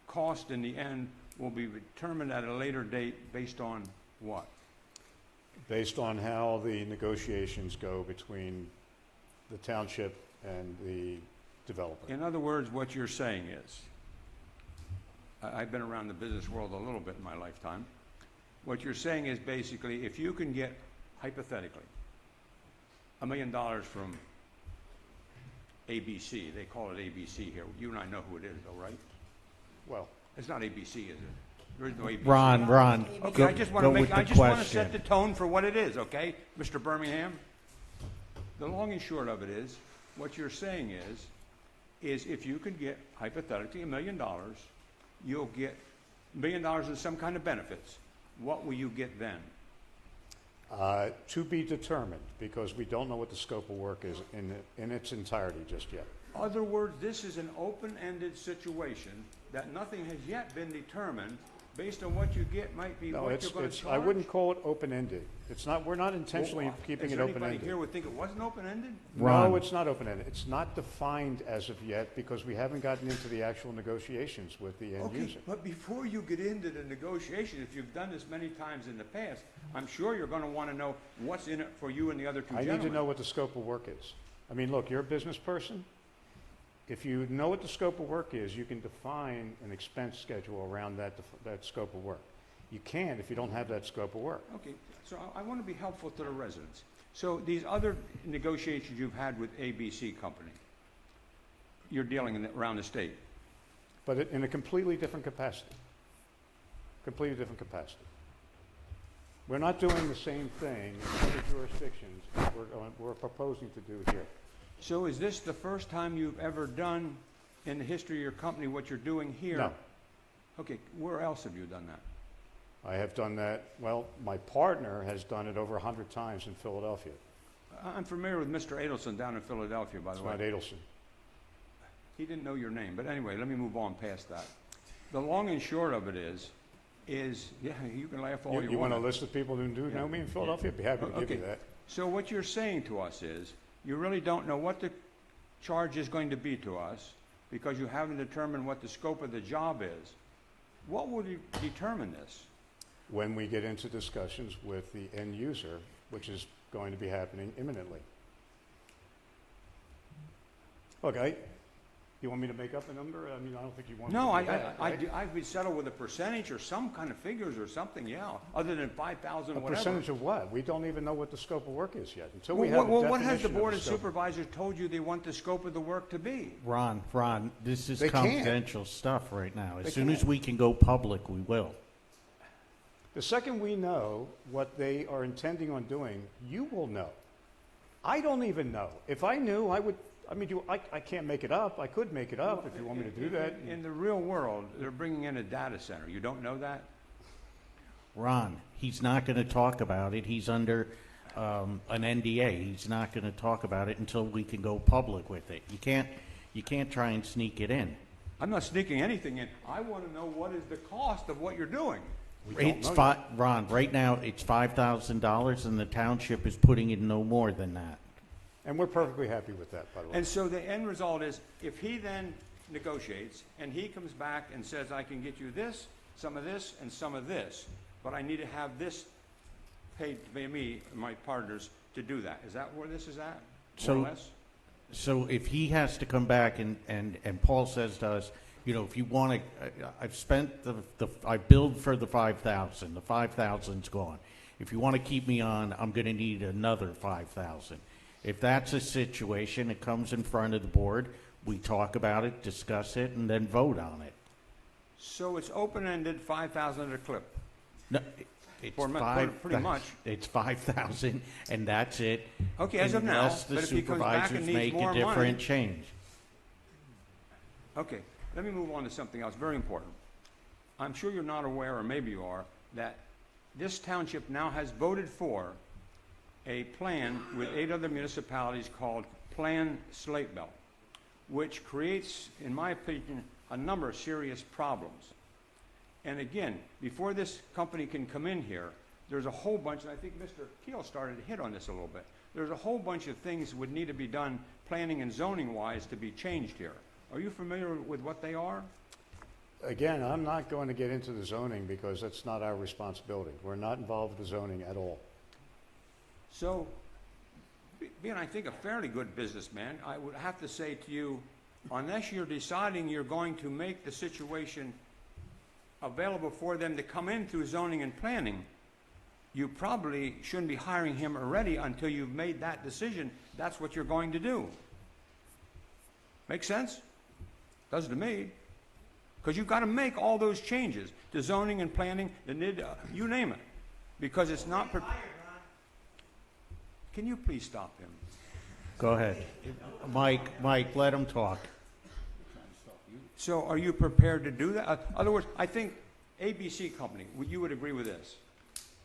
cost in the end will be determined at a later date based on what? Based on how the negotiations go between the township and the developer. In other words, what you're saying is, I've been around the business world a little bit in my lifetime. What you're saying is basically, if you can get, hypothetically, $1 million from ABC, they call it ABC here. You and I know who it is, though, right? Well, it's not ABC, is it? There is no ABC. Ron, Okay, go, I just want go to make. with the I just want to question. set the tone for what it is, okay, Mr. Birmingham. The long and short of it is, what you're saying is if you can get hypothetically $1 million, you'll get $1 million in some kind of benefits. What will you get then? To be determined, because we don't know what the scope of work is in its entirety just yet. Other words, this is an open-ended situation that nothing has yet been determined. Based on what you get might be No, what you're going to charge. I wouldn't call it open-ended. It's not, we're not intentionally Well, keeping is it there anybody open-ended. here would think it wasn't open-ended? Ron. No, it's not open-ended. It's not defined as of yet because we haven't gotten into the actual negotiations with the end Okay, user. but before you get into the negotiation, if you've done this many times in the past, I'm sure you're going to want to know what's in it for you and the other two I gentlemen. need to know what the scope of work is. I mean, look, you're a business person. If you know what the scope of work is, you can define an expense schedule around that scope of work. You can't if you don't have that scope of work. Okay, so I want to be helpful to the residents. So these other negotiations you've had with ABC Company, you're dealing around the state. But in a completely different capacity. Completely different capacity. We're not doing the same thing in other jurisdictions that we're proposing to do here. So is this the first time you've ever done in the history of your company what you're doing here? No. Okay, where else have you done that? I have done that, well, my partner has done it over 100 times in Philadelphia. I'm familiar with Mr. Adelson down in Philadelphia, by the It's way. not Adelson. He didn't know your name, but anyway, let me move on past that. The long and short of it is, yeah, you can laugh all you You want want. a list of people who do know me in Philadelphia? I'd be happy to give you that. So what you're saying to us is, you really don't know what the charge is going to be to us because you haven't determined what the scope of the job is. What will you determine this? When we get into discussions with the end user, which is going to be happening imminently. Look, you want me to make up a number? I mean, I don't think you want me No, to do that, right? I'd be settled with a percentage or some kind of figures or something, yeah, other than 5,000 A whatever. percentage of what? We don't even know what the scope of work is yet. Until we Well, have a what has the definition Board of of scope. Supervisors told you they want the scope of the work to be? Ron, this is They can't. confidential stuff right now. They As soon as can't. we can go public, we will. The second we know what they are intending on doing, you will know. I don't even know. If I knew, I would, I mean, I can't make it up. I could make it up if you want me to do that. In the real world, they're bringing in a data center. You don't know that? Ron, he's not going to talk about it. He's under an NDA. He's not going to talk about it until we can go public with it. You can't try and sneak it in. I'm not sneaking anything in. I want to know what is the cost of what you're doing. Ron, right now, it's $5,000, and the township is putting in no more than that. And we're perfectly happy with that, by the way. And so the end result is, if he then negotiates, and he comes back and says, I can get you this, some of this, and some of this, but I need to have this paid by me and my partners to do that. Is that where this is at, more or less? So if he has to come back and Paul says to us, you know, if you want to, I've spent I billed for the 5,000. The 5,000's gone. If you want to keep me on, I'm going to need another 5,000. If that's a situation, it comes in front of the board. We talk about it, discuss it, and then vote on it. So it's open-ended, 5,000 at a clip. No, it's pretty much. It's 5,000, and that's it. Okay, as of now, Unless the but if he comes back and supervisors needs make more a different money- change. Okay, let me move on to something else very important. I'm sure you're not aware, or maybe you are, that this township now has voted for a plan with 8 other municipalities called Plan Slate Belt, which creates, in my opinion, a number of serious problems. And again, before this company can come in here, there's a whole bunch, and I think Mr. Keel started to hit on this a little bit. There's a whole bunch of things would need to be done planning and zoning wise to be changed here. Are you familiar with what they are? Again, I'm not going to get into the zoning because that's not our responsibility. We're not involved with the zoning at all. So, being, I think, a fairly good businessman, I would have to say to you, unless you're deciding you're going to make the situation available for them to come in through zoning and planning, you probably shouldn't be hiring him already until you've made that decision. That's what you're going to do. Make sense? Does to me. Because you've got to make all those changes to zoning and planning, you name it. Because it's not... Can you please stop him? Go ahead. Mike, let him talk. So are you prepared to do that? In other words, I think ABC Company, you would agree with this,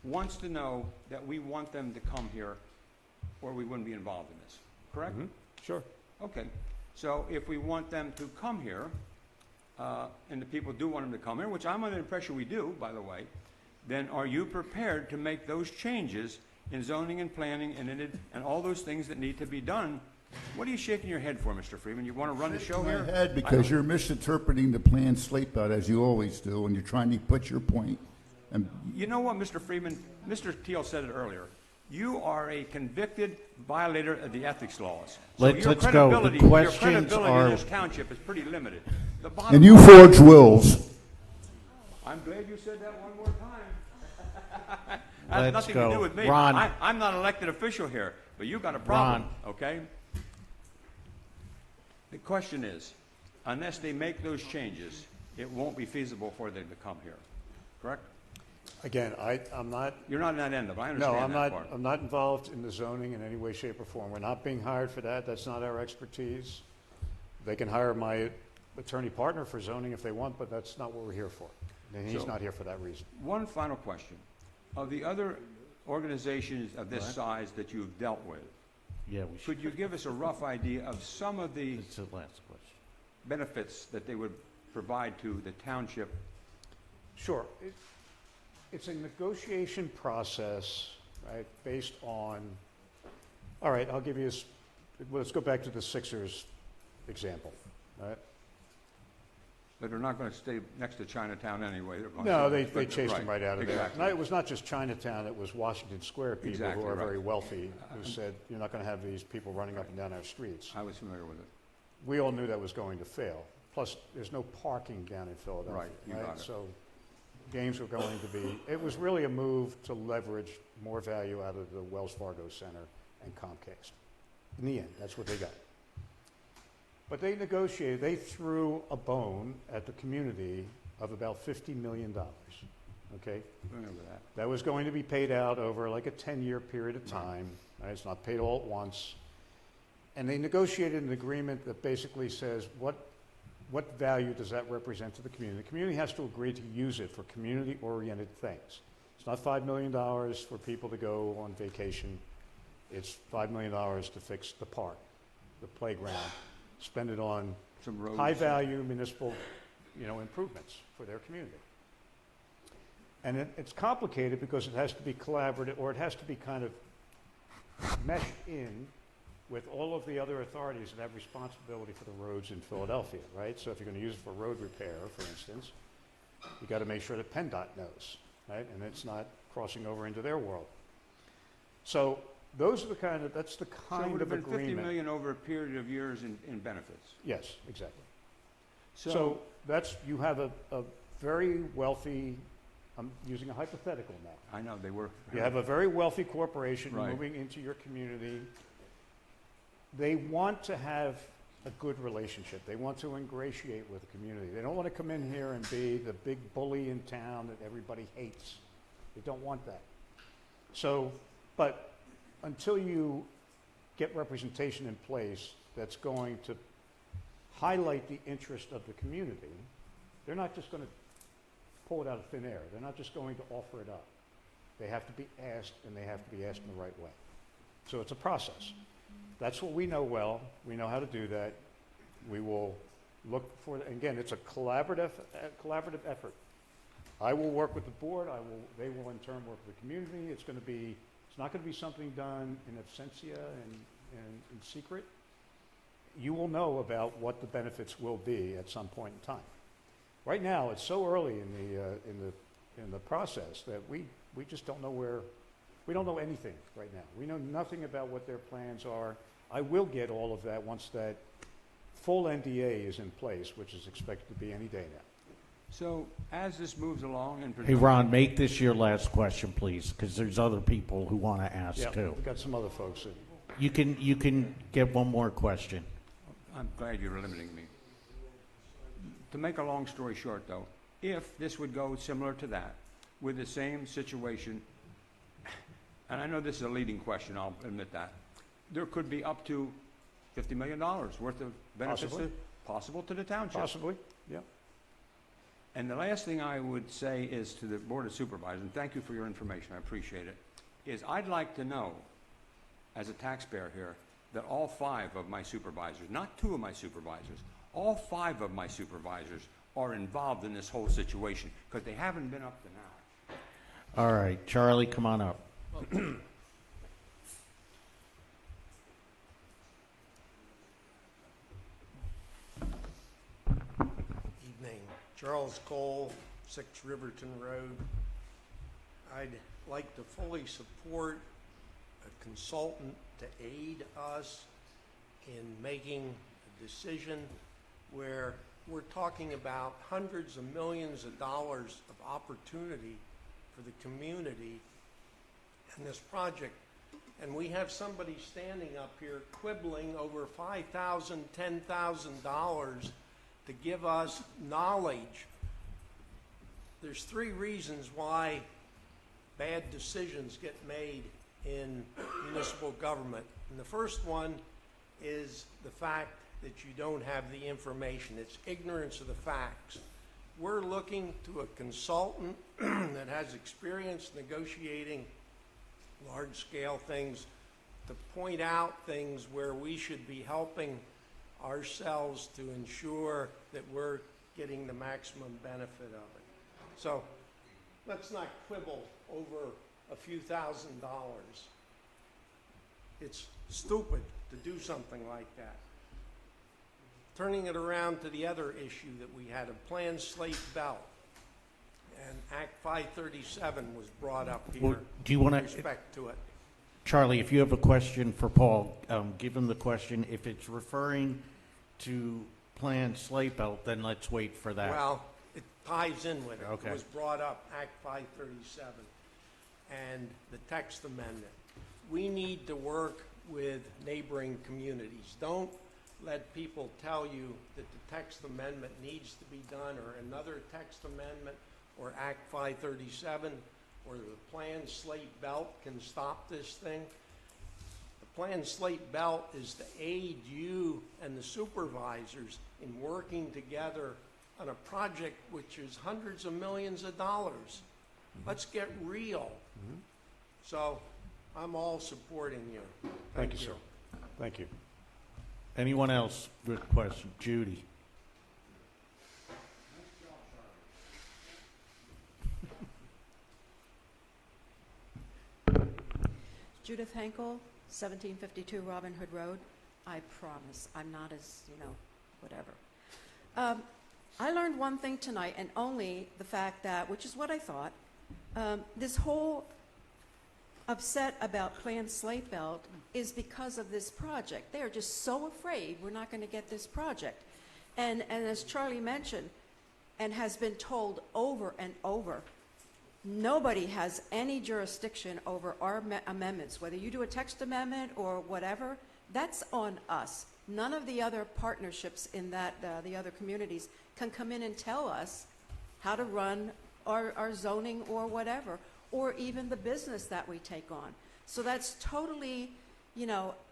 wants to know that we want them to come here or we wouldn't be involved in this. Correct? Sure. Okay. So if we want them to come here, and the people do want them to come here, which I'm under the impression we do, by the way, then are you prepared to make those changes in zoning and planning and all those things that need to be done? What are you shaking your head for, Mr. Freeman? You want to run the show here? My head, because you're misinterpreting the plan slate out as you always do, and you're trying to put your point. And You know what, Mr. Freeman? Mr. Teal said it earlier. You are a convicted violator of the ethics laws. So Let's your go. The credibility, questions in are- this township is pretty limited. The bottom and you line- forge wills. I'm glad you said that one more time. Has Let's nothing go. to do with me. Ron. I'm not an elected official here, but you got a problem, okay? The question is, unless they make those changes, it won't be feasible for them to come here, correct? Again, I'm not. You're not in that end of it, I No, understand that part. I'm not involved in the zoning in any way, shape, or form. We're not being hired for that. That's not our expertise. They can hire my attorney partner for zoning if they want, but that's not what we're here for. And he's So- not here for that reason. One final question. Of the other organizations of this size that you've dealt with, Yeah, we should. could you give us a rough idea of some of the It's the last question. benefits that they would provide to the township? Sure. It's a negotiation process, right, based on, all right, I'll give you, let's go back to the Sixers example, right? But they're not going to stay next to Chinatown anyway. They're going No, to they chased them right out of there. Exactly. No, it was not just Chinatown, it was Washington Square people Exactly who are right. very wealthy, who said, you're not going to have these people running up and down our streets. I was familiar with it. We all knew that was going to fail. Plus, there's no parking down in Philadelphia. Right, you got it. So games were going to be, it was really a move to leverage more value out of the Wells Fargo Center and Comcast. In the end, that's what they got. But they negotiated, they threw a bone at the community of about $50 million, okay? Remember that. That was going to be paid out over like a 10-year period of time. Right? It's not paid all at once. And they negotiated an agreement that basically says what value does that represent to the community? The community has to agree to use it for community-oriented things. It's not $5 million for people to go on vacation. It's $5 million to fix the park, the playground, spend it on Some roads. high-value municipal, improvements for their community. And it's complicated because it has to be collaborative, or it has to be kind of meshed in with all of the other authorities that have responsibility for the roads in Philadelphia, right? So if you're going to use it for road repair, for instance, you got to make sure that PennDOT knows, right? And it's not crossing over into their world. So those are that's the So it kind would of have been $50 agreement. million over a period of years in benefits. Yes, exactly. So, You have a very wealthy, I'm using a hypothetical now. I know they were. You have a very wealthy corporation Right. moving into your community. They want to have a good relationship. They want to ingratiate with the community. They don't want to come in here and be the big bully in town that everybody hates. They don't want that. So, but until you get representation in place that's going to highlight the interest of the community, they're not just going to pull it out of thin air. They're not just going to offer it up. They have to be asked, and they have to be asked in the right way. So it's a process. That's what we know well. We know how to do that. We will look for, again, it's a collaborative effort. I will work with the board. They will in turn work with the community. It's not going to be something done in absentia and in secret. You will know about what the benefits will be at some point in time. Right now, it's so early in the process that we just don't know we don't know anything right now. We know nothing about what their plans are. I will get all of that once that full NDA is in place, which is expected to be any day now. So as this moves along and Hey, Ron, make this your last question, please, because there's other people who want to ask, Yeah, too. we've got some other folks that You can get one more question. I'm glad you're limiting me. To make a long story short, though, if this would go similar to that, with the same situation, and I know this is a leading question, I'll admit that, there could be up to $50 million worth of benefits Possibly. possible to the township. possibly, yeah. And the last thing I would say is to the Board of Supervisors, and thank you for your information, I appreciate it, is I'd like to know, as a taxpayer here, that all 5 of my supervisors, not 2 of my supervisors, all 5 of my supervisors are involved in this whole situation, because they haven't been up to now. All right, Charlie, come on up. Evening. Charles Cole, 6 Riverton Road. I'd like to fully support a consultant to aid us in making a decision where we're talking about hundreds of millions of dollars of opportunity for the community in this project. And we have somebody standing up here quibbling over $5,000, $10,000 to give us knowledge. There's 3 reasons why bad decisions get made in municipal government. And the first one is the fact that you don't have the information. It's ignorance of the facts. We're looking to a consultant that has experience negotiating large-scale things to point out things where we should be helping ourselves to ensure that we're getting the maximum benefit of it. So let's not quibble over a few $1,000s. It's stupid to do something like that. Turning it around to the other issue that we had, a planned slate belt. And Act 537 was brought up here. Well, do you wanna- with respect to it. Charlie, if you have a question for Paul, give him the question. If it's referring to Planned Slate Belt, then let's wait for that. Well, it ties in with it. Okay. It was brought up, Act 537, and the text amendment. We need to work with neighboring communities. Don't let people tell you that the text amendment needs to be done, or another text amendment, or Act 537, or the planned slate belt can stop this thing. The planned slate belt is to aid you and the supervisors in working together on a project which is hundreds of millions of dollars. Let's get real. So I'm all supporting you. Thank you, sir. Thank you. Anyone else with a question? Judy? Judith Henkel, 1752 Robin Hood Road. I promise I'm not as, whatever. I learned one thing tonight, and only the fact that, which is what I thought, this whole upset about Planned Slate Belt is because of this project. They are just so afraid we're not going to get this project. And as Charlie mentioned, and has been told over and over, nobody has any jurisdiction over our amendments. Whether you do a text amendment or whatever, that's on us. None of the other partnerships in that, the other communities, can come in and tell us how to run our zoning or whatever, or even the business that we take on. So that's totally,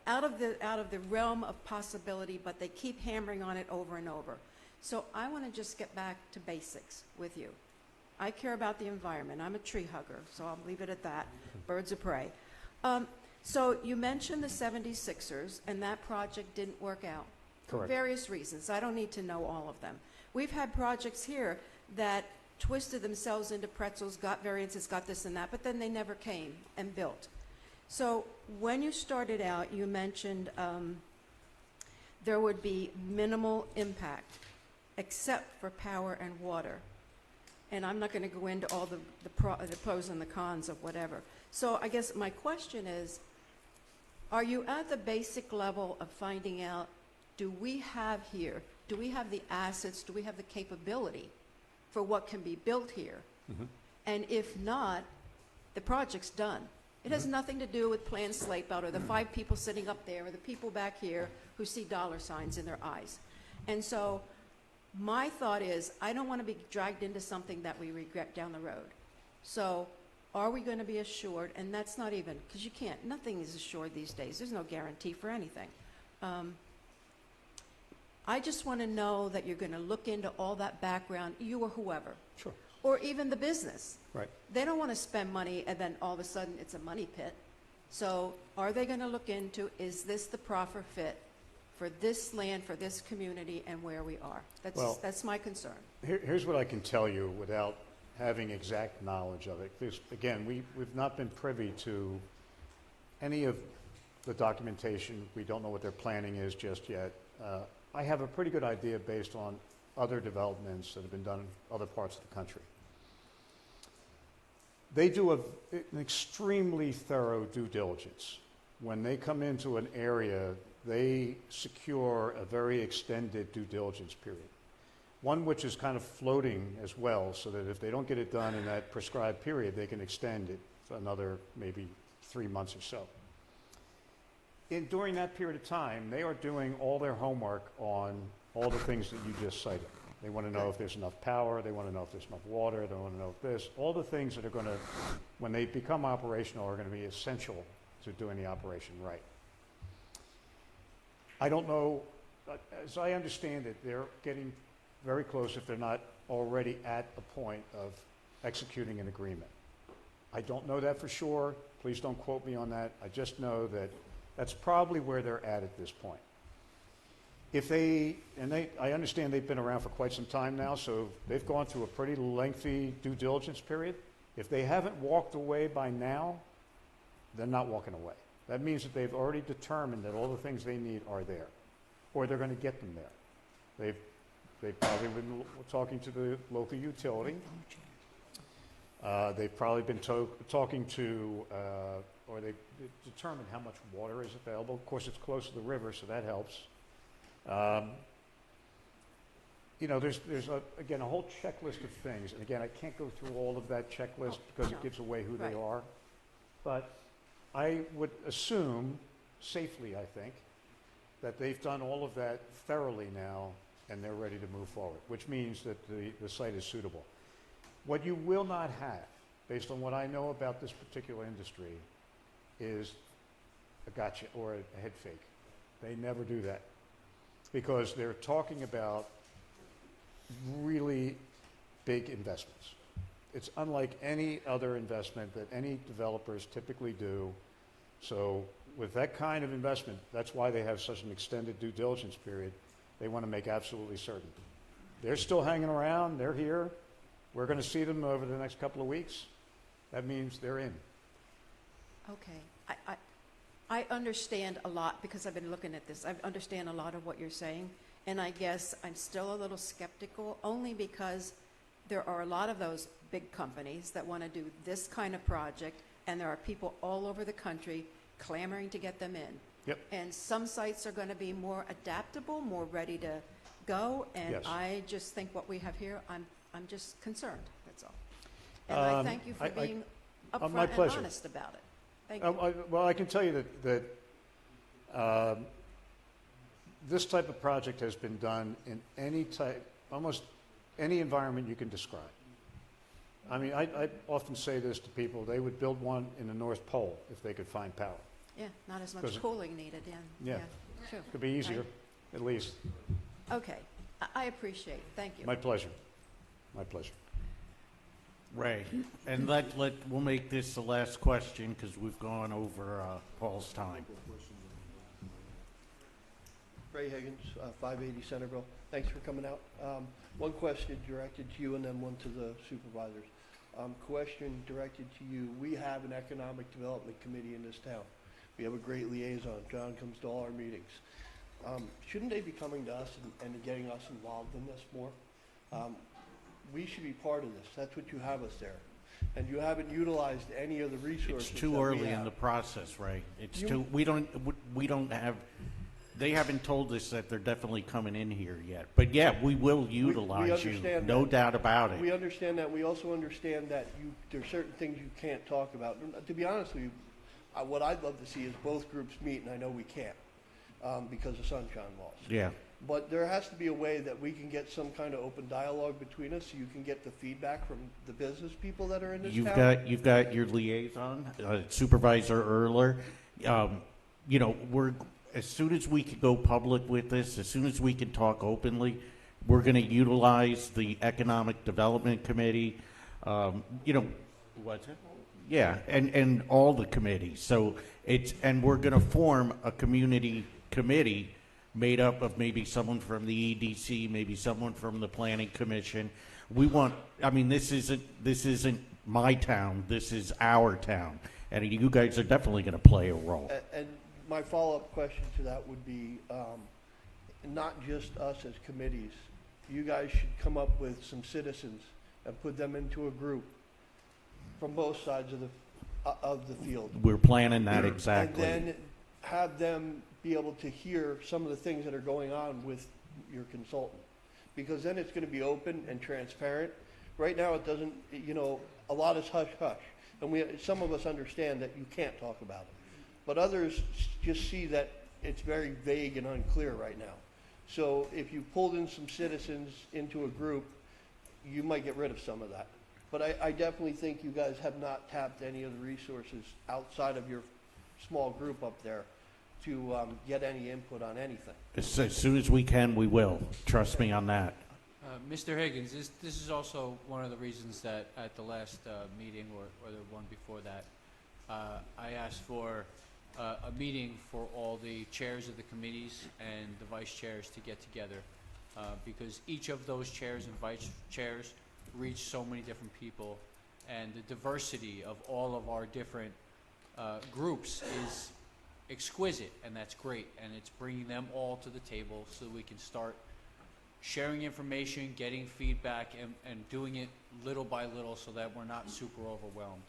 out of the realm of possibility, but they keep hammering on it over and over. So I want to just get back to basics with you. I care about the environment. I'm a tree hugger, so I'll leave it at that. Birds of prey. So you mentioned the 76ers, and that project didn't work out. For Correct. various reasons. I don't need to know all of them. We've had projects here that twisted themselves into pretzels, got variances, got this and that, but then they never came and built. So when you started out, you mentioned there would be minimal impact, except for power and water. And I'm not going to go into all the pros and the cons of whatever. So I guess my question is, are you at the basic level of finding out, do we have the assets, do we have the capability for what can be built here? And if not, the project's done. It has nothing to do with Planned Slate Belt or the 5 people sitting up there or the people back here who see dollar signs in their eyes. And so my thought is, I don't want to be dragged into something that we regret down the road. So are we going to be assured? And that's not even, because you can't, nothing is assured these days. There's no guarantee for anything. I just want to know that you're going to look into all that background, you or whoever. Sure. Or even the business. Right. They don't want to spend money and then all of a sudden it's a money pit. So are they going to look into, is this the proper fit for this land, for this community, and where we are? That's my concern. Here's what I can tell you without having exact knowledge of it. Because, again, we've not been privy to any of the documentation. We don't know what their planning is just yet. I have a pretty good idea based on other developments that have been done in other parts of the country. They do an extremely thorough due diligence. When they come into an area, they secure a very extended due diligence period. One which is kind of floating as well, so that if they don't get it done in that prescribed period, they can extend it for another maybe 3 months or so. During that period of time, they are doing all their homework on all the things that you just cited. They want to know if there's enough power, they want to know if there's enough water, they want to know if this, all the things that are going to, when they become operational, are going to be essential to doing the operation right. I don't know, as I understand it, they're getting very close, if they're not already at the point of executing an agreement. I don't know that for sure. Please don't quote me on that. I just know that that's probably where they're at this point. I understand they've been around for quite some time now, so they've gone through a pretty lengthy due diligence period. If they haven't walked away by now, they're not walking away. That means that they've already determined that all the things they need are there, or they're going to get them there. They've probably been talking to the local utility. They've probably been talking to, or they've determined how much water is available. Of course, it's close to the river, so that helps. There's again, a whole checklist of things. And again, I can't go through all of that checklist because it gives away who they are. But I would assume, safely I think, that they've done all of that thoroughly now and they're ready to move forward, which means that the site is suitable. What you will not have, based on what I know about this particular industry, is a gotcha or a head fake. They never do that because they're talking about really big investments. It's unlike any other investment that any developers typically do. So with that kind of investment, that's why they have such an extended due diligence period. They want to make absolutely certain. They're still hanging around. They're here. We're going to see them over the next couple of weeks. That means they're in. Okay. I understand a lot because I've been looking at this. I understand a lot of what you're saying. And I guess I'm still a little skeptical only because there are a lot of those big companies that want to do this kind of project, and there are people all over the country clamoring to get them in. Yep. And some sites are going to be more adaptable, more ready to go, and Yes. I just think what we have here, I'm just concerned, that's all. And I thank you for being my upfront and pleasure. honest about it. Thank you. Well, I can tell you that this type of project has been done in almost any environment you can describe. I mean, I often say this to people, they would build one in the North Pole if they could find power. Yeah, not as much cooling needed, Yeah. Sure. Could be easier, Right. at least. Okay, I appreciate it, thank you. My pleasure. My pleasure. Ray, and we'll make this the last question because we've gone over Paul's time. Ray Higgins, 580 Centerville. Thanks for coming out. One question directed to you and then one to the supervisors. Question directed to you. We have an economic development committee in this town. We have a great liaison. John comes to all our meetings. Shouldn't they be coming to us and getting us involved in this more? We should be part of this. That's what you have us there. And you haven't utilized any of the resources. It's too early in the process, Ray. We don't have, they haven't told us that they're definitely coming in here yet. But yeah, we will utilize you, no doubt about it. We understand that. We also understand that there's certain things you can't talk about. To be honest with you, what I'd love to see is both groups meet, and I know we can't because of sunshine laws. Yeah. But there has to be a way that we can get some kind of open dialogue between us so you can get the feedback from the business people that are in this town. You've got your liaison, Supervisor Erler. We're as soon as we can go public with this, as soon as we can talk openly, we're going to utilize the Economic Development Committee. What's it? Yeah, and all the committees. So And we're going to form a community committee made up of maybe someone from the EDC, maybe someone from the Planning Commission. This isn't my town, this is our town, and you guys are definitely going to play a role. And my follow-up question to that would be, not just us as committees. You guys should come up with some citizens and put them into a group from both sides of the field. We're planning that exactly. And then have them be able to hear some of the things that are going on with your consultant. Because then it's going to be open and transparent. Right now it doesn't, a lot is hush-hush. And some of us understand that you can't talk about it. But others just see that it's very vague and unclear right now. So if you pulled in some citizens into a group, you might get rid of some of that. But I definitely think you guys have not tapped any of the resources outside of your small group up there to get any input on anything. As soon as we can, we will. Trust me on that. Mr. Higgins, this is also one of the reasons that at the last meeting or the one before that, I asked for a meeting for all the chairs of the committees and the vice chairs to get together because each of those chairs and vice chairs reach so many different people, and the diversity of all of our different groups is exquisite, and that's great, and it's bringing them all to the table so that we can start sharing information, getting feedback, and doing it little by little so that we're not super overwhelmed.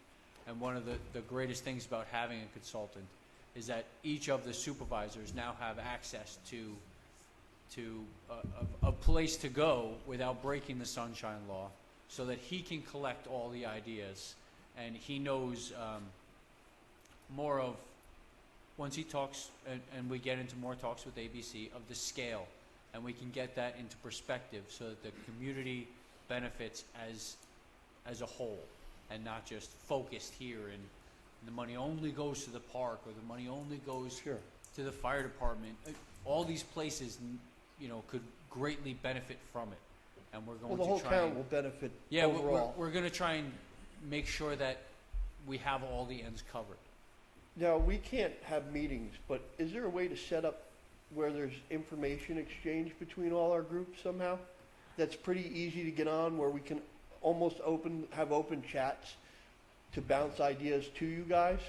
And one of the greatest things about having a consultant is that each of the supervisors now have access to a place to go without breaking the sunshine law so that he can collect all the ideas, and he knows more of, once he talks and we get into more talks with ABC, of the scale, and we can get that into perspective so that the community benefits as a whole and not just focused here and the money only goes to the park or the money only goes to the fire department. All these places, could greatly benefit from it, and we're going the to whole try town will benefit Yeah, overall. we're going to try and make sure that we have all the ends covered. Now, we can't have meetings, but is there a way to set up where there's information exchange between all our groups somehow? That's pretty easy to get on, where we can almost have open chats to bounce ideas to you guys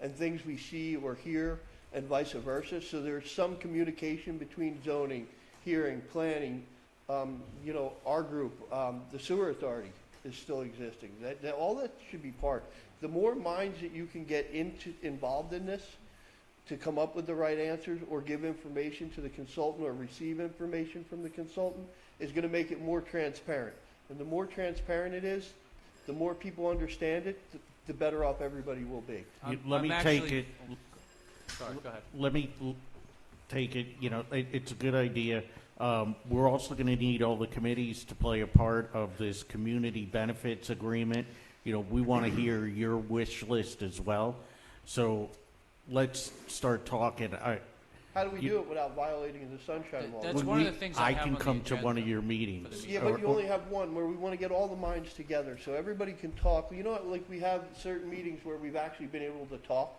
and things we see or hear and vice versa. So there's some communication between zoning, hearing, planning, our group, the sewer authority is still existing. All that should be part. The more minds that you can get involved in this to come up with the right answers or give information to the consultant or receive information from the consultant is going to make it more transparent. And the more transparent it is, the more people understand it, the better off everybody will be. Let me take it. Sorry, go ahead. Let me take it. It's a good idea. We're also going to need all the committees to play a part of this community benefits agreement. We want to hear your wish list as well. So let's start talking. How do we do it without violating the sunshine law? That's one of the things I have can on the come to agenda one of your meetings. Yeah, but you only have one, where we want to get all the minds together so everybody can talk. Like we have certain meetings where we've actually been able to talk.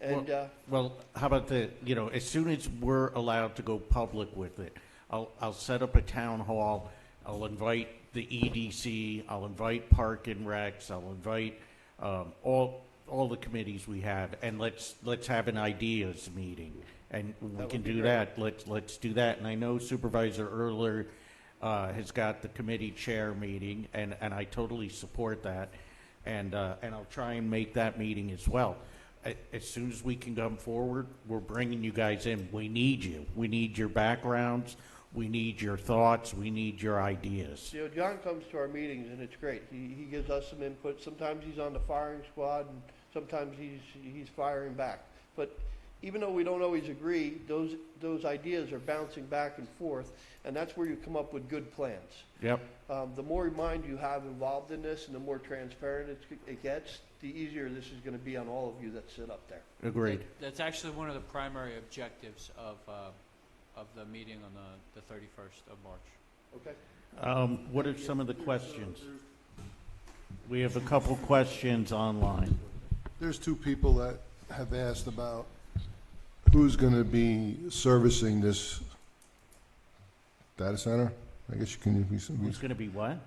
And well, how about as soon as we're allowed to go public with it, I'll set up a town hall. I'll invite the EDC. I'll invite Park and Recs. I'll invite all the committees we have, and let's have an ideas meeting. And we can do that. Let's do that. And I know Supervisor Erler has got the committee chair meeting, and I totally support that. And I'll try and make that meeting as well. As soon as we can come forward, we're bringing you guys in. We need you. We need your backgrounds. We need your thoughts. We need your ideas. John comes to our meetings, and it's great. He gives us some input. Sometimes he's on the firing squad, and sometimes he's firing back. But even though we don't always agree, those ideas are bouncing back and forth, and that's where you come up with good plans. Yep. The more mind you have involved in this, and the more transparent it gets, the easier this is going to be on all of you that sit up there. Agreed. That's actually one of the primary objectives of the meeting on the 31st of March. Okay. What are some of the questions? We have a couple questions online. There's two people that have asked about who's going to be servicing this data center. I guess you can. Who's going to be what?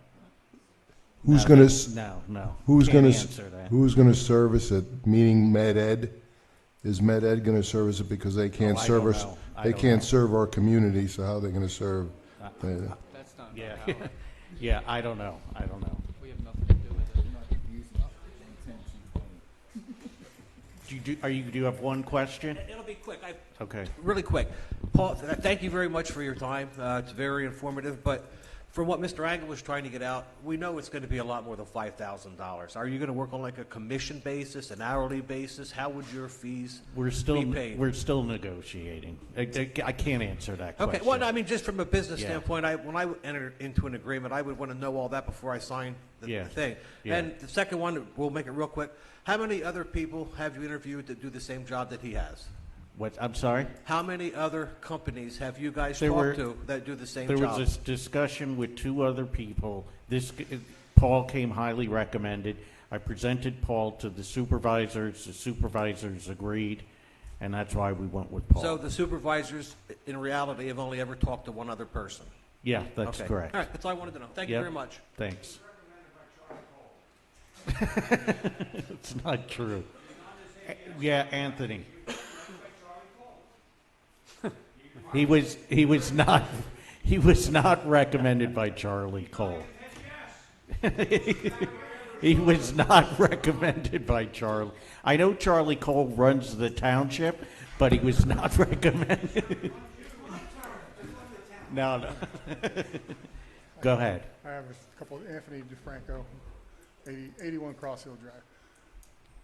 Who's No, going to? No. Who's Can't going to? answer that. Who's going to service it? Meaning Med Ed. Is Med Ed going to service it because they can't I serve don't us? know. I They don't can't know. serve our community. So how are they going to serve? That's not Yeah, our power. yeah. I don't know. We have nothing to do with it. Do you have one question? It'll be quick. Okay. Really quick. Paul, thank you very much for your time. It's very informative. But from what Mr. Angle was trying to get out, we know it's going to be a lot more than $5,000. Are you going to work on like a commission basis, an hourly basis? How would your fees We're still be paid? we're still negotiating. I can't answer that question. Okay. Well, I mean, just from a business Yeah. standpoint, when I enter into an agreement, I would want to know all that before I sign the thing. Yeah. And the second one, we'll make it real quick. How many other people have you interviewed that do the same job that he has? What? I'm sorry? How many other companies have you guys There talked were- to that do the same There job? was this discussion with two other people. Paul came highly recommended. I presented Paul to the supervisors. The supervisors agreed, and that's why we went with Paul. So the supervisors, in reality, have only ever talked to one other person? Yeah, that's Okay. correct. All right, that's all I wanted to know. Thank you Yep. very much. Thanks. It's not true. Yeah, Anthony. He was not recommended by Charlie Cole. He was not recommended by Charlie. I know Charlie Cole runs the township, but he was not recommended. No. Go ahead. I have a couple, Anthony DeFranco, 81 Cross Hill Drive.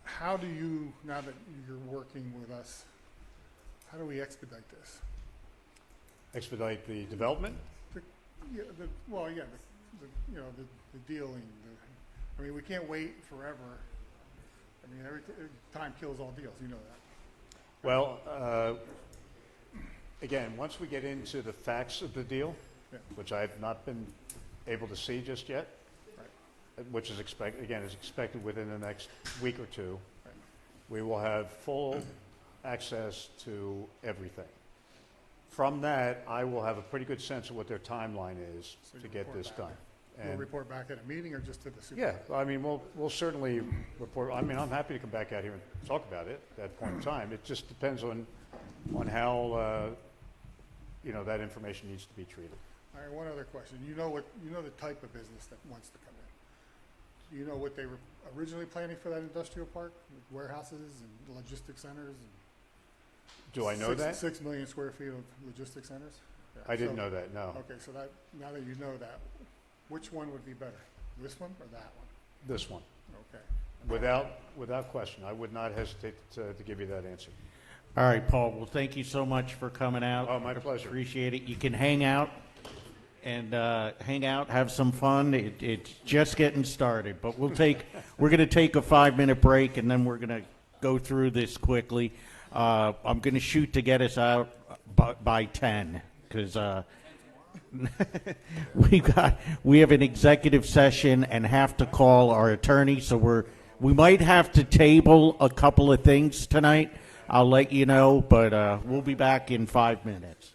How do you, now that you're working with us, how do we expedite this? Expedite the development? The dealing. I mean, we can't wait forever. I mean, time kills all deals. You know that. Well, again, once we get into the facts of the deal, which I have not been able to see just yet, which is expected within the next week or two, we will have full access to everything. From that, I will have a pretty good sense of what their timeline is to get this done. We'll report back at a meeting or just to the Yeah, supervisor? I mean, we'll certainly report. I mean, I'm happy to come back out here and talk about it at that point in time. It just depends on how that information needs to be treated. All right, one other question. You know the type of business that wants to come in. Do you know what they were originally planning for that industrial park? Warehouses and logistics centers? And Do I know that? 6 million square feet of logistics centers? Yeah, I didn't know that, no. Okay, so now that you know that, which one would be better? This one or that one? This one. Okay. Without question. I would not hesitate to give you that answer. All right, Paul. Well, thank you so much for coming out. Oh, my pleasure. Appreciate it. You can hang out and have some fun. It's just getting started, but we're going to take a 5-minute break, and then we're going to go through this quickly. I'm going to shoot to get us out by 10 because we have an executive session and have to call our attorney, so we might have to table a couple of things tonight. I'll let you know, but we'll be back in 5 minutes.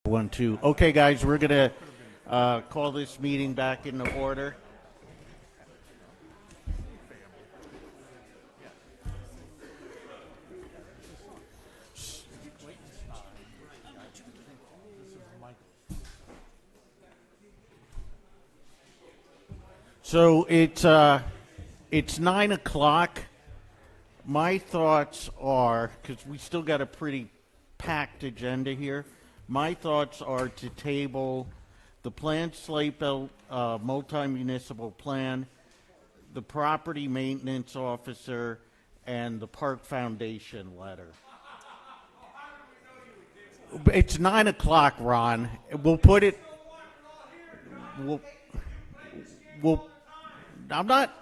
1, 2. Okay, guys, we're going to call this meeting back into order. So it's 9 o'clock. My thoughts are, because we still got a pretty packed agenda here, my thoughts are to table the planned slate belt multi-municipal plan, the property maintenance officer, and the park foundation letter. It's 9 o'clock, Ron. We'll put it. We'll. I'm not.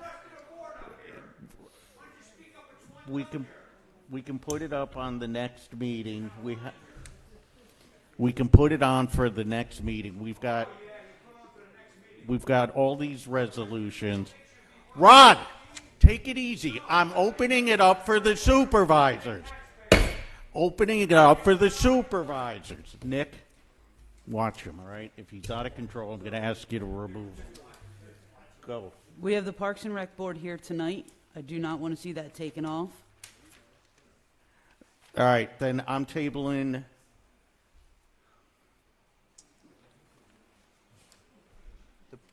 We can put it up on the next meeting. We can put it on for the next meeting. We've got all these resolutions. Ron, take it easy. I'm opening it up for the supervisors. Opening it up for the supervisors. Nick, watch him, all right? If he's out of control, I'm going to ask you to remove him. Go. We have the Parks and Rec Board here tonight. I do not want to see that taken off. All right, then I'm tabling.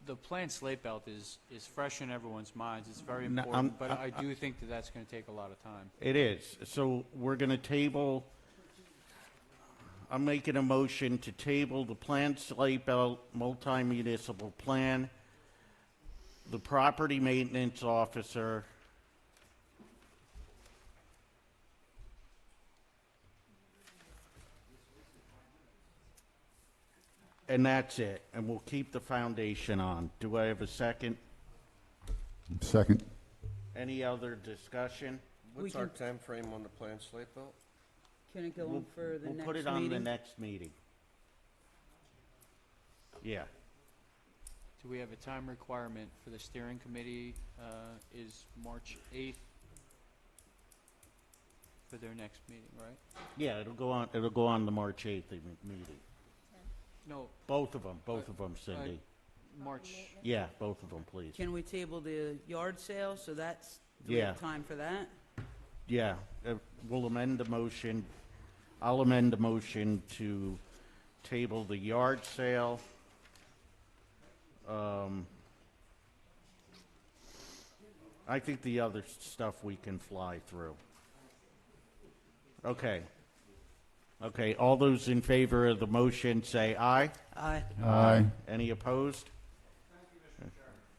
The planned slate belt is fresh in everyone's minds. It's very No, important, but I do think that that's going to take a lot of time. It is. So we're going to table. I'm making a motion to table the planned slate belt multi-municipal plan, the property maintenance officer, and that's it. And we'll keep the foundation on. Do I have a second? Second. Any other discussion? What's our time frame on the planned slate belt? Can it go on for the We'll next put it on the meeting? next meeting. Yeah. Do we have a time requirement for the steering committee? Is March 8th for their next meeting, right? Yeah, it'll go on. It'll go on the March 8th meeting. No. Both of them, Cindy. March. Yeah, both of them, please. Can we table the yard sale? So that's do we Yeah. have time for that? Yeah, we'll amend the motion. I'll amend the motion to table the yard sale. I think the other stuff we can fly through. Okay. Okay, all those in favor of the motion say aye. Aye. Aye. Any opposed?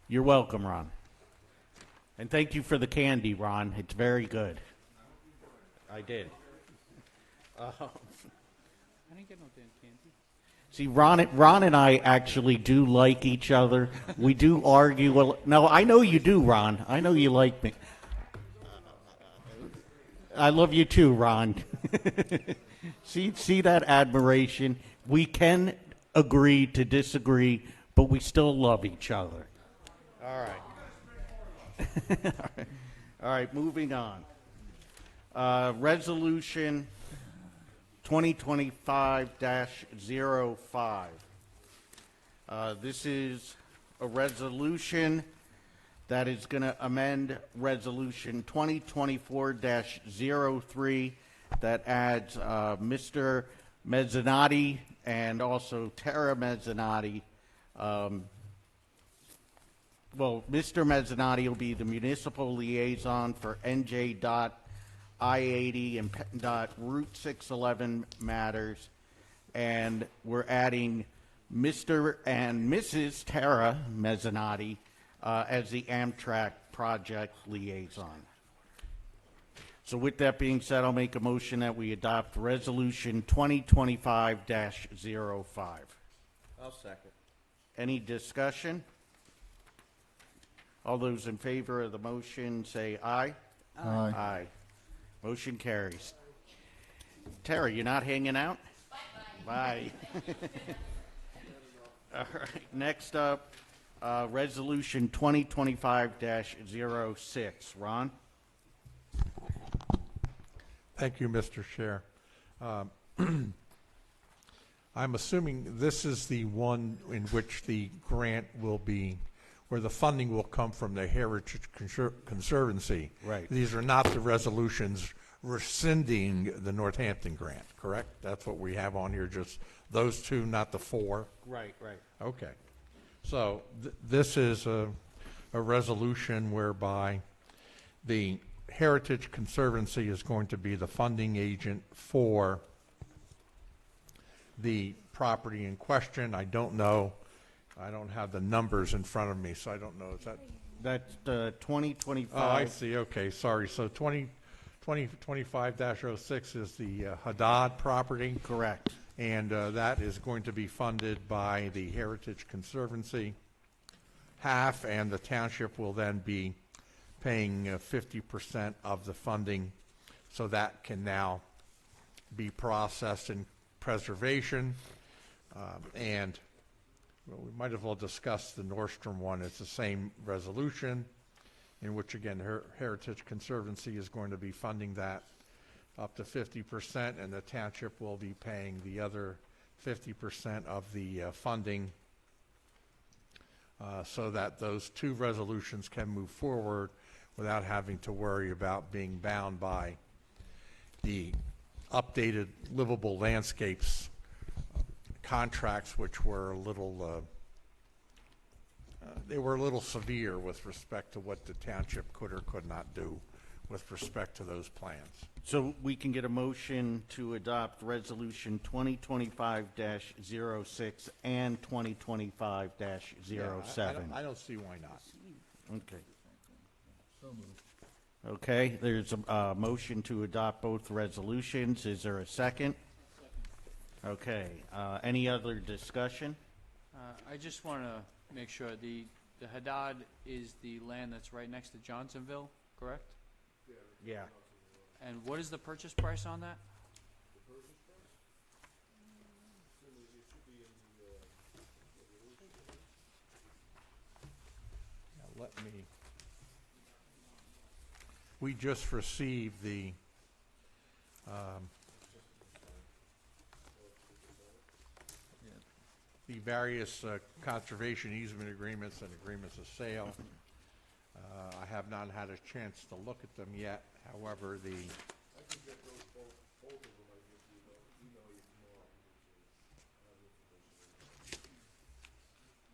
You're welcome, Ron. And thank you for the candy, Ron. It's very good. I did. I didn't get no damn candy. See, Ron and I actually do like each other. We do argue. No, I know you do, Ron. I know you like me. I love you too, Ron. See that admiration? We can agree to disagree, but we still love each other. All right. All right, moving on. Resolution 2025-05. This is a resolution that is going to amend Resolution 2024-03 that adds Mr. Mezzanotte and also Tara Mezzanotte. Well, Mr. Mezzanotte will be the municipal liaison for NJ I-80 and Route 611 matters, and we're adding Mr. and Mrs. Tara Mezzanotte as the Amtrak project liaison. So with that being said, I'll make a motion that we adopt Resolution 2025-05. I'll second. Any discussion? All those in favor of the motion say aye. Aye. Aye. Motion carries. Terry, you're not hanging out? Bye. All right. Next up, Resolution 2025-06. Ron? Thank you, Mr. Chair. I I'm assuming this is the one in which the grant will be, where the funding will come from the Heritage Conservancy. Right. These are not the resolutions rescinding the Northampton grant, correct? That's what we have on here, just those two, not the four? Right, right. Okay. So this is a resolution whereby the Heritage Conservancy is going to be the funding agent for the property in question. I don't know. I don't have the numbers in front of me, so I don't know. Is that? That's the 2025. Oh, I see. Okay, sorry. So 2025-06 is the Haddad property. Correct. And that is going to be funded by the Heritage Conservancy half, and the township will then be paying 50% of the funding, so that can now be processed in preservation. And well, we might as well discuss the Nordstrom one. It's the same resolution in which, again, Heritage Conservancy is going to be funding that up to 50%, and the township will be paying the other 50% of the funding, so that those two resolutions can move forward without having to worry about being bound by the updated livable landscapes contracts, which were a little they were a little severe with respect to what the township could or could not do with respect to those plans. So we can get a motion to adopt Resolution 2025-06 and 2025-07. I don't see why not. Okay. Okay, there's a motion to adopt both resolutions. Is there a second? Okay, any other discussion? I just want to make sure the Haddad is the land that's right next to Johnsonville, correct? Yeah. And what is the purchase price on that? Let me. We just received the various conservation easement agreements and agreements of sale. I have not had a chance to look at them yet. However, the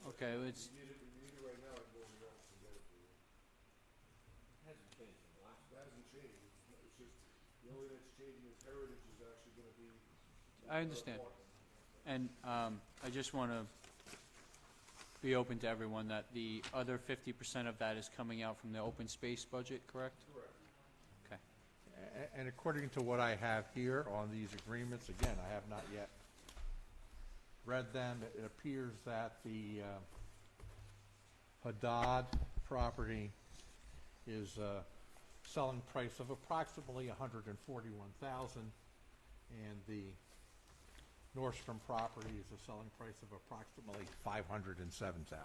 okay, it's I understand. And I just want to be open to everyone that the other 50% of that is coming out from the open space budget, correct? Correct. Okay. And according to what I have here on these agreements, again, I have not yet read them. It appears that the Haddad property is a selling price of approximately $141,000, and the Nordstrom property is a selling price of approximately $507,000.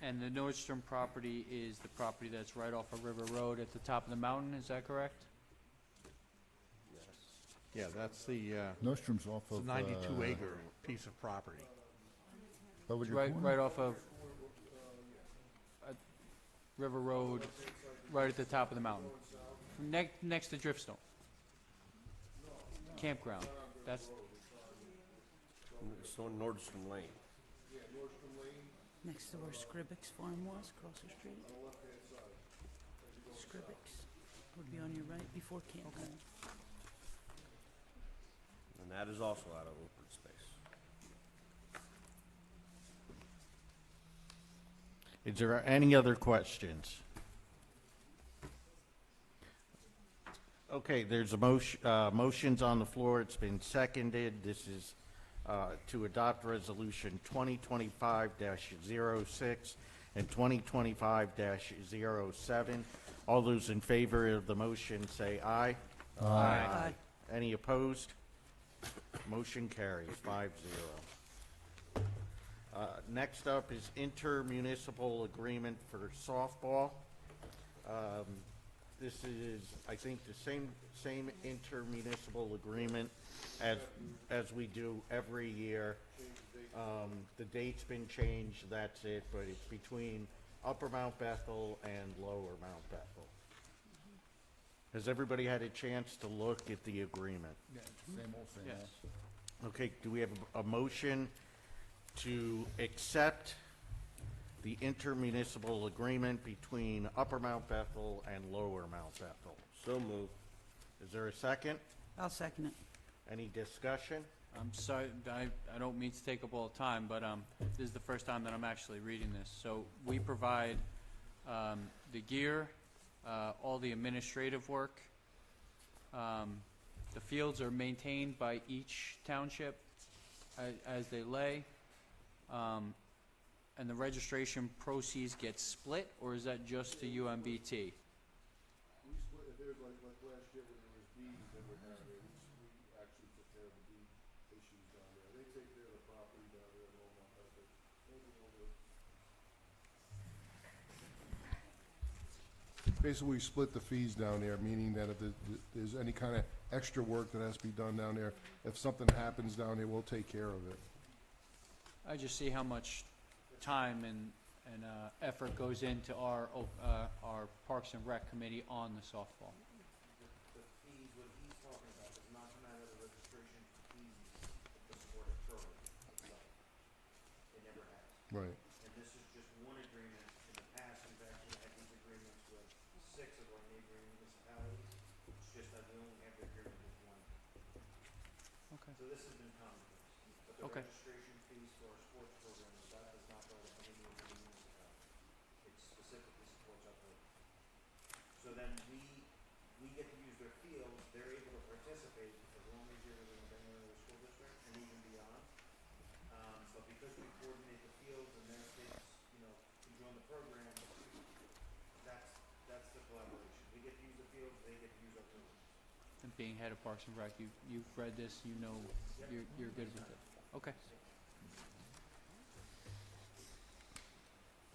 And the Nordstrom property is the property that's right off of River Road at the top of the mountain, is that correct? Yeah, that's the Nordstrom's off it's of... a 92-acre piece of property. Over your Right, corner? right off of River Road, right at the top of the mountain, next to Driftstone. Campground. That's It's on Nordstrom Lane. Next to where Scribbick's farm was, across the street. Scribbick's would be on your right before campground. And that is also out of open space. Is there any other questions? Okay, there's a motions on the floor. It's been seconded. This is to adopt Resolution 2025-06 and 2025-07. All those in favor of the motion say aye. Aye. Any opposed? Motion carries 5-0. Next up is intermunicipal agreement for softball. this is, I think, the same intermunicipal agreement as we do every year. The date's been changed, that's it, but it's between Upper Mount Bethel and Lower Mount Bethel. Has everybody had a chance to look at the agreement? Same old, same Yes. old. Okay, do we have a motion to accept the intermunicipal agreement between Upper Mount Bethel and Lower Mount Bethel? So moved. Is there a second? I'll second it. Any discussion? I'm sorry, I don't mean to take up all the time, but this is the first time that I'm actually reading this. So we provide the gear, all the administrative work. The fields are maintained by each township as they lay. And the registration proceeds get split, or is that just to UMBT? We split, if there's like last year when there was deeds that were down there, we actually took care of the deed issues down there. They take care of the property down there and all that, but anything over. Basically, we split the fees down there, meaning that if there's any kind of extra work that has to be done down there, if something happens down there, we'll take care of it. I just see how much time and effort goes into our Parks and Rec committee on the softball. The fees, what he's talking about does not come out of the registration fees of the sport program itself. It never has. Right. And this is just one agreement. In the past, we've actually had these agreements with 6 of our neighboring municipalities. It's just that we only have the agreement with one. Okay. So this has been common. But the Okay. registration fees for our sports program, that does not go to any of the municipalities. It specifically supports our program. So then we get to use their fields, they're able to participate as long as you're within the Bangor Area School District and even beyond. But because we coordinate the fields and their kids, can join the program, that's the collaboration. We get to use the fields, they get to use our fields. And being head of Parks and Rec, you've read this, you're good with it. Okay.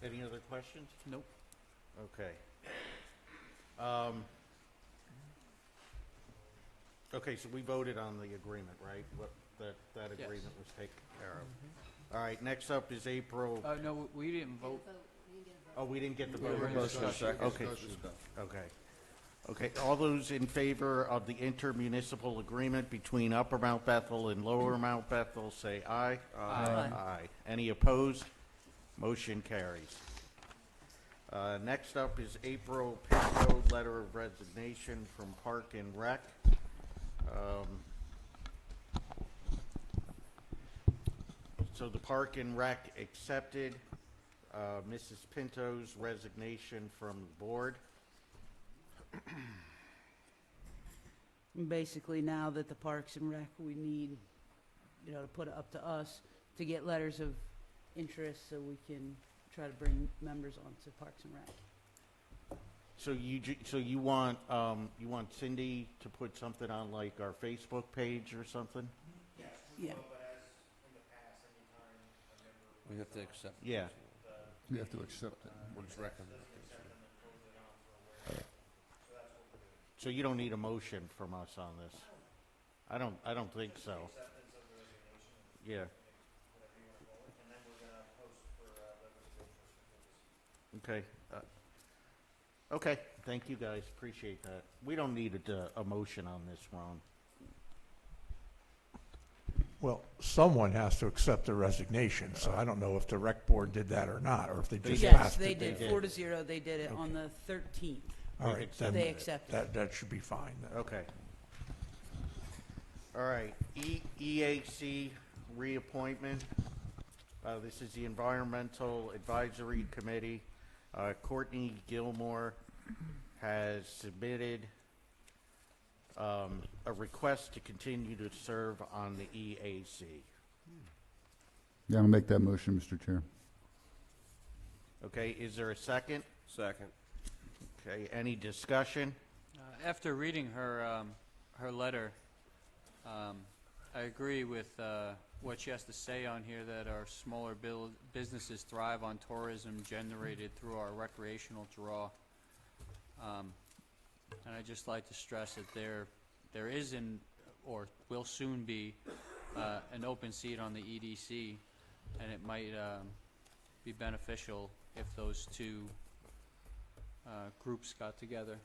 Any other questions? Nope. Okay. Okay, so we voted on the agreement, right? That Yes. agreement was taken care of. All right, next up is April. No, we didn't vote. Oh, we didn't get the We were vote. in discussion. Okay. Okay. Okay, all those in favor of the intermunicipal agreement between Upper Mount Bethel and Lower Mount Bethel, say aye. Aye. Aye. Any opposed? Motion carries. Next up is April Pinto, letter of resignation from Park and Rec. So the Park and Rec accepted Mrs. Pinto's resignation from the board. Basically, now that the Parks and Rec, we need, to put it up to us to get letters of interest so we can try to bring members onto Parks and Rec. So you want Cindy to put something on like our Facebook page or something? Yes, Yeah. but as in the past, anytime a member. We have to accept. Yeah. We have to accept it, what is recommended. So you don't need a motion from us on this? I don't think so. Acceptance of the resignation. Yeah. Whatever you want to call it, and then we're gonna post for letters of interest for this. Okay. Okay, thank you guys, appreciate that. We don't need a motion on this, Ron. Well, someone has to accept the resignation, so I don't know if the rec board did that or not, or if they just Yes, passed they it. did, did. 4-0, they did it on the 13th. All right, then They accepted. that should be fine. then. Okay. All right, EAC reappointment. This is the Environmental Advisory Committee. Courtney Gilmore has submitted a request to continue to serve on the EAC. Yeah, I'll make that motion, Mr. Chair. Okay, is there a second? Second. Okay, any discussion? After reading her letter, I agree with what she has to say on here, that our smaller businesses thrive on tourism generated through our recreational draw. And I'd just like to stress that there is or will soon be an open seat on the EDC, and it might be beneficial if those two groups got together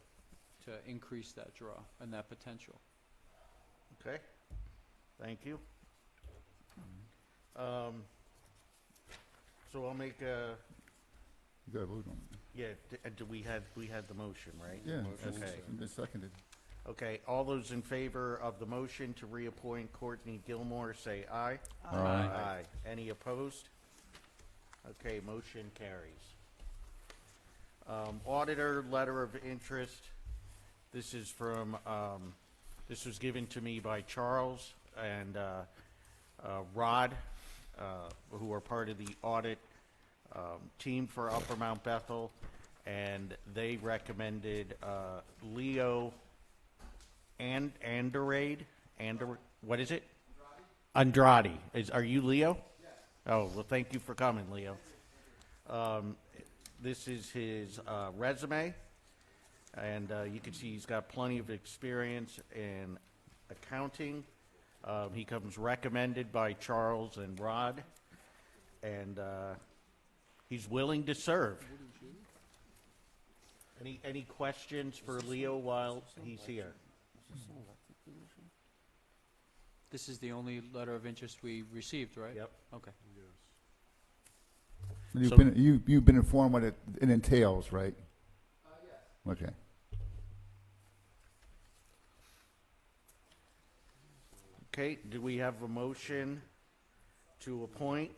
to increase that draw and that potential. Okay, thank you. So I'll make a, You gotta vote on it. we had the motion, right? Yeah, Okay. it's seconded. Okay, all those in favor of the motion to reappoint Courtney Gilmore, say aye. Aye. Aye. Any opposed? Okay, motion carries. Auditor letter of interest. This is from, this was given to me by Charles and Rod, who are part of the audit team for Upper Mount Bethel, and they recommended Leo Andrade. What is it? Andrade. Are you Leo? Yes. Oh, well, thank you for coming, Leo. This is his resume, and you can see he's got plenty of experience in accounting. He comes recommended by Charles and Rod, and he's willing to serve. Any questions for Leo while he's here? This is the only letter of interest we received, right? Yep. Okay. And you've been informed what it entails, right? Yes. Okay. Okay, do we have a motion to appoint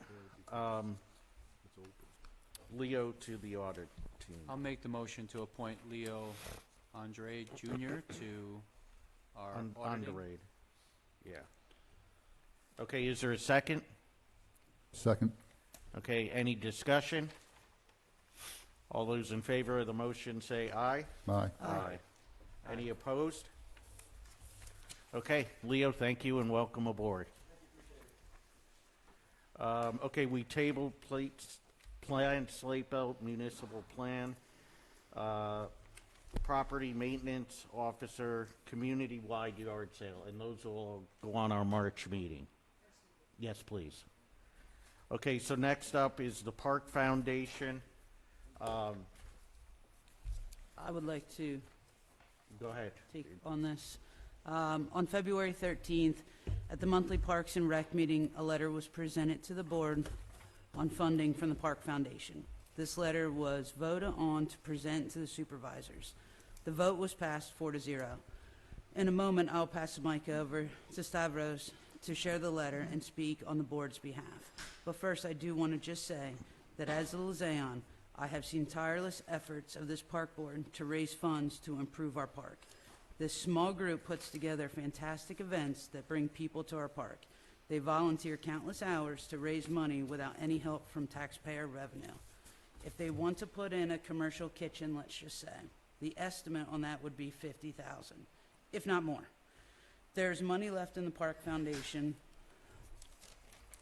Leo to the audit team? I'll make the motion to appoint Leo Andrade Jr. to our auditing. Andrade. Yeah. Okay, is there a second? Second. Okay, any discussion? All those in favor of the motion say aye. Aye. Aye. Any opposed? Okay, Leo, thank you and welcome aboard. Okay, we tabled plan, slate belt, municipal plan, property maintenance officer, community-wide yard sale, and those will all go on our March meeting. Yes, please. Okay, so next up is the Park Foundation. I would like to Go ahead. take on this. On February 13th, at the monthly Parks and Rec meeting, a letter was presented to the board on funding from the Park Foundation. This letter was voted on to present to the supervisors. The vote was passed 4-0. In a moment, I'll pass the mic over to Stavros to share the letter and speak on the board's behalf. But first, I do want to just say that as a liaison, I have seen tireless efforts of this park board to raise funds to improve our park. This small group puts together fantastic events that bring people to our park. They volunteer countless hours to raise money without any help from taxpayer revenue. If they want to put in a commercial kitchen, let's just say, the estimate on that would be $50,000, if not more. There's money left in the Park Foundation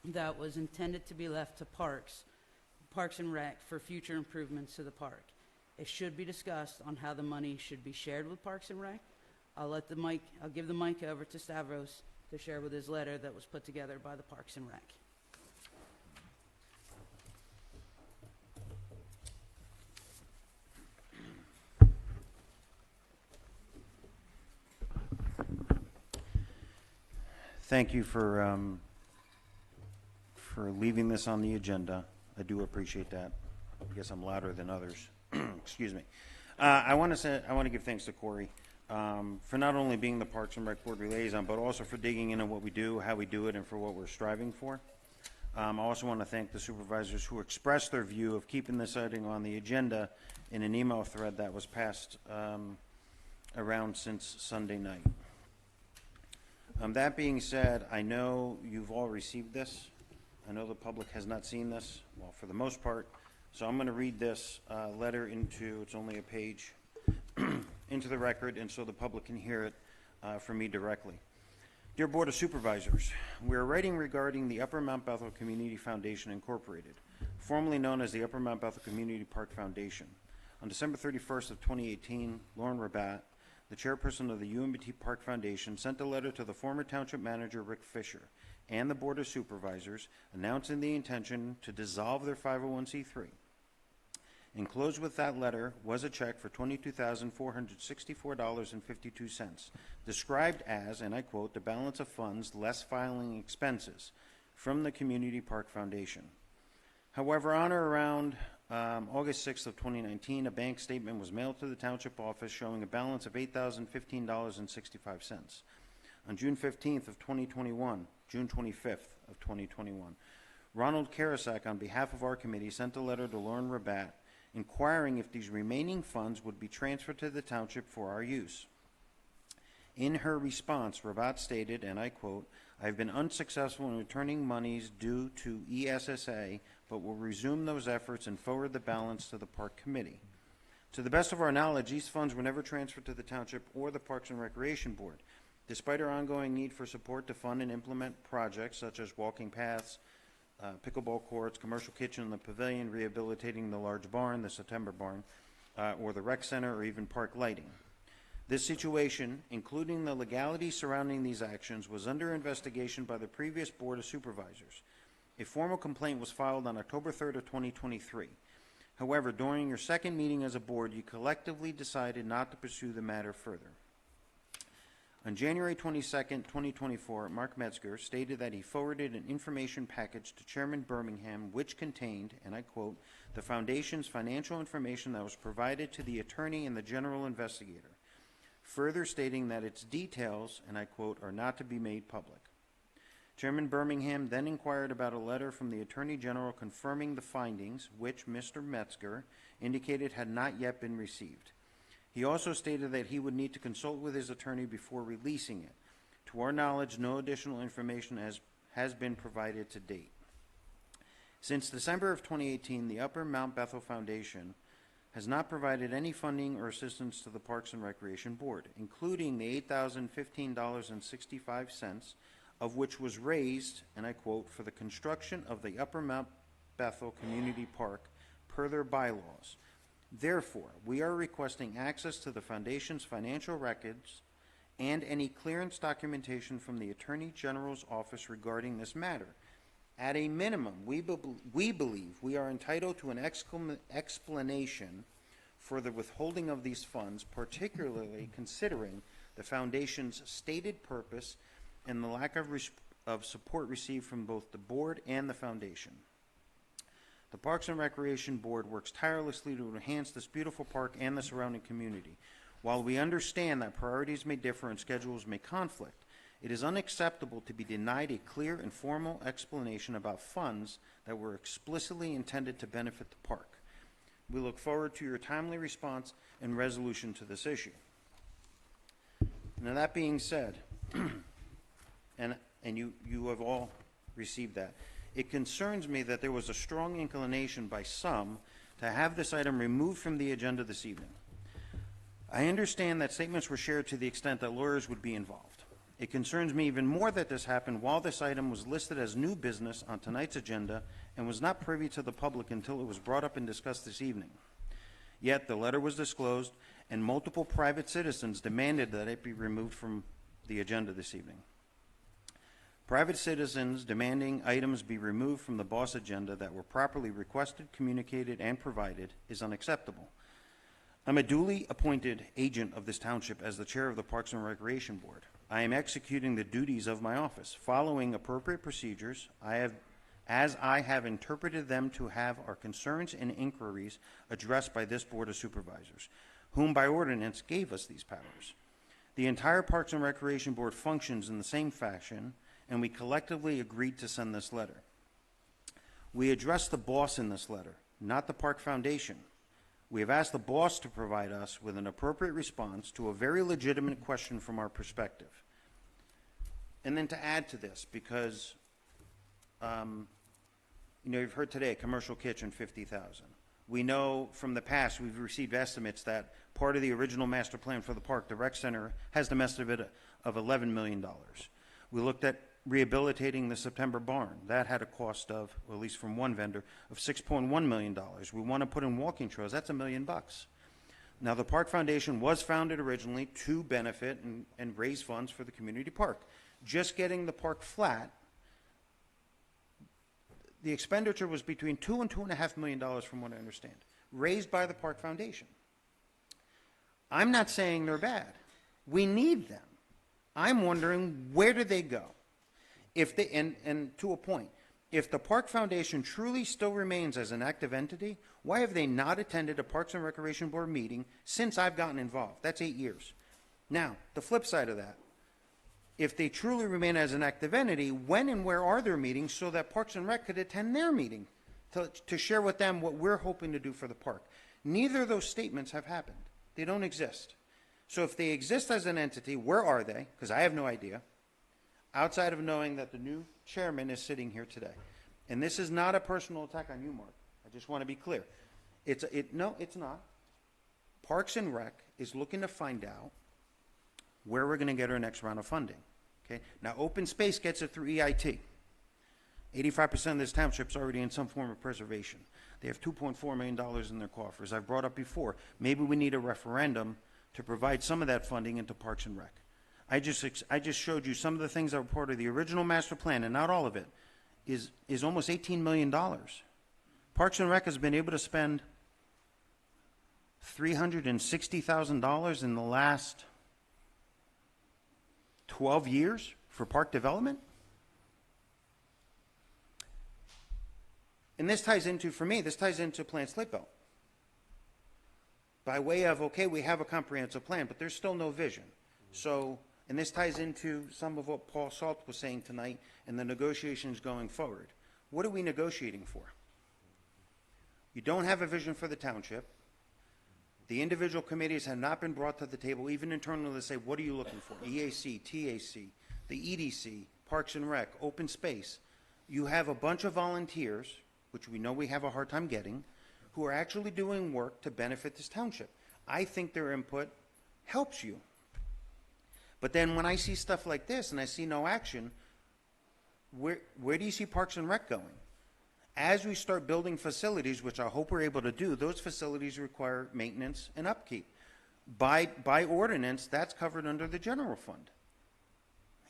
that was intended to be left to Parks and Rec for future improvements to the park. It should be discussed on how the money should be shared with Parks and Rec. I'll give the mic over to Stavros to share with his letter that was put together by the Parks and Rec. Thank you for leaving this on the agenda. I do appreciate that. I guess I'm louder than others. Excuse me. I want to give thanks to Corey for not only being the Parks and Rec Board liaison, but also for digging into what we do, how we do it, and for what we're striving for. I also want to thank the supervisors who expressed their view of keeping this item on the agenda in an email thread that was passed around since Sunday night. That being said, I know you've all received this. I know the public has not seen this, well, for the most part. So I'm going to read this letter it's only a page, into the record, and so the public can hear it from me directly. Dear Board of Supervisors, we are writing regarding the Upper Mount Bethel Community Foundation Incorporated, formerly known as the Upper Mount Bethel Community Park Foundation. On December 31st of 2018, Lauren Rabat, the chairperson of the UMBT Park Foundation, sent a letter to the former township manager, Rick Fisher, and the Board of Supervisors announcing the intention to dissolve their 501c3. Enclosed with that letter was a check for $22,464.52, described as, and I quote, the balance of funds less filing expenses from the Community Park Foundation. However, on or around August 6th of 2019, a bank statement was mailed to the township office showing a balance of $8,015.65. On June 15th of 2021, June 25th of 2021, Ronald Karasak, on behalf of our committee, sent a letter to Lauren Rabat inquiring if these remaining funds would be transferred to the township for our use. In her response, Rabat stated, and I quote, I have been unsuccessful in returning monies due to ESSA, but will resume those efforts and forward the balance to the Park Committee. To the best of our knowledge, these funds were never transferred to the township or the Parks and Recreation Board. Despite our ongoing need for support to fund and implement projects such as walking paths, pickleball courts, commercial kitchen in the pavilion, rehabilitating the large barn, the September barn, or the rec center, or even park lighting. This situation, including the legality surrounding these actions, was under investigation by the previous Board of Supervisors. A formal complaint was filed on October 3rd of 2023. However, during your second meeting as a board, you collectively decided not to pursue the matter further. On January 22nd, 2024, Mark Metzger stated that he forwarded an information package to Chairman Birmingham which contained, and I quote, the Foundation's financial information that was provided to the attorney and the general investigator, further stating that its details, and I quote, are not to be made public. Chairman Birmingham then inquired about a letter from the Attorney General confirming the findings, which Mr. Metzger indicated had not yet been received. He also stated that he would need to consult with his attorney before releasing it. To our knowledge, no additional information has been provided to date. Since December of 2018, the Upper Mount Bethel Foundation has not provided any funding or assistance to the Parks and Recreation Board, including the $8,015.65, of which was raised, and I quote, for the construction of the Upper Mount Bethel Community Park per their bylaws. Therefore, we are requesting access to the Foundation's financial records and any clearance documentation from the Attorney General's office regarding this matter. At a minimum, we believe we are entitled to an explanation for the withholding of these funds, particularly considering the Foundation's stated purpose and the lack of support received from both the Board and the Foundation. The Parks and Recreation Board works tirelessly to enhance this beautiful park and the surrounding community. While we understand that priorities may differ and schedules may conflict, it is unacceptable to be denied a clear and formal explanation about funds that were explicitly intended to benefit the park. We look forward to your timely response and resolution to this issue. Now, that being said, and you have all received that, it concerns me that there was a strong inclination by some to have this item removed from the agenda this evening. I understand that statements were shared to the extent that lawyers would be involved. It concerns me even more that this happened while this item was listed as new business on tonight's agenda and was not privy to the public until it was brought up and discussed this evening. Yet the letter was disclosed and multiple private citizens demanded that it be removed from the agenda this evening. Private citizens demanding items be removed from the BOS agenda that were properly requested, communicated, and provided is unacceptable. I'm a duly appointed agent of this township as the chair of the Parks and Recreation Board. I am executing the duties of my office, following appropriate procedures. As I have interpreted them to have our concerns and inquiries addressed by this Board of Supervisors, whom by ordinance gave us these powers. The entire Parks and Recreation Board functions in the same fashion, and we collectively agreed to send this letter. We addressed the BOS in this letter, not the Park Foundation. We have asked the BOS to provide us with an appropriate response to a very legitimate question from our perspective. And then to add to this, because you've heard today, commercial kitchen, $50,000. We know from the past we've received estimates that part of the original master plan for the park, the rec center, has the estimate of $11 million. We looked at rehabilitating the September barn. That had a cost of, or at least from one vendor, of $6.1 million. We want to put in walking trails. That's $1 million. Now, the Park Foundation was founded originally to benefit and raise funds for the community park. Just getting the park flat, the expenditure was between $2 and $2.5 million, from what I understand, raised by the Park Foundation. I'm not saying they're bad. We need them. I'm wondering, where do they go? If they, and to a point, if the Park Foundation truly still remains as an active entity, why have they not attended a Parks and Recreation Board meeting since I've gotten involved? That's 8 years. Now, the flip side of that, if they truly remain as an active entity, when and where are their meetings so that Parks and Rec could attend their meeting to share with them what we're hoping to do for the park? Neither of those statements have happened. They don't exist. So if they exist as an entity, where are they? Because I have no idea, outside of knowing that the new chairman is sitting here today. And this is not a personal attack on you, Mark. I just want to be clear. No, it's not. Parks and Rec is looking to find out where we're going to get our next round of funding. Okay? Now, open space gets it through EIT. 85% of this township's already in some form of preservation. They have $2.4 million in their coffers. I've brought up before, maybe we need a referendum to provide some of that funding into Parks and Rec. I just showed you some of the things that were part of the original master plan, and not all of it, is almost $18 million. Parks and Rec has been able to spend $360,000 in the last 12 years for park development. And this ties into, for me, this ties into Plan Slate Belt. By way of, okay, we have a comprehensive plan, but there's still no vision. So, and this ties into some of what Paul Salt was saying tonight and the negotiations going forward. What are we negotiating for? You don't have a vision for the township. The individual committees have not been brought to the table, even internally, to say, what are you looking for? EAC, TAC, the EDC, Parks and Rec, open space. You have a bunch of volunteers, which we know we have a hard time getting, who are actually doing work to benefit this township. I think their input helps you. But then when I see stuff like this and I see no action, where do you see Parks and Rec going? As we start building facilities, which I hope we're able to do, those facilities require maintenance and upkeep. By ordinance, that's covered under the general fund.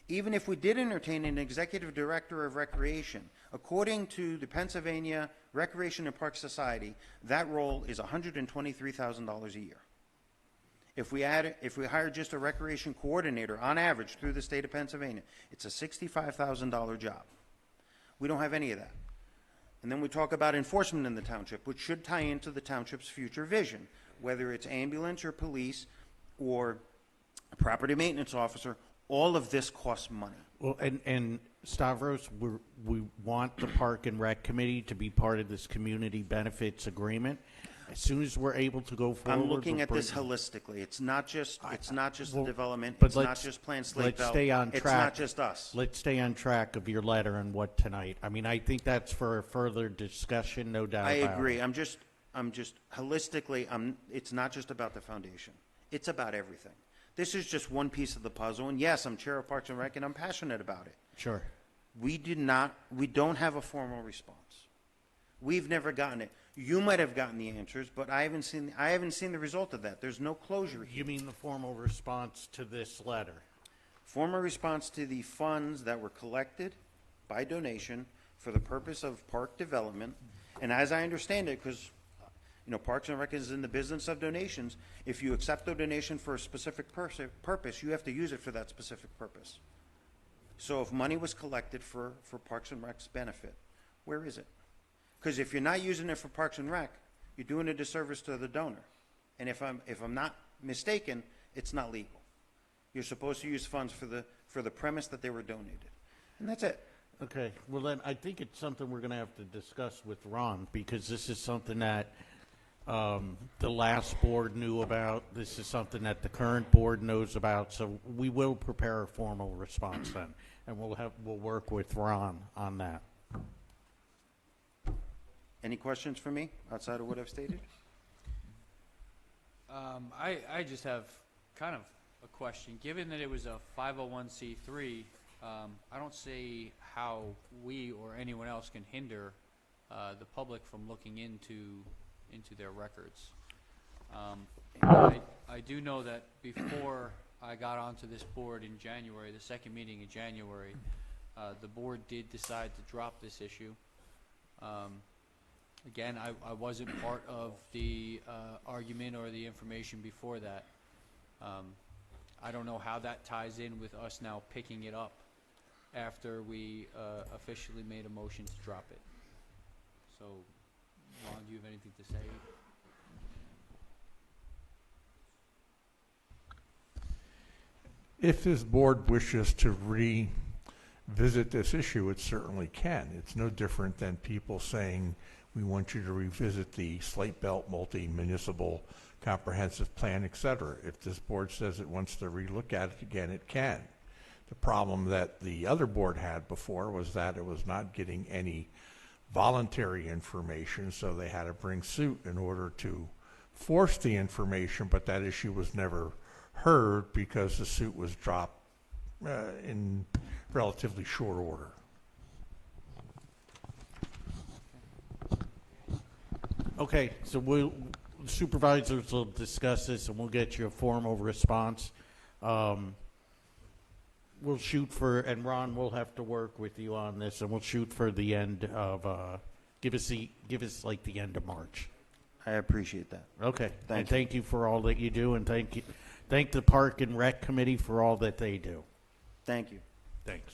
Even if we did entertain an executive director of recreation, according to the Pennsylvania Recreation and Park Society, that role is $123,000 a year. If we hire just a recreation coordinator, on average, through the state of Pennsylvania, it's a $65,000 job. We don't have any of that. And then we talk about enforcement in the township, which should tie into the township's future vision, whether it's ambulance or police or a property maintenance officer. All of this costs money. Well, and Stavros, we want the Park and Rec Committee to be part of this community benefits agreement. As soon as we're able to go forward, I'm looking at this holistically. It's not just the development. But It's not just Plan Slate let's Belt. stay on track. It's not just us. Let's stay on track of your letter and what tonight. I mean, I think that's for further discussion, no doubt. I about agree. it. I'm just holistically. It's not just about the foundation. It's about everything. This is just one piece of the puzzle. And yes, I'm chair of Parks and Rec, and I'm passionate about it. Sure. We don't have a formal response. We've never gotten it. You might have gotten the answers, but I haven't seen the result of that. There's no closure here. You mean the formal response to this letter? Formal response to the funds that were collected by donation for the purpose of park development. And as I understand it, because Parks and Rec is in the business of donations, if you accept a donation for a specific purpose, you have to use it for that specific purpose. So if money was collected for Parks and Rec's benefit, where is it? Because if you're not using it for Parks and Rec, you're doing a disservice to the donor. And if I'm not mistaken, it's not legal. You're supposed to use funds for the premise that they were donated. And that's it. Okay. Well, then I think it's something we're going to have to discuss with Ron, because this is something that the last board knew about. This is something that the current board knows about. So we will prepare a formal response then, and we'll work with Ron on that. Any questions for me outside of what I've stated? I just have kind of a question. Given that it was a 501c3, I don't see how we or anyone else can hinder the public from looking into their records. I do know that before I got onto this board in January, the second meeting in January, the board did decide to drop this issue. Again, I wasn't part of the argument or the information before that. I don't know how that ties in with us now picking it up after we officially made a motion to drop it. So, Ron, do you have anything to say? If this board wishes to revisit this issue, it certainly can. It's no different than people saying, we want you to revisit the Slate Belt multi-municipal comprehensive plan, et cetera. If this board says it wants to relook at it again, it can. The problem that the other board had before was that it was not getting any voluntary information, so they had to bring suit in order to force the information, but that issue was never heard because the suit was dropped in relatively short order. Okay, so supervisors will discuss this and we'll get you a formal response. We'll shoot for, and Ron, we'll have to work with you on this, and we'll shoot for the end of, give us like the end of March. I appreciate that. Okay. Thank Thank you for all that you do, and thank the Park and Rec Committee for all that they do. Thank you. Thanks.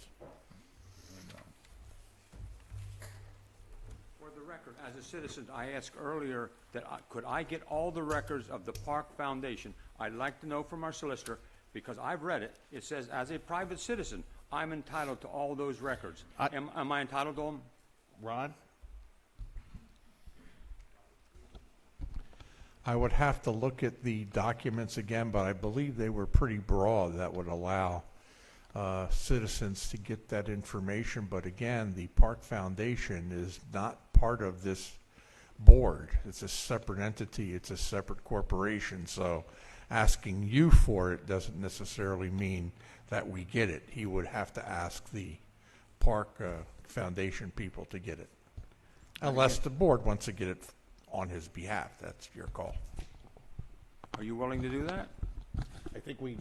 For the record, as a citizen, I asked earlier that could I get all the records of the Park Foundation? I'd like to know from our solicitor, because I've read it. It says, as a private citizen, I'm entitled to all those records. Am I entitled to them? Ron? I would have to look at the documents again, but I believe they were pretty broad that would allow citizens to get that information. But again, the Park Foundation is not part of this board. It's a separate entity. It's a separate corporation. So asking you for it doesn't necessarily mean that we get it. He would have to ask the Park Foundation people to get it. Unless the board wants to get it on his behalf. That's your call. Are you willing to do that? I think we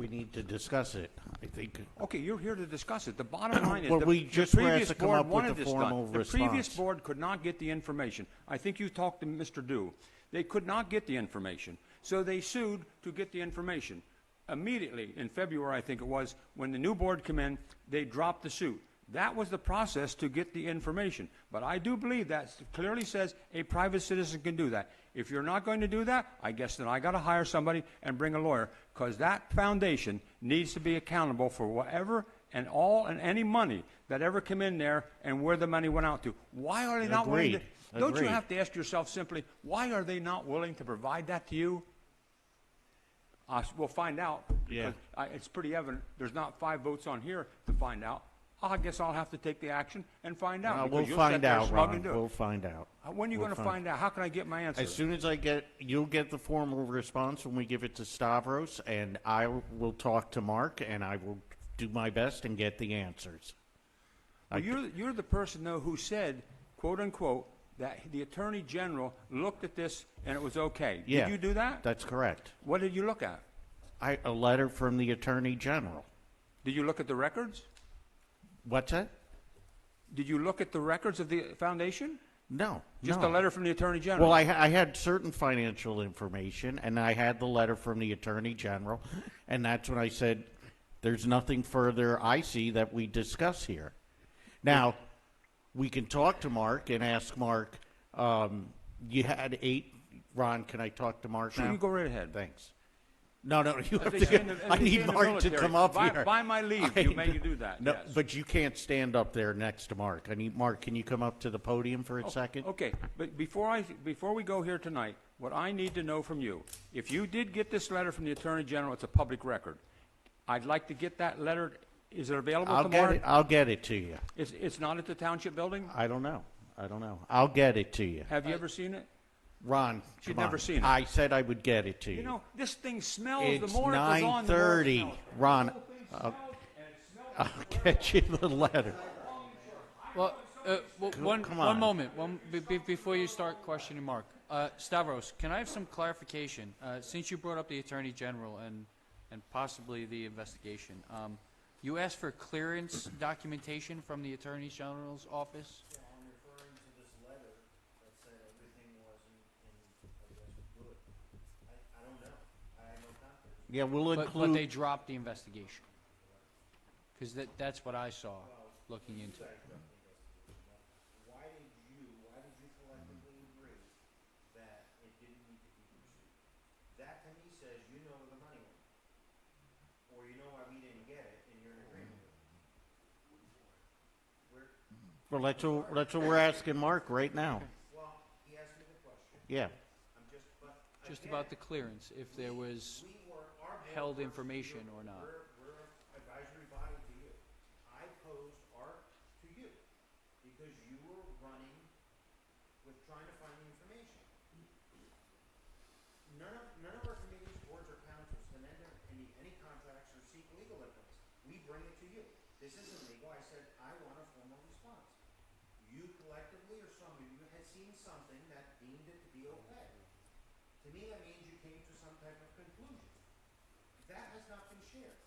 need to discuss it. I think. Okay, you're here to discuss it. The bottom line is Well, we just were asked to come up with wanted a this formal done. The response. previous board could not get the information. I think you talked to Mr. Dew. They could not get the information. So they sued to get the information. Immediately, in February, I think it was, when the new board came in, they dropped the suit. That was the process to get the information. But I do believe that clearly says a private citizen can do that. If you're not going to do that, I guess then I got to hire somebody and bring a lawyer, because that foundation needs to be accountable for whatever and all and any money that ever came in there and where the money went out to. Why are they not willing to? Don't you have to ask yourself simply, why are they not willing to provide that to you? We'll find out. Yeah. It's pretty evident. There's not 5 votes on here to find out. I guess I'll have to take the action and find out. We'll find out, Ron. We'll find out. When are you going to find out? How can I get my answer? As soon as you'll get the formal response when we give it to Stavros, and I will talk to Mark, and I will do my best and get the answers. Well, you're the person, though, who said, quote, unquote, that the Attorney General looked at this and it was okay. Yeah, did you do that? That's correct. What did you look at? A letter from the Attorney General. Did you look at the records? What's that? Did you look at the records of the foundation? No. Just no. a letter from the Attorney General? Well, I had certain financial information, and I had the letter from the Attorney General, and that's when I said, there's nothing further I see that we discuss here. Now, we can talk to Mark and ask Mark, you had 8, Ron, can I talk to Mark now? Sure, you go right ahead. Thanks. No, you have to. I need Mark to come up here. By my leave, you may do that. No, yes. but you can't stand up there next to Mark. I need Mark. Can you come up to the podium for a second? Okay, but before we go here tonight, what I need to know from you, if you did get this letter from the Attorney General, it's a public record. I'd like to get that letter. Is it available tomorrow? I'll get it to you. It's not at the Township Building? I don't know. I'll get it to you. Have you ever seen it? Ron, She'd never seen it. I said I would get it to you. You know, this thing smells. It's The more it goes on, the more it 9:30. smells. Ron, I'll get you the letter. Well, Come One on. moment, before you start questioning Mark. Stavros, can I have some clarification? Since you brought up the Attorney General and possibly the investigation, you asked for clearance documentation from the Attorney General's office? Yeah, I'm referring to this letter that said everything was good. I don't know. I have no confidence. Yeah, we'll But include. they dropped the investigation. Because that's what I saw looking into it. Why did you collectively agree that it didn't need to be pursued? That to me says you know where the money went. Or you know why we didn't get it and you're in agreement with it. Well, that's what we're asking Mark right now. Well, he asked me the question. Yeah. I'm just, Just about the clearance, if there was held information or not. We're advisory body to you. I posed art to you because you were running with trying to find the information. None of our committees, boards, or councils can enter any contracts or seek legal advice. We bring it to you. This isn't legal. I said, I want a formal response. You collectively or some of you had seen something that deemed it to be okay. To me, that means you came to some type of conclusion. That has not been shared.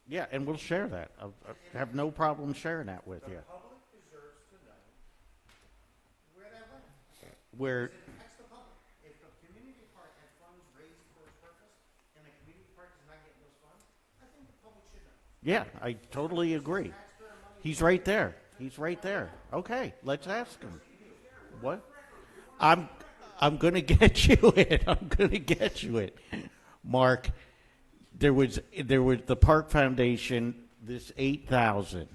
Yeah, and we'll share that. I have no problem sharing that with you. The public deserves to know where that went. Where, Because it affects the public. If a community park had funds raised for its purpose, and the community park is not getting those funds, I think the public should know. yeah, I totally agree. He's right there. He's right there. Okay, let's ask him. What? I'm gonna get you it. I'm gonna get you it. Mark, there was the Park Foundation, this 8,000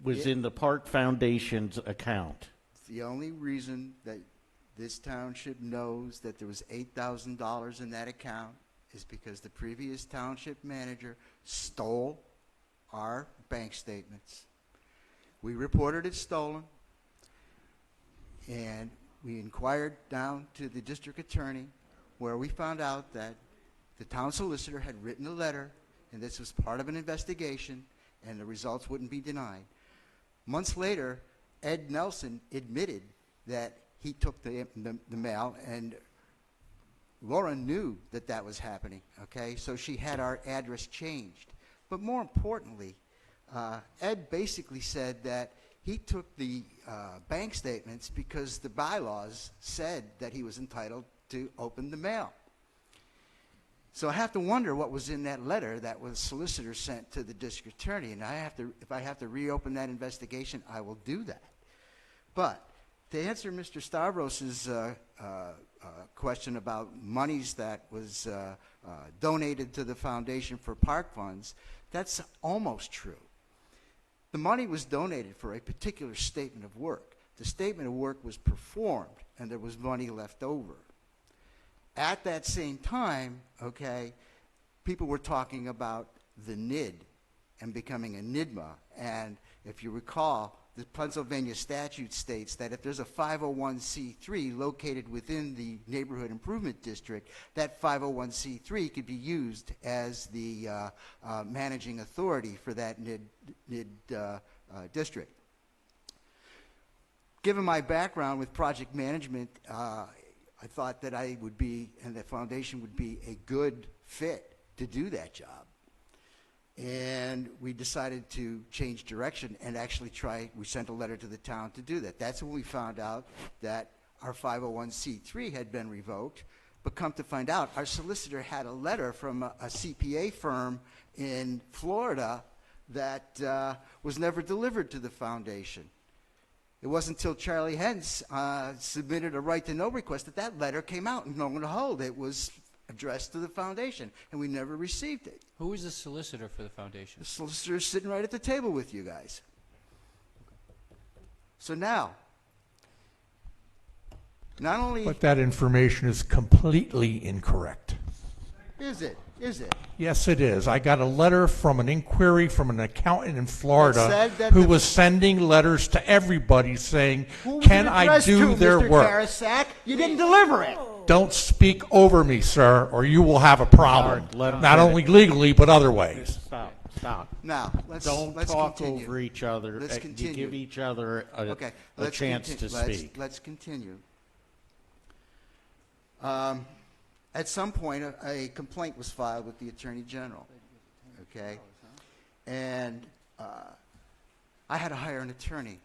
was in the Park Foundation's account. The only reason that this township knows that there was $8,000 in that account is because the previous township manager stole our bank statements. We reported it stolen, and we inquired down to the district attorney, where we found out that the town solicitor had written a letter, and this was part of an investigation, and the results wouldn't be denied. Months later, Ed Nelson admitted that he took the mail, and Laura knew that that was happening, okay? So she had our address changed. But more importantly, Ed basically said that he took the bank statements because the bylaws said that he was entitled to open the mail. So I have to wonder what was in that letter that was solicitor sent to the district attorney, and if I have to reopen that investigation, I will do that. But to answer Mr. Stavros's question about monies that was donated to the foundation for park funds, that's almost true. The money was donated for a particular statement of work. The statement of work was performed, and there was money left over. At that same time, okay, people were talking about the NID and becoming a NIDMA. And if you recall, the Pennsylvania statute states that if there's a 501c3 located within the neighborhood improvement district, that 501c3 could be used as the managing authority for that NID district. Given my background with project management, I thought that I would be, and the foundation would be a good fit to do that job. And we decided to change direction and actually we sent a letter to the town to do that. That's when we found out that our 501c3 had been revoked. But come to find out, our solicitor had a letter from a CPA firm in Florida that was never delivered to the foundation. It wasn't until Charlie Hens submitted a right-to-know request that that letter came out, and lo and behold, it was addressed to the foundation, and we never received it. Who is the solicitor for the foundation? The solicitor is sitting right at the table with you guys. So now, not only... But that information is completely incorrect. Is it? Is it? Yes, it is. I got a letter from an inquiry from an accountant in Florida said that who was sending letters to everybody saying, Who was can it I addressed do to, their Mr. work? Karasak? You didn't deliver it. Don't speak over me, sir, or you will have a problem. Let him Not finish. only legally, but other ways. Stop. Stop. Now, let's Don't let's talk continue. over each other. Let's You continue. give each other Okay, a let's chance conti- to let's- speak. Let's continue. At some point, a complaint was filed with the Attorney General, okay? And I had to hire an attorney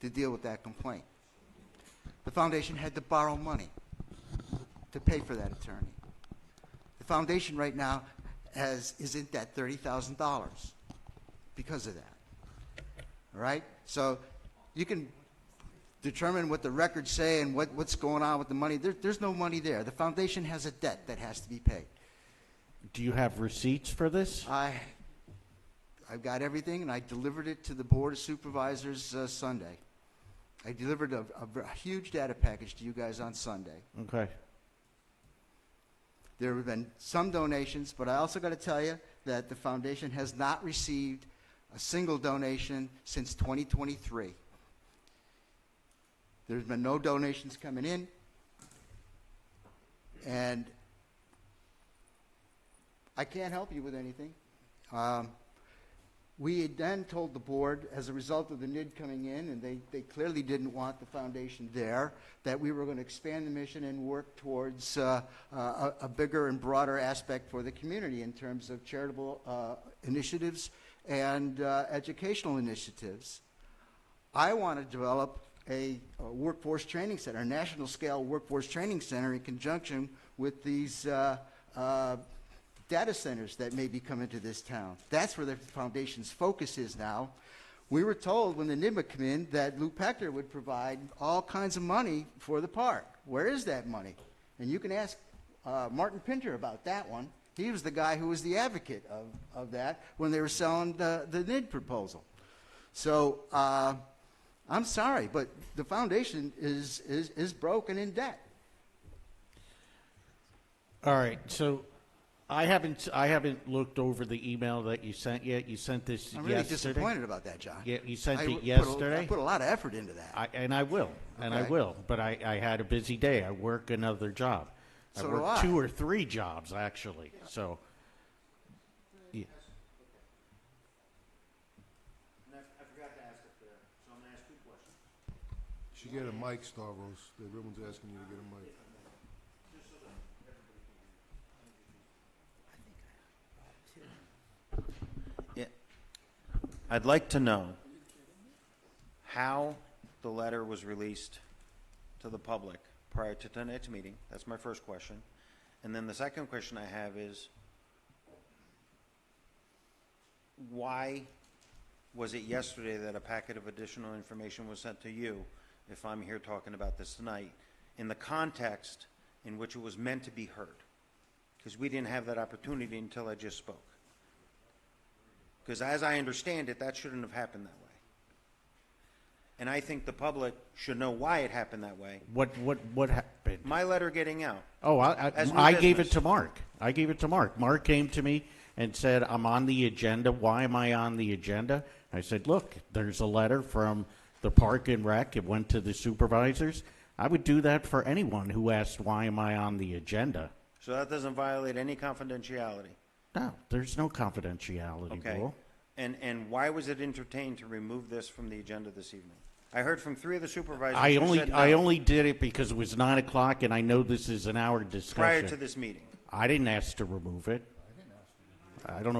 to deal with that complaint. The foundation had to borrow money to pay for that attorney. The foundation right now is in debt $30,000 because of that. All right? So you can determine what the records say and what's going on with the money. There's no money there. The foundation has a debt that has to be paid. Do you have receipts for this? I've got everything, and I delivered it to the Board of Supervisors Sunday. I delivered a huge data package to you guys on Sunday. Okay. There have been some donations, but I also got to tell you that the foundation has not received a single donation since 2023. There's been no donations coming in, and I can't help you with anything. We had then told the board, as a result of the NID coming in, and they clearly didn't want the foundation there, that we were going to expand the mission and work towards a bigger and broader aspect for the community in terms of charitable initiatives and educational initiatives. I want to develop a workforce training center, a national scale workforce training center in conjunction with these data centers that may be coming to this town. That's where the foundation's focus is now. We were told when the NIDMA came in that Lou Pecker would provide all kinds of money for the park. Where is that money? And you can ask Martin Pinter about that one. He was the guy who was the advocate of that when they were selling the NID proposal. So I'm sorry, but the foundation is broken in debt. All right, so I haven't looked over the email that you sent yet. You sent this I'm really yesterday. disappointed about that, John. Yeah, you sent it I yesterday. put a lot of effort into that. I will. But I had a busy day. I work another job. So I do work I. 2 or 3 jobs actually. So. Yeah. I forgot to ask up there, so I'm going to ask 2 questions. You should get a mic, Stavros. Everyone's asking you to get a mic. I'd like to know how the letter was released to the public prior to tonight's meeting. That's my first question. And then the second question I have is, why was it yesterday that a packet of additional information was sent to you, if I'm here talking about this tonight, in the context in which it was meant to be heard? Because we didn't have that opportunity until I just spoke. Because as I understand it, that shouldn't have happened that way. And I think the public should know why it happened that way. What happened? My letter getting out. Oh, As new I gave it business. to Mark. I gave it to Mark. Mark came to me and said, I'm on the agenda. Why am I on the agenda? I said, look, there's a letter from the Park and Rec. It went to the supervisors. I would do that for anyone who asked, why am I on the agenda? So that doesn't violate any confidentiality. No, there's no confidentiality Okay. rule. And why was it entertained to remove this from the agenda this evening? I heard from 3 of the supervisors I who only said no I only did it because it was 9 o'clock, and I know this is an hour discussion. prior to this meeting. I didn't ask to remove it. I don't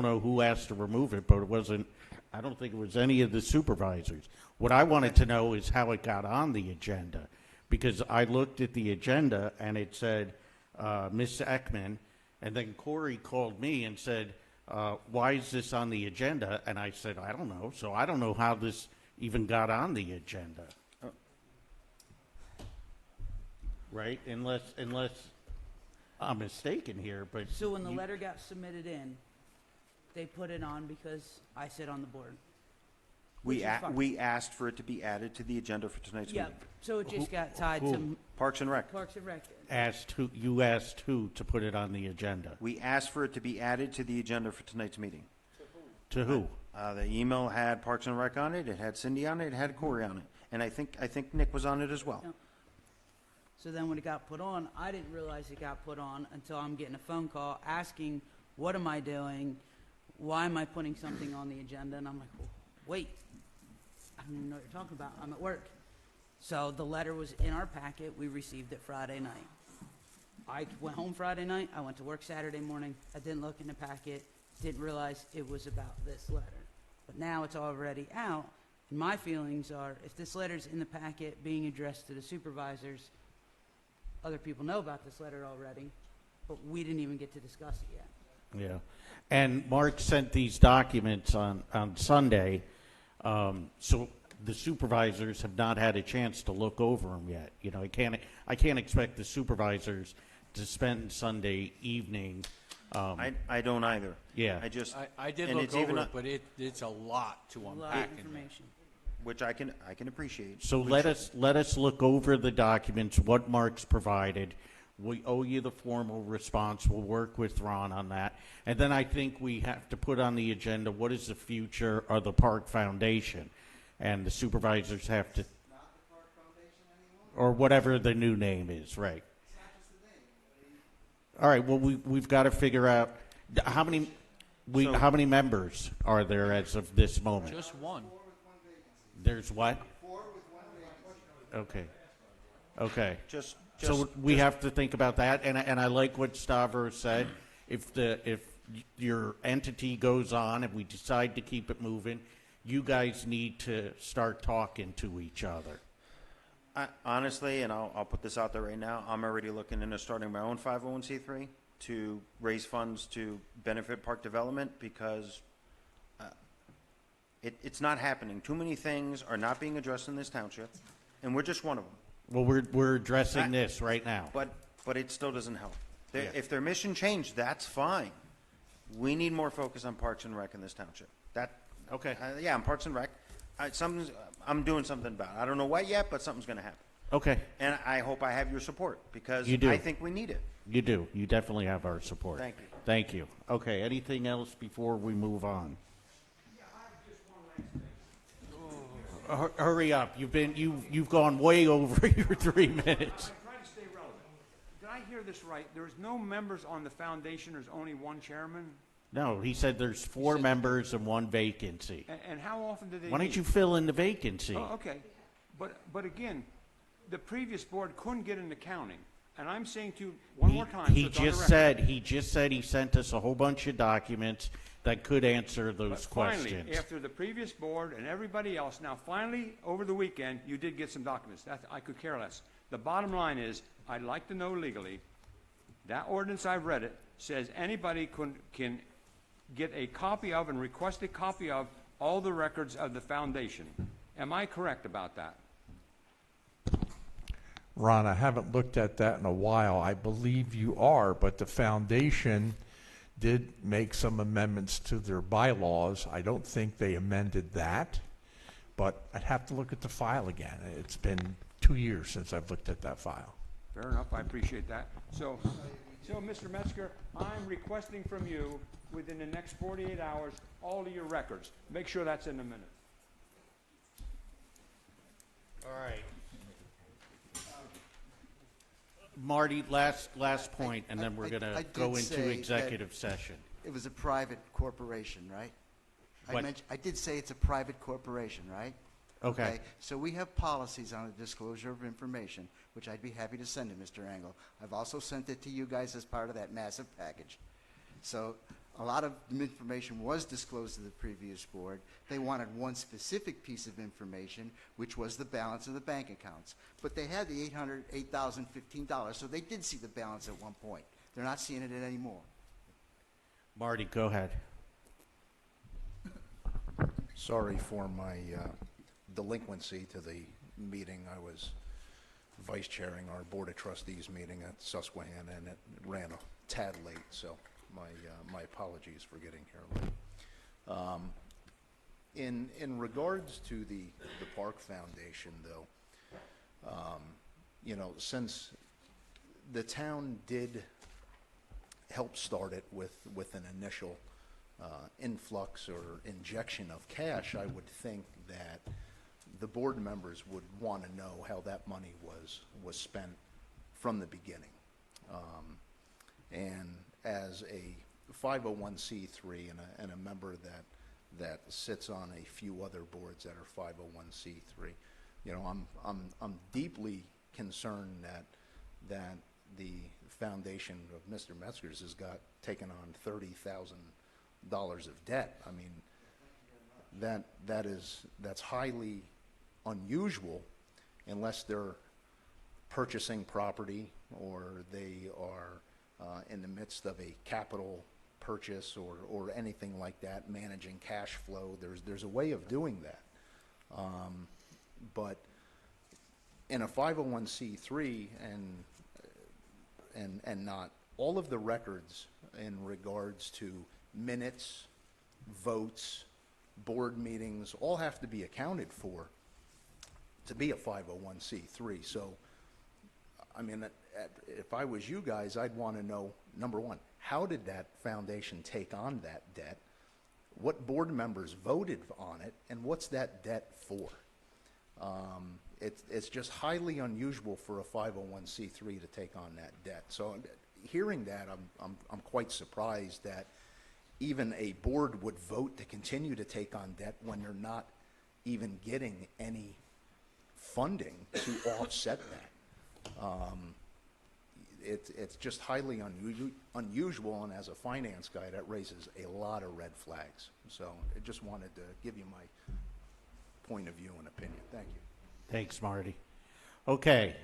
know who asked to remove it, but it wasn't. I don't think it was any of the supervisors. What I wanted to know is how it got on the agenda, because I looked at the agenda and it said Ms. Ekman, and then Corey called me and said, why is this on the agenda? And I said, I don't know. So I don't know how this even got on the agenda. Right? Unless I'm mistaken here, but So when the letter got submitted in, they put it on because I sit on the board. Which is fine. We asked for it to be added to the agenda for tonight's Yeah, meeting. so it just got tied who? to Parks and Rec. Parks and Rec. asked who to put it on the agenda. We asked for it to be added to the agenda for tonight's meeting. To who? The email had Parks and Rec on it, it had Cindy on it, it had Corey on it, and I think Nick was on it as well. Yeah. So then when it got put on, I didn't realize it got put on until I'm getting a phone call asking, what am I doing? why am I putting something on the agenda? And I'm like, well, wait, I don't even know what you're talking about. I'm at work. So the letter was in our packet. We received it Friday night. I went home Friday night. I went to work Saturday morning. I didn't look in the packet. Didn't realize it was about this letter. But now it's already out. And my feelings are, if this letter's in the packet being addressed to the supervisors, other people know about this letter already, but we didn't even get to discuss it yet. Yeah. And Mark sent these documents on Sunday, so the supervisors have not had a chance to look over them yet. You know, I can't expect the supervisors to spend Sunday evening. I don't either. Yeah. I did and look it's over even it, but it's a lot to A lot unpack. of information. which I can appreciate. So let us look over the documents, what Mark's provided. We owe you the formal response. We'll work with Ron on that. And then I think we have to put on the agenda, what is the future of the Park Foundation? And the supervisors have to, or whatever the new name is, right? All right, well, we've got to figure out, how many members are there as of this moment? Just one. There's what? Okay. So we just- have to think about that, and I like what Stavros said. If your entity goes on and we decide to keep it moving, you guys need to start talking to each other. Honestly, and I'll put this out there right now, I'm already looking into starting my own 501c3 to raise funds to benefit park development because it's not happening. Too many things are not being addressed in this township, and we're just one of them. Well, we're addressing this right now. But it still doesn't help. Yeah. If their mission changed, that's fine. We need more focus on Parks and Rec in this township. Okay. Yeah, on Parks and Rec. I'm doing something about it. I don't know what yet, but something's going to happen. Okay. And I hope I have your support because You do. I think we need it. You do. You definitely have our support. Thank you. Thank you. Okay, anything else before we move on? Hurry up. You've gone way over your 3 minutes. I'm trying to stay relevant. Did I hear this right? There's no members on the foundation, there's only one chairman? No, he said there's 4 members and 1 vacancy. And how often do they Why don't meet? you fill in the vacancy? Oh, okay. But again, the previous board couldn't get an accounting. And I'm saying to you one more time. He so it's on the just record. said he sent us a whole bunch of documents that could answer those But finally, questions. after the previous board and everybody else, now finally, over the weekend, you did get some documents. I could care less. The bottom line is, I'd like to know legally, that ordinance, I've read it, says anybody can get a copy of and request a copy of all the records of the foundation. Am I correct about that? Ron, I haven't looked at that in a while. I believe you are, but the foundation did make some amendments to their bylaws. I don't think they amended that, but I'd have to look at the file again. It's been 2 years since I've looked at that file. Fair enough, I appreciate that. So Mr. Metzger, I'm requesting from you, within the next 48 hours, all of your records. Make sure that's in the minutes. All right. Marty, last point, and then we're going to go into executive session. It was a private corporation, right? What? I did say it's a private corporation, right? Okay. So we have policies on the disclosure of information, which I'd be happy to send to Mr. Engel. I've also sent it to you guys as part of that massive package. So a lot of information was disclosed to the previous board. They wanted one specific piece of information, which was the balance of the bank accounts. But they had the $8,015, so they did see the balance at one point. They're not seeing it anymore. Marty, go ahead. Sorry for my delinquency to the meeting. I was vice chairing our Board of Trustees meeting at Susquehanna, and it ran a tad late, so my apologies for getting here late. In regards to the Park Foundation, though, you know, since the town did help start it with an initial influx or injection of cash, I would think that the board members would want to know how that money was spent from the beginning. And as a 501c3 and a member that sits on a few other boards that are 501c3. You know, I'm deeply concerned that the foundation of Mr. Metzger's has got taken on $30,000 of debt. I mean, that's highly unusual unless they're purchasing property or they are in the midst of a capital purchase or anything like that, managing cash flow. There's a way of doing that. But in a 501c3 and not all of the records in regards to minutes, votes, board meetings, all have to be accounted for to be a 501c3. So, I mean, if I was you guys, I'd want to know, number one, how did that foundation take on that debt? What board members voted on it? And what's that debt for? It's just highly unusual for a 501c3 to take on that debt. So hearing that, I'm quite surprised that even a board would vote to continue to take on debt when they're not even getting any funding to offset that. It's just highly unusual, and as a finance guy, that raises a lot of red flags. So I just wanted to give you my point of view and opinion. Thank you. Thanks, Marty. Okay,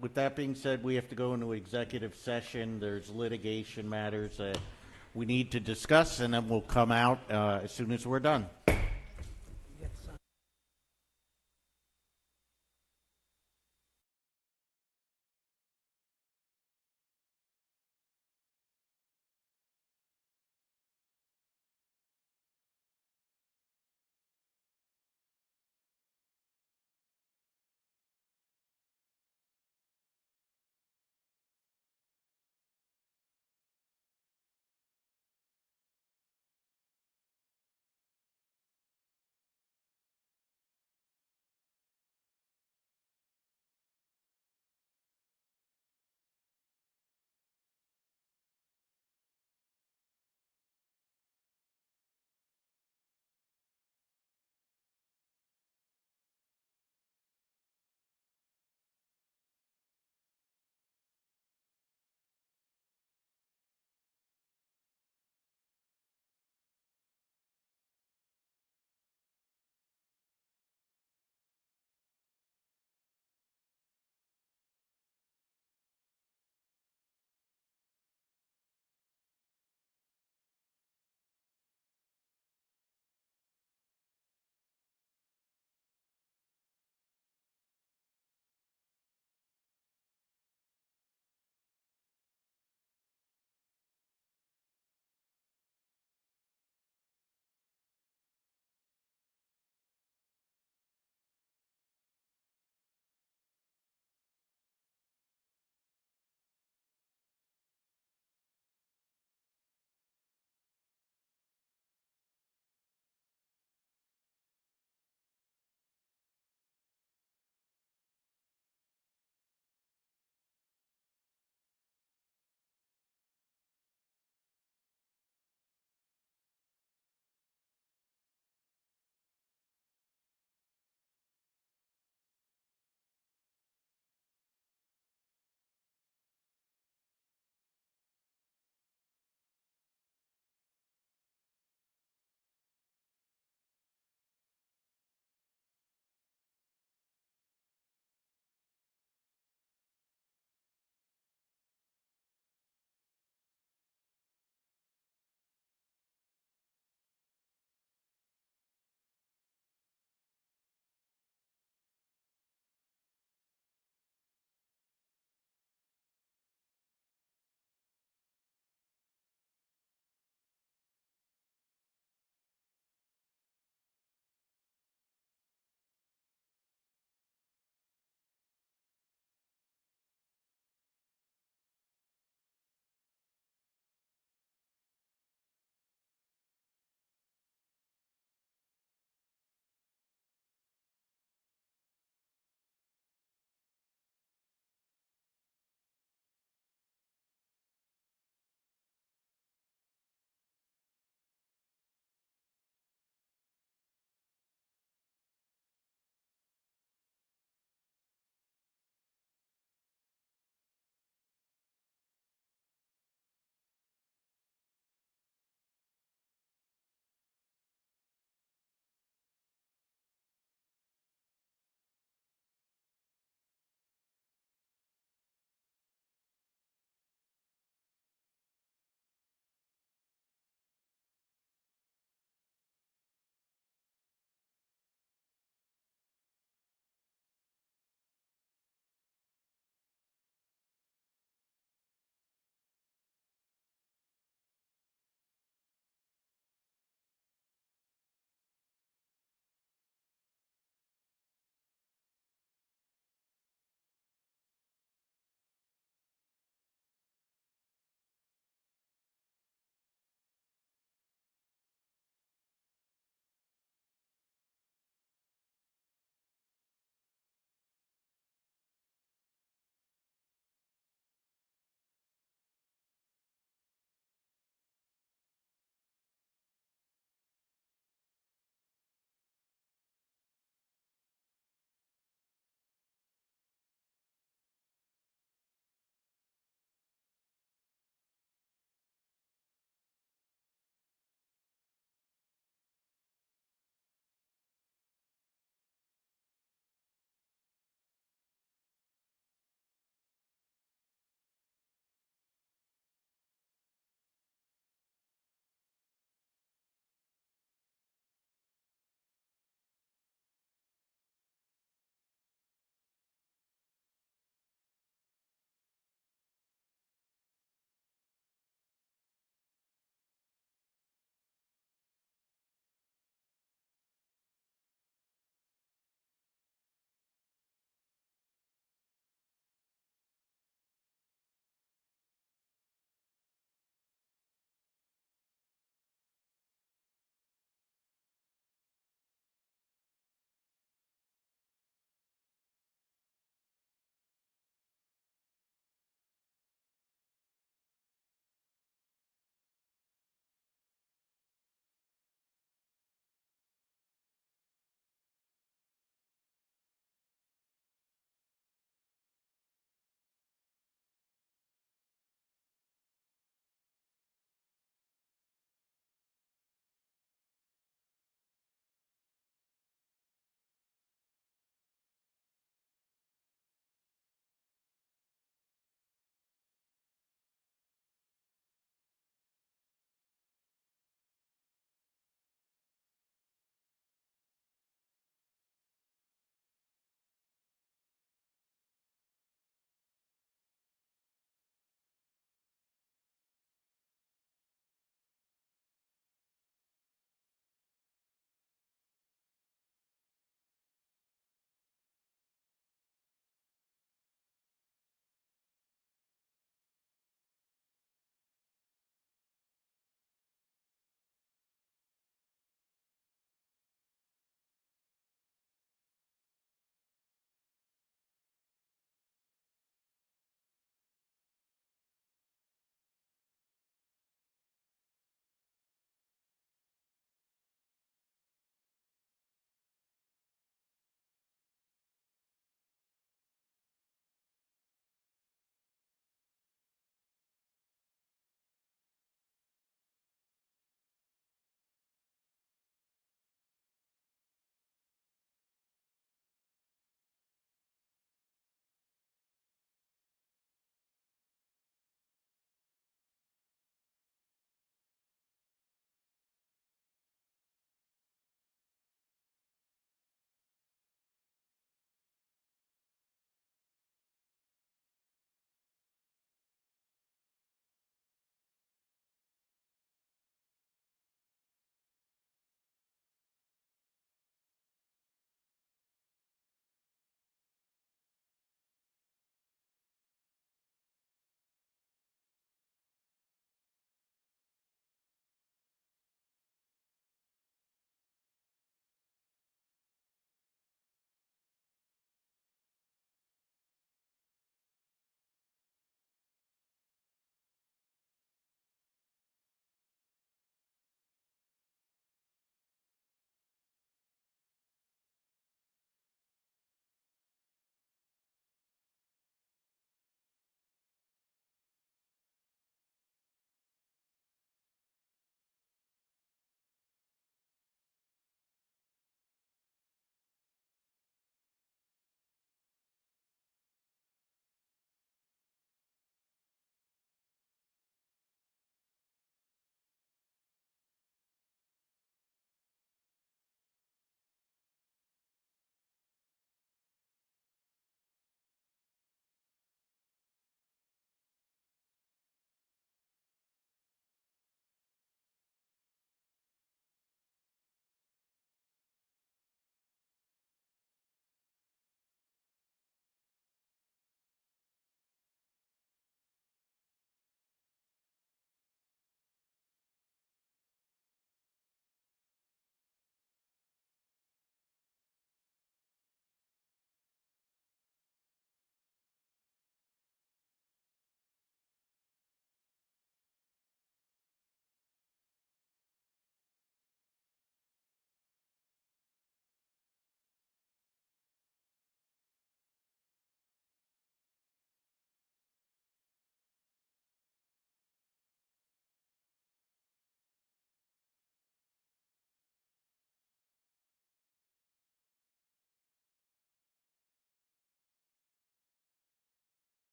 with that being said, we have to go into executive session. There's litigation matters that we need to discuss, and then we'll come out as soon as we're done.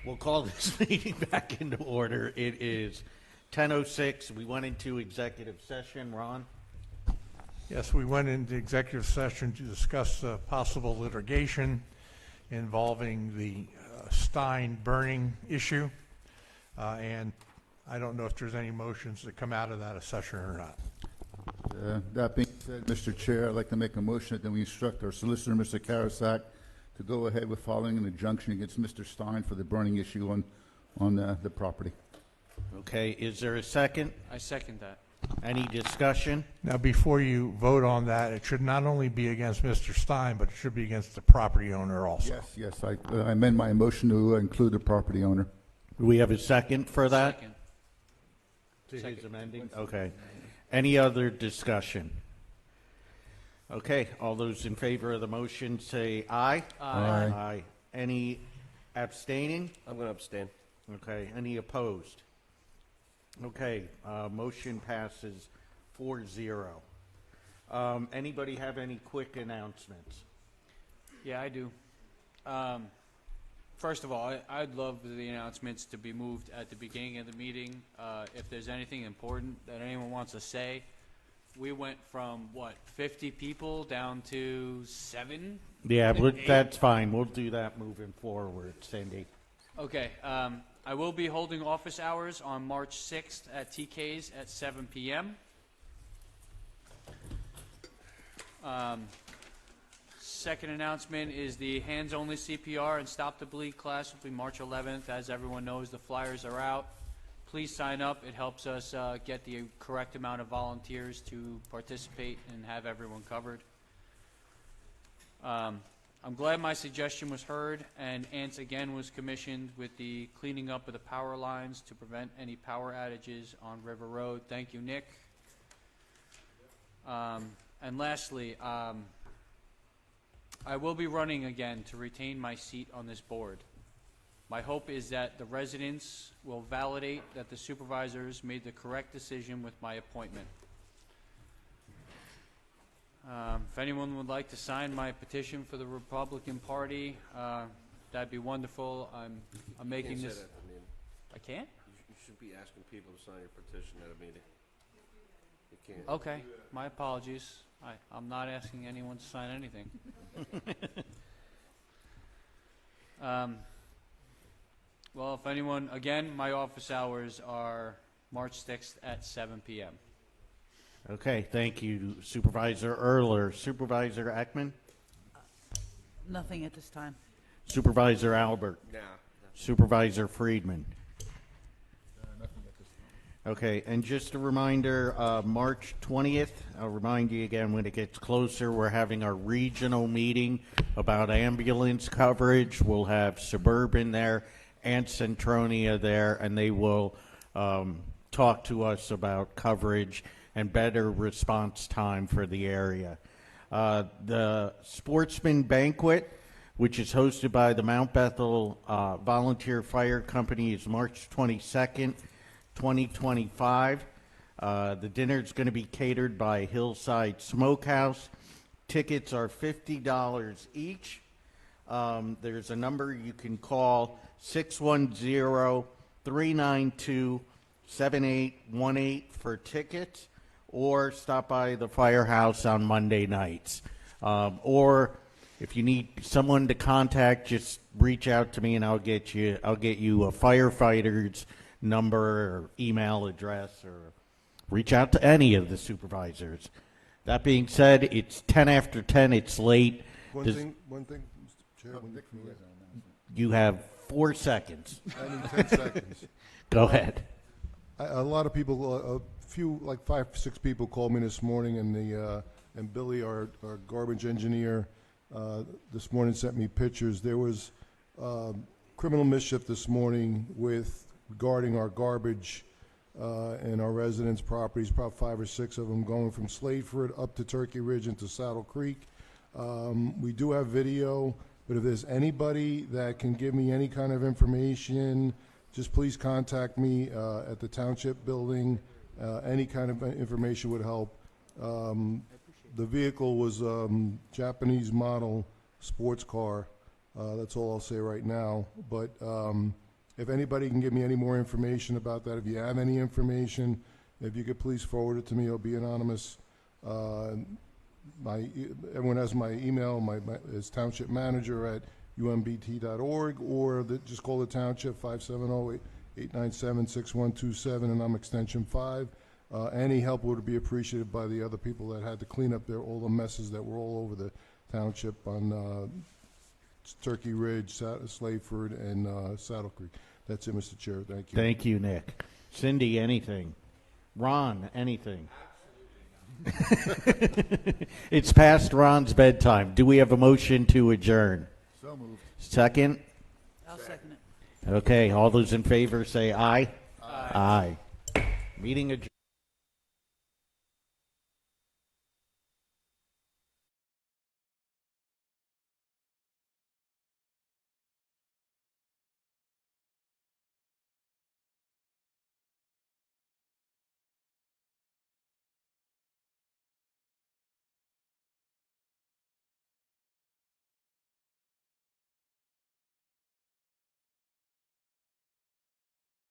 We'll call this meeting back into order. It is 10:06. We went into executive session. Ron? Yes, we went into executive session to discuss possible litigation involving the Stein burning issue. And I don't know if there's any motions that come out of that session or not. That being said, Mr. Chair, I'd like to make a motion that we instruct our solicitor, Mr. Karasak, to go ahead with filing an injunction against Mr. Stein for the burning issue on the property. Okay, is there a second? I second that. Any discussion? Now, before you vote on that, it should not only be against Mr. Stein, but it should be against the property owner also. Yes, I amend my motion to include the property owner. Do we have a second for that? Second. To his amending? Okay. Any other discussion? Okay, all those in favor of the motion say aye. Aye. Aye. Any abstaining? I'm going to abstain. Okay, any opposed? Okay, motion passes 4-0. Anybody have any quick announcements? Yeah, I do. First of all, I'd love the announcements to be moved at the beginning of the meeting. If there's anything important that anyone wants to say, we went from, 50 people down to 7? Yeah, Eight. that's fine. We'll do that moving forward, Cindy. Okay. I will be holding office hours on March 6th at TK's at 7 p.m. Second announcement is the hands-only CPR and Stop the Bleed class will be March 11th. As everyone knows, the flyers are out. Please sign up. It helps us get the correct amount of volunteers to participate and have everyone covered. I'm glad my suggestion was heard, and Ants again was commissioned with the cleaning up of the power lines to prevent any power outages on River Road. Thank you, Nick. And lastly, I will be running again to retain my seat on this board. My hope is that the residents will validate that the supervisors made the correct decision with my appointment. If anyone would like to sign my petition for the Republican Party, that'd be wonderful. I'm making Can't say this. that at the meeting. I can't? You should be asking people to sign your petition at a meeting. You can't. Okay, my apologies. I'm not asking anyone to sign anything. Well, if anyone, again, my office hours are March 6th at 7 p.m. Okay, thank you, Supervisor Erler. Supervisor Ekman? Nothing at this time. Supervisor Albert? Nah. Supervisor Friedman? Okay, and just a reminder, March 20th, I'll remind you again when it gets closer, we're having our regional meeting about ambulance coverage. We'll have Suburban there and Centronia there, and they will talk to us about coverage and better response time for the area. The Sportsman Banquet, which is hosted by the Mount Bethel Volunteer Fire Company, is March 22nd, 2025. The dinner is going to be catered by Hillside Smokehouse. Tickets are $50 each. There's a number you can call, 610-392-7818 for tickets, or stop by the firehouse on Monday nights. Or if you need someone to contact, just reach out to me and I'll get you a firefighter's number or email address, or reach out to any of the supervisors. That being said, it's 10 after 10. It's late. One thing, Mr. Chair. You have 4 seconds. I need 10 seconds. Go ahead. A lot of people, a few, like 5, 6 people called me this morning, and Billy, our garbage engineer, this morning sent me pictures. There was criminal mischief this morning regarding our garbage and our residents' properties, probably 5 or 6 of them going from Sladeford up to Turkey Ridge into Saddle Creek. We do have video, but if there's anybody that can give me any kind of information, just please contact me at the Township Building. Any kind of information would help. The vehicle was Japanese model sports car. That's all I'll say right now. But if anybody can give me any more information about that, if you have any information, if you could please forward it to me, it'll be anonymous. Everyone has my email, is township manager at umbt.org, or just call the township, 570-897-6127, and I'm extension 5. Any help would be appreciated by the other people that had to clean up all the messes that were all over the township on Turkey Ridge, Slateford, and Saddle Creek. That's it, Mr. Chair. Thank you. Thank you, Nick. Cindy, anything? Ron, anything? It's past Ron's bedtime. Do we have a motion to adjourn? So moved. I'll Second? second it. Okay, all those in favor say aye. Aye. Meeting adjourned.